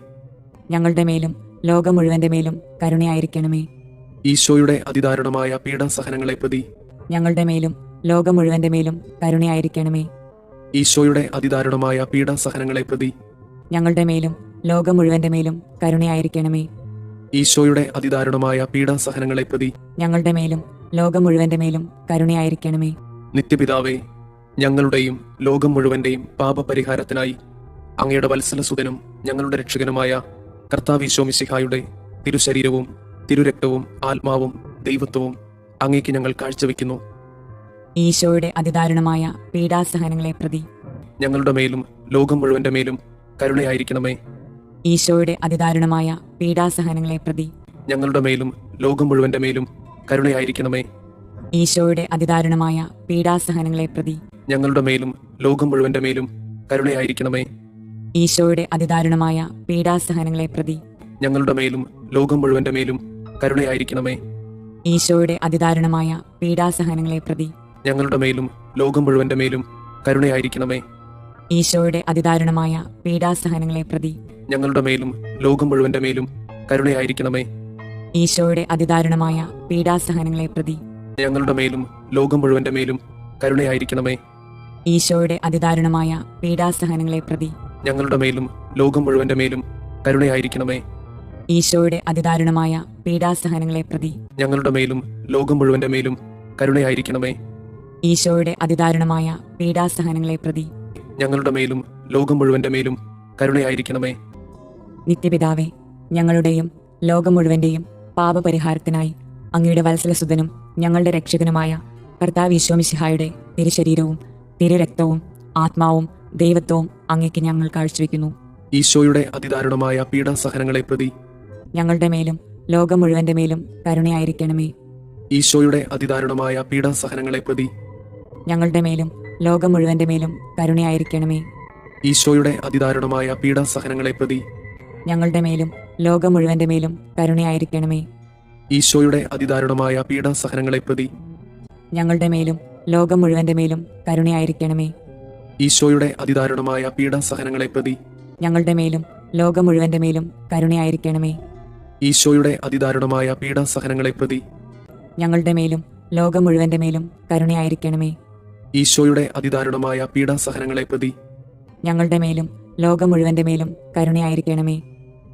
ഞങ്ങളുടെ മേലും ലോകം മുഴുവന്റെ മേലും കരുണയായിരിക്കണമേ. ഈശോയുടെ അതിദാരുണമായ പീഡാസഹനങ്ങളെ പ്രതി ഞങ്ങളുടെ മേലും ലോകം മുഴുവന്റെ മേലും കരുണയായിരിക്കണമേ. ഈശോയുടെ അതിദാരുണമായ പീഡാസഹനങ്ങളെ പ്രതി ഞങ്ങളുടെ മേലും ലോകം മുഴുവന്റെ മേലും കരുണയായിരിക്കണമേ. ഈശോയുടെ അതിദാരുണമായ പീഡാസഹനങ്ങളെ പ്രതി ഞങ്ങളുടെ മേലും ലോകം മുഴുവന്റെ മേലും കരുണയായിരിക്കണമേ. നിത്യപിതാവേ, ഞങ്ങളുടെയും ലോകം മുഴുവന്റെയും പാപപരിഹാരത്തിനായി അങ്ങയുടെ വത്സലസുതനും ഞങ്ങളുടെ രക്ഷകനുമായ കർത്താവ് ഈശോ മിശിഹായുടെ തിരുശരീരവും തിരുരക്തവും ആത്മാവും ദൈവത്വവും അങ്ങേക്ക് ഞങ്ങൾ കാഴ്ചവെക്കുന്നു. ഈശോയുടെ അതിദാരുണമായ പീഡാസഹനങ്ങളെ പ്രതി ഞങ്ങളുടെ മേലും ലോകം മുഴുവന്റെ മേലും കരുണയായിരിക്കണമേ. ഈശോയുടെ അതിദാരുണമായ പീഡാസഹനങ്ങളെ പ്രതി ഞങ്ങളുടെ മേലും ലോകം മുഴുവന്റെ മേലും കരുണയായിരിക്കണമേ. ഈശോയുടെ അതിദാരുണമായ പീഡാസഹനങ്ങളെ പ്രതി ഞങ്ങളുടെ മേലും ലോകം മുഴുവന്റെ മേലും കരുണയായിരിക്കണമേ. ഈശോയുടെ അതിദാരുണമായ പീഡാസഹനങ്ങളെ പ്രതി ഞങ്ങളുടെ മേലും ലോകം മുഴുവന്റെ മേലും കരുണയായിരിക്കണമേ. ഈശോയുടെ അതിദാരുണമായ പീഡാസഹനങ്ങളെ പ്രതി ഞങ്ങളുടെ മേലും ലോകം മുഴുവന്റെ മേലും കരുണയായിരിക്കണമേ. ഈശോയുടെ അതിദാരുണമായ പീഡാസഹനങ്ങളെ പ്രതി ഞങ്ങളുടെ മേലും ലോകം മുഴുവന്റെ മേലും കരുണയായിരിക്കണമേ. ഈശോയുടെ അതിദാരുണമായ പീഡാസഹനങ്ങളെ പ്രതി ഞങ്ങളുടെ മേലും ലോകം മുഴുവന്റെ മേലും കരുണയായിരിക്കണമേ. ഈശോയുടെ അതിദാരുണമായ പീഡാസഹനങ്ങളെ പ്രതി ഞങ്ങളുടെ മേലും ലോകം മുഴുവന്റെ മേലും കരുണയായിരിക്കണമേ. ഈശോയുടെ അതിദാരുണമായ പീഡാസഹനങ്ങളെ പ്രതി ഞങ്ങളുടെ മേലും ലോകം മുഴുവന്റെ മേലും കരുണയായിരിക്കണമേ. ഈശോയുടെ അതിദാരുണമായ പീഡാസഹനങ്ങളെ പ്രതി ഞങ്ങളുടെ മേലും ലോകം മുഴുവന്റെ മേലും കരുണയായിരിക്കണമേ. നിത്യപിതാവേ, ഞങ്ങളുടെയും ലോകം മുഴുവന്റെയും പാപപരിഹാരത്തിനായി അങ്ങയുടെ വത്സലസുതനും ഞങ്ങളുടെ രക്ഷകനുമായ കർത്താവ് ഈശോ മിശിഹായുടെ തിരുശരീരവും തിരുരക്തവും ആത്മാവും ദൈവത്വവും അങ്ങേക്ക് ഞങ്ങൾ കാഴ്ചവെക്കുന്നു. ഈശോയുടെ അതിദാരുണമായ പീഡാസഹനങ്ങളെ പ്രതി ഞങ്ങളുടെ മേലും ലോകം മുഴുവന്റെ മേലും കരുണയായിരിക്കണമേ. ഈശോയുടെ അതിദാരുണമായ പീഡാസഹനങ്ങളെ പ്രതി ഞങ്ങളുടെ മേലും ലോകം മുഴുവന്റെ മേലും കരുണയായിരിക്കണമേ. ഈശോയുടെ അതിദാരുണമായ പീഡാസഹനങ്ങളെ പ്രതി ഞങ്ങളുടെ മേലും ലോകം മുഴുവന്റെ മേലും കരുണയായിരിക്കണമേ. ഈശോയുടെ അതിദാരുണമായ പീഡാസഹനങ്ങളെ പ്രതി ഞങ്ങളുടെ മേലും ലോകം മുഴുവന്റെ മേലും കരുണയായിരിക്കണമേ. ഈശോയുടെ അതിദാരുണമായ പീഡാസഹനങ്ങളെ പ്രതി ഞങ്ങളുടെ മേലും ലോകം മുഴുവന്റെ മേലും കരുണയായിരിക്കണമേ. ഈശോയുടെ അതിദാരുണമായ പീഡാസഹനങ്ങളെ പ്രതി ഞങ്ങളുടെ മേലും ലോകം മുഴുവന്റെ മേലും കരുണയായിരിക്കണമേ. ഈശോയുടെ അതിദാരുണമായ പീഡാസഹനങ്ങളെ പ്രതി ഞങ്ങളുടെ മേലും ലോകം മുഴുവന്റെ മേലും കരുണയായിരിക്കണമേ.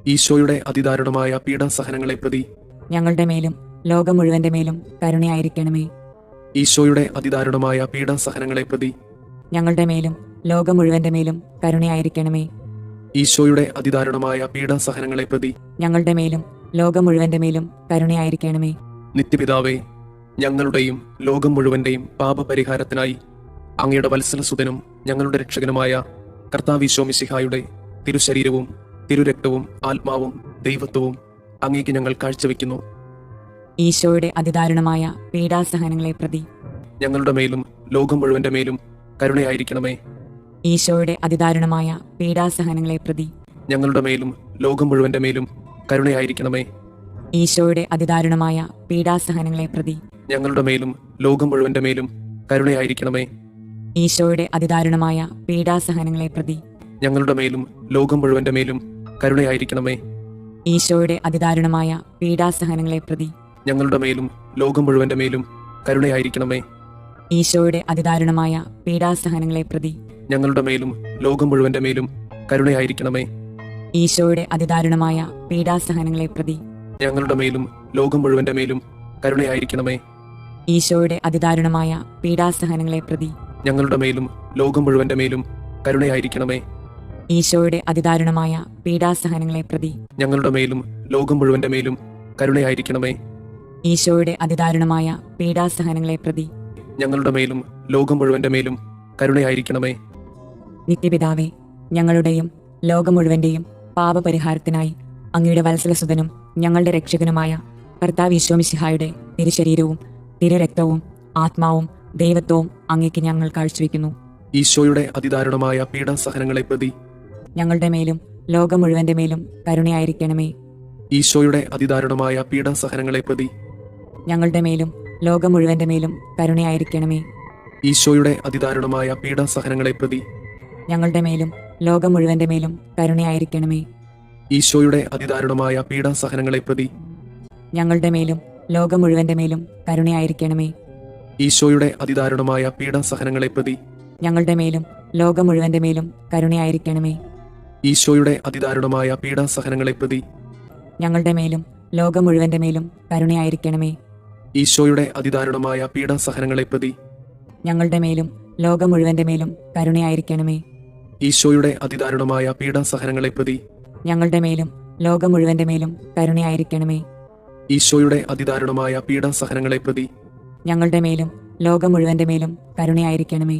ഈശോയുടെ അതിദാരുണമായ പീഡാസഹനങ്ങളെ പ്രതി ഞങ്ങളുടെ മേലും ലോകം മുഴുവന്റെ മേലും കരുണയായിരിക്കണമേ. ഈശോയുടെ അതിദാരുണമായ പീഡാസഹനങ്ങളെ പ്രതി ഞങ്ങളുടെ മേലും ലോകം മുഴുവന്റെ മേലും കരുണയായിരിക്കണമേ. ഈശോയുടെ അതിദാരുണമായ പീഡാസഹനങ്ങളെ പ്രതി ഞങ്ങളുടെ മേലും ലോകം മുഴുവന്റെ മേലും കരുണയായിരിക്കണമേ. നിത്യപിതാവേ, ഞങ്ങളുടെയും ലോകം മുഴുവന്റെയും പാപപരിഹാരത്തിനായി അങ്ങയുടെ വത്സലസുതനും ഞങ്ങളുടെ രക്ഷകനുമായ കർത്താവ് ഈശോ മിശിഹായുടെ തിരുശരീരവും തിരുരക്തവും ആത്മാവും ദൈവത്വവും അങ്ങേക്ക് ഞങ്ങൾ കാഴ്ചവെക്കുന്നു. ഈശോയുടെ അതിദാരുണമായ പീഡാസഹനങ്ങളെ പ്രതി ഞങ്ങളുടെ മേലും ലോകം മുഴുവന്റെ മേലും കരുണയായിരിക്കണമേ. ഈശോയുടെ അതിദാരുണമായ പീഡാസഹനങ്ങളെ പ്രതി ഞങ്ങളുടെ മേലും ലോകം മുഴുവന്റെ മേലും കരുണയായിരിക്കണമേ. ഈശോയുടെ അതിദാരുണമായ പീഡാസഹനങ്ങളെ പ്രതി ഞങ്ങളുടെ മേലും ലോകം മുഴുവന്റെ മേലും കരുണയായിരിക്കണമേ. ഈശോയുടെ അതിദാരുണമായ പീഡാസഹനങ്ങളെ പ്രതി ഞങ്ങളുടെ മേലും ലോകം മുഴുവന്റെ മേലും കരുണയായിരിക്കണമേ. ഈശോയുടെ അതിദാരുണമായ പീഡാസഹനങ്ങളെ പ്രതി ഞങ്ങളുടെ മേലും ലോകം മുഴുവന്റെ മേലും കരുണയായിരിക്കണമേ. ഈശോയുടെ അതിദാരുണമായ പീഡാസഹനങ്ങളെ പ്രതി ഞങ്ങളുടെ മേലും ലോകം മുഴുവന്റെ മേലും കരുണയായിരിക്കണമേ. ഈശോയുടെ അതിദാരുണമായ പീഡാസഹനങ്ങളെ പ്രതി ഞങ്ങളുടെ മേലും ലോകം മുഴുവന്റെ മേലും കരുണയായിരിക്കണമേ. ഈശോയുടെ അതിദാരുണമായ പീഡാസഹനങ്ങളെ പ്രതി ഞങ്ങളുടെ മേലും ലോകം മുഴുവന്റെ മേലും കരുണയായിരിക്കണമേ. ഈശോയുടെ അതിദാരുണമായ പീഡാസഹനങ്ങളെ പ്രതി ഞങ്ങളുടെ മേലും ലോകം മുഴുവന്റെ മേലും കരുണയായിരിക്കണമേ. ഈശോയുടെ അതിദാരുണമായ പീഡാസഹനങ്ങളെ പ്രതി ഞങ്ങളുടെ മേലും ലോകം മുഴുവന്റെ മേലും കരുണയായിരിക്കണമേ. നിത്യപിതാവേ, ഞങ്ങളുടെയും ലോകം മുഴുവന്റെയും പാപപരിഹാരത്തിനായി അങ്ങയുടെ വത്സലസുതനും ഞങ്ങളുടെ രക്ഷകനുമായ കർത്താവ് ഈശോമിശിഹായുടെ തിരുശരീരവും തിരുരക്തവും ആത്മാവും ദൈവത്വവും അങ്ങേക്ക് ഞങ്ങൾ കാഴ്ചവെക്കുന്നു. ഈശോയുടെ അതിദാരുണമായ പീഡാസഹനങ്ങളെ പ്രതി ഞങ്ങളുടെ മേലും ലോകം മുഴുവന്റെ മേലും കരുണയായിരിക്കണമേ. ഈശോയുടെ അതിദാരുണമായ പീഡാസഹനങ്ങളെ പ്രതി ഞങ്ങളുടെ മേലും ലോകം മുഴുവന്റെ മേലും കരുണയായിരിക്കണമേ. ഈശോയുടെ അതിദാരുണമായ പീഡാസഹനങ്ങളെ പ്രതി ഞങ്ങളുടെ മേലും ലോകം മുഴുവന്റെ മേലും കരുണയായിരിക്കണമേ. ഈശോയുടെ അതിദാരുണമായ പീഡാസഹനങ്ങളെ പ്രതി ഞങ്ങളുടെ മേലും ലോകം മുഴുവന്റെ മേലും കരുണയായിരിക്കണമേ. ഈശോയുടെ അതിദാരുണമായ പീഡാസഹനങ്ങളെ പ്രതി ഞങ്ങളുടെ മേലും ലോകം മുഴുവന്റെ മേലും കരുണയായിരിക്കണമേ. ഈശോയുടെ അതിദാരുണമായ പീഡാസഹനങ്ങളെ പ്രതി ഞങ്ങളുടെ മേലും ലോകം മുഴുവന്റെ മേലും കരുണയായിരിക്കണമേ. ഈശോയുടെ അതിദാരുണമായ പീഡാസഹനങ്ങളെ പ്രതി ഞങ്ങളുടെ മേലും ലോകം മുഴുവന്റെ മേലും കരുണയായിരിക്കണമേ. ഈശോയുടെ അതിദാരുണമായ പീഡാസഹനങ്ങളെ പ്രതി ഞങ്ങളുടെ മേലും ലോകം മുഴുവന്റെ മേലും കരുണയായിരിക്കണമേ. ഈശോയുടെ അതിദാരുണമായ പീഡാസഹനങ്ങളെ പ്രതി ഞങ്ങളുടെ മേലും ലോകം മുഴുവന്റെ മേലും കരുണയായിരിക്കണമേ.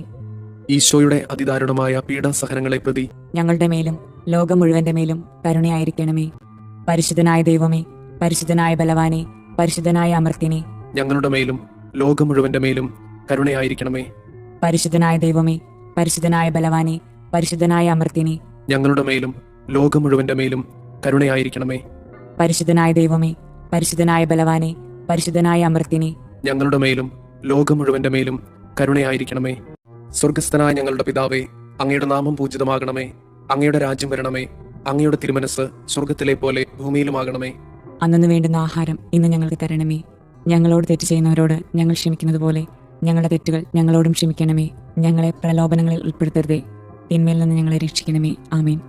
ഈശോയുടെ അതിദാരുണമായ പീഡാസഹനങ്ങളെ പ്രതി ഞങ്ങളുടെ മേലും ലോകം മുഴുവന്റെ മേലും കരുണയായിരിക്കണമേ. പരിശുദ്ധനായ ദൈവമേ, പരിശുദ്ധനായ ബലവാനെ, പരിശുദ്ധനായ അമർത്യനെ, ഞങ്ങളുടെ മേലും ലോകം മുഴുവന്റെ മേലും കരുണയായിരിക്കണമേ. പരിശുദ്ധനായ ദൈവമേ, പരിശുദ്ധനായ ബലവാനെ, പരിശുദ്ധനായ അമർത്യനെ, ഞങ്ങളുടെ മേലും ലോകം മുഴുവന്റെ മേലും കരുണയായിരിക്കണമേ. പരിശുദ്ധനായ ദൈവമേ, പരിശുദ്ധനായ ബലവാനെ, പരിശുദ്ധനായ അമർത്യനെ, ഞങ്ങളുടെ മേലും ലോകം മുഴുവന്റെ മേലും കരുണയായിരിക്കണമേ. സ്വർഗസ്ഥനായ ഞങ്ങളുടെ പിതാവേ, അങ്ങയുടെ നാമം പൂജിതമാകണമേ. അങ്ങയുടെ രാജ്യം വരണമേ. അങ്ങയുടെ തിരുമനസ് സ്വർഗത്തിലെ പോലെ ഭൂമിയിലുമാകണമേ. അന്നു വേണ്ടുന്ന ആഹാരം ഇന്ന് ഞങ്ങൾക്ക് തരണമേ. ഞങ്ങളോട് തെറ്റ് ചെയ്യുന്നവരോട് ഞങ്ങൾ ക്ഷമിക്കുന്നത് പോലെ ഞങ്ങളുടെ തെറ്റുകൾ ഞങ്ങളോടും ക്ഷമിക്കണമേ. ഞങ്ങളെ പ്രലോഭനങ്ങളിൽ ഉൾപ്പെടുത്തരുതേ, തിന്മയിൽ നിന്ന് ഞങ്ങളെ രക്ഷിക്കണമേ. ആമേൻ.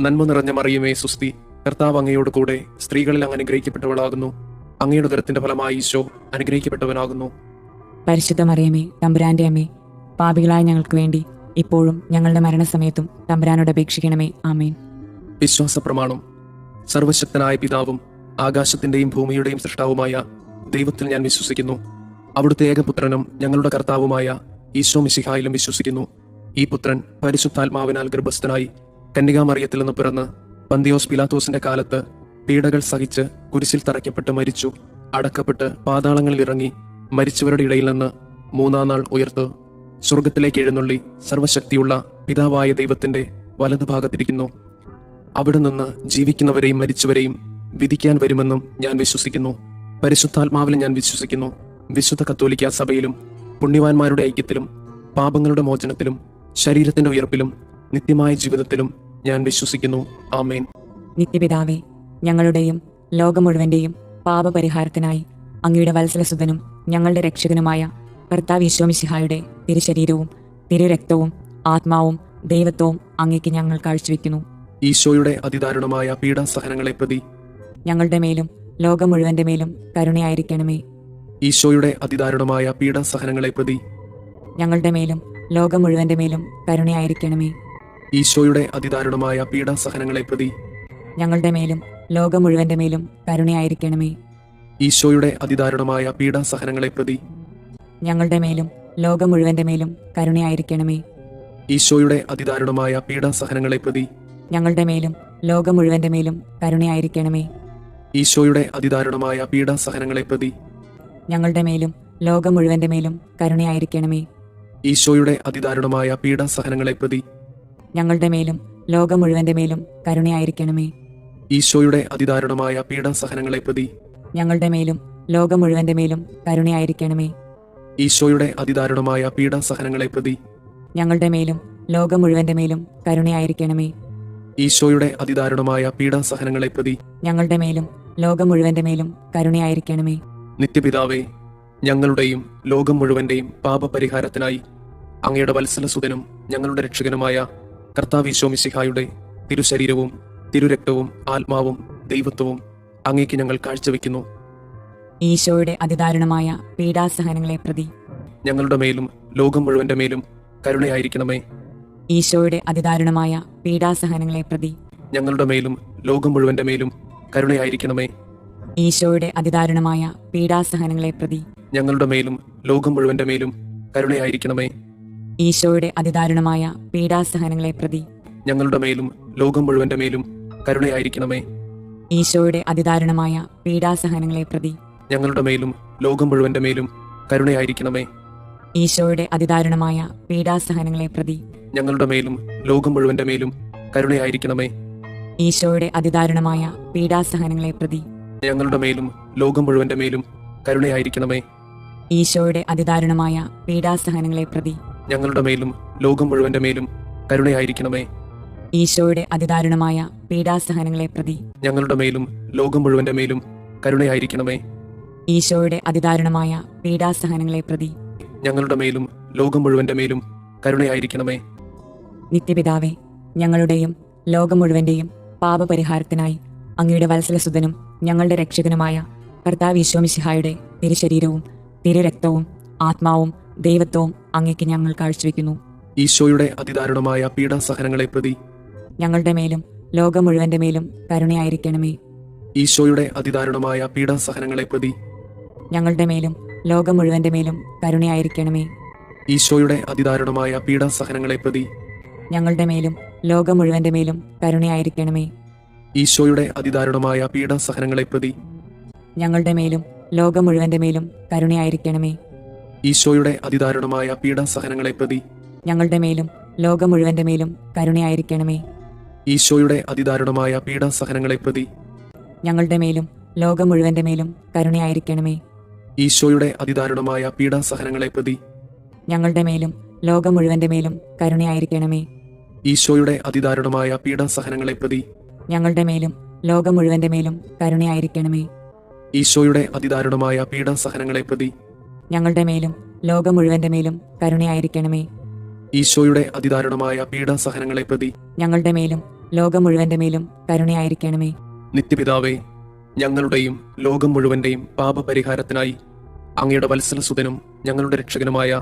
നന്മ നിറഞ്ഞ മറിയമേ, സുസ്തി, കർത്താവ് അങ്ങയോട് കൂടെ സ്ത്രീകളിൽ അങ്ങ് അനുഗ്രഹിക്കപ്പെട്ടവളാകുന്നു. അങ്ങയുടെ ഉദരത്തിന്റെ ഫലമായി ഈശോ അനുഗ്രഹിക്കപ്പെട്ടവനാകുന്നു. പരിശുദ്ധ മറിയമേ, തമ്പുരാന്റെ അമ്മേ, പാപികളായ ഞങ്ങൾക്ക് വേണ്ടി ഇപ്പോഴും ഞങ്ങളുടെ മരണസമയത്തും തമ്പുരാനോട് അപേക്ഷിക്കണമേ. ആമേൻ. വിശ്വാസ പ്രമാണം. സർവശക്തനായ പിതാവും ആകാശത്തിന്റെയും ഭൂമിയുടെയും സൃഷ്ടാവുമായ ദൈവത്തിൽ ഞാൻ വിശ്വസിക്കുന്നു. അവിടുത്തെ ഏകപുത്രനും ഞങ്ങളുടെ കർത്താവുമായ ഈശോ മിശിഹായിലും വിശ്വസിക്കുന്നു. ഈ പുത്രൻ പരിശുദ്ധാത്മാവിനാൽ ഗർഭസ്ഥനായി കന്യകാമറിയത്തിൽ നിന്ന് പിറന്ന് പന്തിയോസ് പിലാത്തോസിന്റെ കാലത്ത് പീഡകൾ സഹിച്ച് കുരിശിൽ തറയ്ക്കപ്പെട്ട് മരിച്ചു, അടക്കപ്പെട്ട് പാതാളങ്ങളിൽ ഇറങ്ങി മരിച്ചവരുടെ ഇടയിൽ നിന്ന് മൂന്നാം നാൾ ഉയർത്ത് സ്വർഗത്തിലേക്ക് എഴുന്നള്ളി സർവശക്തിയുള്ള പിതാവായ ദൈവത്തിന്റെ വലതുഭാഗത്തിരിക്കുന്നു. അവിടെ നിന്ന് ജീവിക്കുന്നവരെയും മരിച്ചവരെയും വിധിക്കാൻ വരുമെന്നും ഞാൻ വിശ്വസിക്കുന്നു. പരിശുദ്ധാത്മാവിലും ഞാൻ വിശ്വസിക്കുന്നു. വിശുദ്ധ കത്തോലിക്ക സഭയിലും പുണ്യവാന്മാരുടെ ഐക്യത്തിലും പാപങ്ങളുടെ മോചനത്തിലും ശരീരത്തിന്റെ ഉയർപ്പിലും നിത്യമായ ജീവിതത്തിലും ഞാൻ വിശ്വസിക്കുന്നു. ആമേൻ. നിത്യപിതാവേ, ഞങ്ങളുടെയും ലോകം മുഴുവന്റെയും പാപപരിഹാരത്തിനായി അങ്ങയുടെ വത്സലസുതനും ഞങ്ങളുടെ രക്ഷകനുമായ കർത്താവ് ഈശോമിശിഹായുടെ തിരുശരീരവും തിരുരക്തവും ആത്മാവും ദൈവത്വവും അങ്ങേക്ക് ഞങ്ങൾ കാഴ്ചവെക്കുന്നു. ഈശോയുടെ അതിദാരുണമായ പീഡാസഹനങ്ങളെ പ്രതി ഞങ്ങളുടെ മേലും ലോകം മുഴുവന്റെ മേലും കരുണയായിരിക്കണമേ. ഈശോയുടെ അതിദാരുണമായ പീഡാസഹനങ്ങളെ പ്രതി ഞങ്ങളുടെ മേലും ലോകം മുഴുവന്റെ മേലും കരുണയായിരിക്കണമേ. ഈശോയുടെ അതിദാരുണമായ പീഡാസഹനങ്ങളെ പ്രതി ഞങ്ങളുടെ മേലും ലോകം മുഴുവന്റെ മേലും കരുണയായിരിക്കണമേ. ഈശോയുടെ അതിദാരുണമായ പീഡാസഹനങ്ങളെ പ്രതി ഞങ്ങളുടെ മേലും ലോകം മുഴുവന്റെ മേലും കരുണയായിരിക്കണമേ. ഈശോയുടെ അതിദാരുണമായ പീഡാസഹനങ്ങളെ പ്രതി ഞങ്ങളുടെ മേലും ലോകം മുഴുവന്റെ മേലും കരുണയായിരിക്കണമേ. ഈശോയുടെ അതിദാരുണമായ പീഡാസഹനങ്ങളെ പ്രതി ഞങ്ങളുടെ മേലും ലോകം മുഴുവന്റെ മേലും കരുണയായിരിക്കണമേ. ഈശോയുടെ അതിദാരുണമായ പീഡാസഹനങ്ങളെ പ്രതി ഞങ്ങളുടെ മേലും ലോകം മുഴുവന്റെ മേലും കരുണയായിരിക്കണമേ. ഈശോയുടെ അതിദാരുണമായ പീഡാസഹനങ്ങളെ പ്രതി ഞങ്ങളുടെ മേലും ലോകം മുഴുവന്റെ മേലും കരുണയായിരിക്കണമേ. ഈശോയുടെ അതിദാരുണമായ പീഡാസഹനങ്ങളെ പ്രതി ഞങ്ങളുടെ മേലും ലോകം മുഴുവന്റെ മേലും കരുണയായിരിക്കണമേ. ഈശോയുടെ അതിദാരുണമായ പീഡാസഹനങ്ങളെ പ്രതി ഞങ്ങളുടെ മേലും ലോകം മുഴുവന്റെ മേലും കരുണയായിരിക്കണമേ. നിത്യപിതാവേ, ഞങ്ങളുടെയും ലോകം മുഴുവന്റെയും പാപപരിഹാരത്തിനായി അങ്ങയുടെ വത്സലസുതനും ഞങ്ങളുടെ രക്ഷകനുമായ കർത്താവ് മിശിഹായുടെ തിരുശരീരവും തിരുരക്തവും ആത്മാവും ദൈവത്വവും അങ്ങേക്ക് ഞങ്ങൾ കാഴ്ചവെക്കുന്നു. ഈശോയുടെ അതിദാരുണമായ പീഡാസഹനങ്ങളെ പ്രതി ഞങ്ങളുടെ മേലും ലോകം മുഴുവന്റെ മേലും കരുണയായിരിക്കണമേ. ഈശോയുടെ അതിദാരുണമായ പീഡാസഹനങ്ങളെ പ്രതി ഞങ്ങളുടെ മേലും ലോകം മുഴുവന്റെ മേലും കരുണയായിരിക്കണമേ. ഈശോയുടെ അതിദാരുണമായ പീഡാസഹനങ്ങളെ പ്രതി ഞങ്ങളുടെ മേലും ലോകം മുഴുവന്റെ മേലും കരുണയായിരിക്കണമേ. ഈശോയുടെ അതിദാരുണമായ പീഡാസഹനങ്ങളെ പ്രതി ഞങ്ങളുടെ മേലും ലോകം മുഴുവന്റെ മേലും കരുണയായിരിക്കണമേ. ഈശോയുടെ അതിദാരുണമായ പീഡാസഹനങ്ങളെ പ്രതി ഞങ്ങളുടെ മേലും ലോകം മുഴുവന്റെ മേലും കരുണയായിരിക്കണമേ. ഈശോയുടെ അതിദാരുണമായ പീഡാസഹനങ്ങളെ പ്രതി ഞങ്ങളുടെ മേലും ലോകം മുഴുവന്റെ മേലും കരുണയായിരിക്കണമേ. ഈശോയുടെ അതിദാരുണമായ പീഡാസഹനങ്ങളെ പ്രതി ഞങ്ങളുടെ മേലും ലോകം മുഴുവന്റെ മേലും കരുണയായിരിക്കണമേ. ഈശോയുടെ അതിദാരുണമായ പീഡാസഹനങ്ങളെ പ്രതി ഞങ്ങളുടെ മേലും ലോകം മുഴുവന്റെ മേലും കരുണയായിരിക്കണമേ. ഈശോയുടെ അതിദാരുണമായ പീഡാസഹനങ്ങളെ പ്രതി ഞങ്ങളുടെ മേലും ലോകം മുഴുവന്റെ മേലും കരുണയായിരിക്കണമേ. ഈശോയുടെ അതിദാരുണമായ പീഡാസഹനങ്ങളെ പ്രതി ഞങ്ങളുടെ മേലും ലോകം മുഴുവന്റെ മേലും കരുണയായിരിക്കണമേ. നിത്യപിതാവേ, ഞങ്ങളുടെയും ലോകം മുഴുവന്റെയും പാപപരിഹാരത്തിനായി അങ്ങയുടെ വത്സലസുതനും ഞങ്ങളുടെ രക്ഷകനുമായ കർത്താവ് മിശിഹായുടെ തിരുശരീരവും തിരുരക്തവും ആത്മാവും ദൈവത്വവും അങ്ങേക്ക് ഞങ്ങൾ കാഴ്ചവെക്കുന്നു. ഈശോയുടെ അതിദാരുണമായ പീഡാസഹനങ്ങളെ പ്രതി ഞങ്ങളുടെ മേലും ലോകം മുഴുവന്റെ മേലും കരുണയായിരിക്കണമേ. ഈശോയുടെ അതിദാരുണമായ പീഡാസഹനങ്ങളെ പ്രതി ഞങ്ങളുടെ മേലും ലോകം മുഴുവന്റെ മേലും കരുണയായിരിക്കണമേ. ഈശോയുടെ അതിദാരുണമായ പീഡാസഹനങ്ങളെ പ്രതി ഞങ്ങളുടെ മേലും ലോകം മുഴുവന്റെ മേലും കരുണയായിരിക്കണമേ. ഈശോയുടെ അതിദാരുണമായ പീഡാസഹനങ്ങളെ പ്രതി ഞങ്ങളുടെ മേലും ലോകം മുഴുവന്റെ മേലും കരുണയായിരിക്കണമേ. ഈശോയുടെ അതിദാരുണമായ പീഡാസഹനങ്ങളെ പ്രതി ഞങ്ങളുടെ മേലും ലോകം മുഴുവന്റെ മേലും കരുണയായിരിക്കണമേ. ഈശോയുടെ അതിദാരുണമായ പീഡാസഹനങ്ങളെ പ്രതി ഞങ്ങളുടെ മേലും ലോകം മുഴുവന്റെ മേലും കരുണയായിരിക്കണമേ. ഈശോയുടെ അതിദാരുണമായ പീഡാസഹനങ്ങളെ പ്രതി ഞങ്ങളുടെ മേലും ലോകം മുഴുവന്റെ മേലും കരുണയായിരിക്കണമേ. ഈശോയുടെ അതിദാരുണമായ പീഡാസഹനങ്ങളെ പ്രതി ഞങ്ങളുടെ മേലും ലോകം മുഴുവന്റെ മേലും കരുണയായിരിക്കണമേ. ഈശോയുടെ അതിദാരുണമായ പീഡാസഹനങ്ങളെ പ്രതി ഞങ്ങളുടെ മേലും ലോകം മുഴുവന്റെ മേലും കരുണയായിരിക്കണമേ. ഈശോയുടെ അതിദാരുണമായ പീഡാസഹനങ്ങളെ പ്രതി ഞങ്ങളുടെ മേലും ലോകം മുഴുവന്റെ മേലും കരുണയായിരിക്കണമേ. നിത്യപിതാവേ, ഞങ്ങളുടെയും ലോകം മുഴുവന്റെയും പാപപരിഹാരത്തിനായി അങ്ങയുടെ വത്സലസുതനും ഞങ്ങളുടെ രക്ഷകനുമായ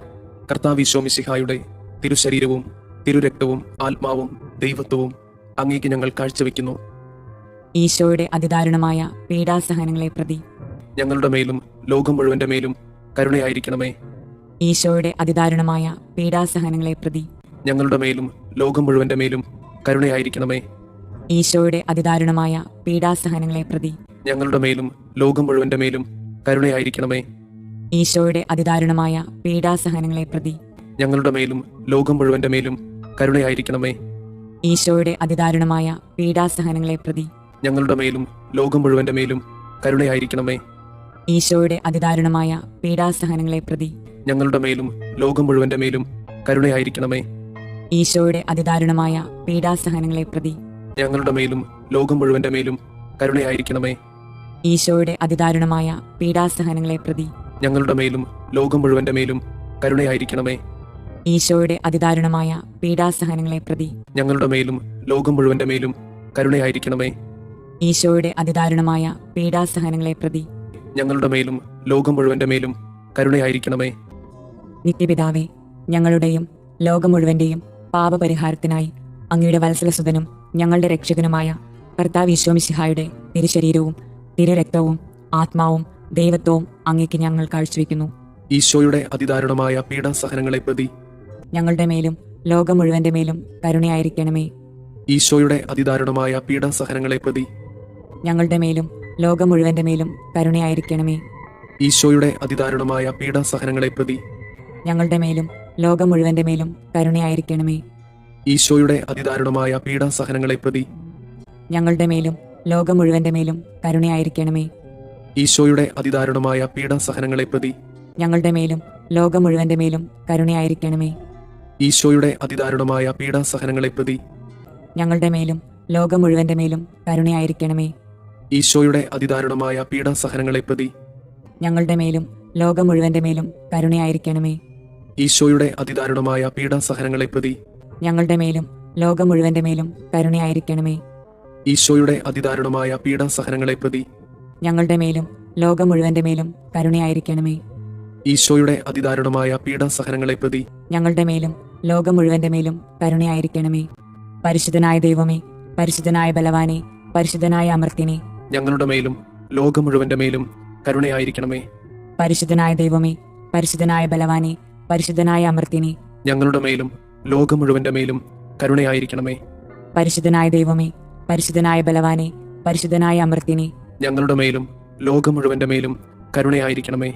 കർത്താവ് മിശിഹായുടെ തിരുശരീരവും തിരുരക്തവും ആത്മാവും ദൈവത്വവും അങ്ങേക്ക് ഞങ്ങൾ കാഴ്ചവെക്കുന്നു. ഈശോയുടെ അതിദാരുണമായ പീഡാസഹനങ്ങളെ പ്രതി ഞങ്ങളുടെ മേലും ലോകം മുഴുവന്റെ മേലും കരുണയായിരിക്കണമേ. ഈശോയുടെ അതിദാരുണമായ പീഡാസഹനങ്ങളെ പ്രതി ഞങ്ങളുടെ മേലും ലോകം മുഴുവന്റെ മേലും കരുണയായിരിക്കണമേ. ഈശോയുടെ അതിദാരുണമായ പീഡാസഹനങ്ങളെ പ്രതി ഞങ്ങളുടെ മേലും ലോകം മുഴുവന്റെ മേലും കരുണയായിരിക്കണമേ. ഈശോയുടെ അതിദാരുണമായ പീഡാസഹനങ്ങളെ പ്രതി ഞങ്ങളുടെ മേലും ലോകം മുഴുവന്റെ മേലും കരുണയായിരിക്കണമേ. ഈശോയുടെ അതിദാരുണമായ പീഡാസഹനങ്ങളെ പ്രതി ഞങ്ങളുടെ മേലും ലോകം മുഴുവന്റെ മേലും കരുണയായിരിക്കണമേ. ഈശോയുടെ അതിദാരുണമായ പീഡാസഹനങ്ങളെ പ്രതി ഞങ്ങളുടെ മേലും ലോകം മുഴുവന്റെ മേലും കരുണയായിരിക്കണമേ. ഈശോയുടെ അതിദാരുണമായ പീഡാസഹനങ്ങളെ പ്രതി ഞങ്ങളുടെ മേലും ലോകം മുഴുവന്റെ മേലും കരുണയായിരിക്കണമേ. ഈശോയുടെ അതിദാരുണമായ പീഡാസഹനങ്ങളെ പ്രതി ഞങ്ങളുടെ മേലും ലോകം മുഴുവന്റെ മേലും കരുണയായിരിക്കണമേ. ഈശോയുടെ അതിദാരുണമായ പീഡാസഹനങ്ങളെ പ്രതി ഞങ്ങളുടെ മേലും ലോകം മുഴുവന്റെ മേലും കരുണയായിരിക്കണമേ. ഈശോയുടെ അതിദാരുണമായ പീഡാസഹനങ്ങളെ പ്രതി ഞങ്ങളുടെ മേലും ലോകം മുഴുവന്റെ മേലും കരുണയായിരിക്കണമേ. നിത്യപിതാവേ, ഞങ്ങളുടെയും ലോകം മുഴുവന്റെയും പാപപരിഹാരത്തിനായി അങ്ങയുടെ വത്സലസുതനും ഞങ്ങളുടെ രക്ഷകനുമായ കർത്താവ് മിശിഹായുടെ തിരുശരീരവും തിരുരക്തവും ആത്മാവും ദൈവത്വവും അങ്ങേക്ക് ഞങ്ങൾ കാഴ്ചവെക്കുന്നു. ഈശോയുടെ അതിദാരുണമായ പീഡാസഹനങ്ങളെ പ്രതി ഞങ്ങളുടെ മേലും ലോകം മുഴുവന്റെ മേലും കരുണയായിരിക്കണമേ. ഈശോയുടെ അതിദാരുണമായ പീഡാസഹനങ്ങളെ പ്രതി ഞങ്ങളുടെ മേലും ലോകം മുഴുവന്റെ മേലും കരുണയായിരിക്കണമേ. ഈശോയുടെ അതിദാരുണമായ പീഡാസഹനങ്ങളെ പ്രതി ഞങ്ങളുടെ മേലും ലോകം മുഴുവന്റെ മേലും കരുണയായിരിക്കണമേ. ഈശോയുടെ അതിദാരുണമായ പീഡാസഹനങ്ങളെ പ്രതി ഞങ്ങളുടെ മേലും ലോകം മുഴുവന്റെ മേലും കരുണയായിരിക്കണമേ. ഈശോയുടെ അതിദാരുണമായ പീഡാസഹനങ്ങളെ പ്രതി ഞങ്ങളുടെ മേലും ലോകം മുഴുവന്റെ മേലും കരുണയായിരിക്കണമേ. ഈശോയുടെ അതിദാരുണമായ പീഡാസഹനങ്ങളെ പ്രതി ഞങ്ങളുടെ മേലും ലോകം മുഴുവന്റെ മേലും കരുണയായിരിക്കണമേ. ഈശോയുടെ അതിദാരുണമായ പീഡാസഹനങ്ങളെ പ്രതി ഞങ്ങളുടെ മേലും ലോകം മുഴുവന്റെ മേലും കരുണയായിരിക്കണമേ. ഈശോയുടെ അതിദാരുണമായ പീഡാസഹനങ്ങളെ പ്രതി ഞങ്ങളുടെ മേലും ലോകം മുഴുവന്റെ മേലും കരുണയായിരിക്കണമേ. ഈശോയുടെ അതിദാരുണമായ പീഡാസഹനങ്ങളെ പ്രതി ഞങ്ങളുടെ മേലും ലോകം മുഴുവന്റെ മേലും കരുണയായിരിക്കണമേ. ഈശോയുടെ അതിദാരുണമായ പീഡാസഹനങ്ങളെ പ്രതി ഞങ്ങളുടെ മേലും ലോകം മുഴുവന്റെ മേലും കരുണയായിരിക്കണമേ. പരിശുദ്ധനായ ദൈവമേ, പരിശുദ്ധനായ ബലവാനെ, പരിശുദ്ധനായ അമർത്തിനെ, ഞങ്ങളുടെ മേലും ലോകം മുഴുവന്റെ മേലും കരുണയായിരിക്കണമേ. പരിശുദ്ധനായ ദൈവമേ, പരിശുദ്ധനായ ബലവാനെ, പരിശുദ്ധനായ അമർത്തിനെ, ഞങ്ങളുടെ മേലും ലോകം മുഴുവന്റെ മേലും കരുണയായിരിക്കണമേ. പരിശുദ്ധനായ ദൈവമേ, പരിശുദ്ധനായ ബലവാനെ, പരിശുദ്ധനായ അമർത്തിനെ, ഞങ്ങളുടെ മേലും ലോകം മുഴുവന്റെ മേലും കരുണയായിരിക്കണമേ.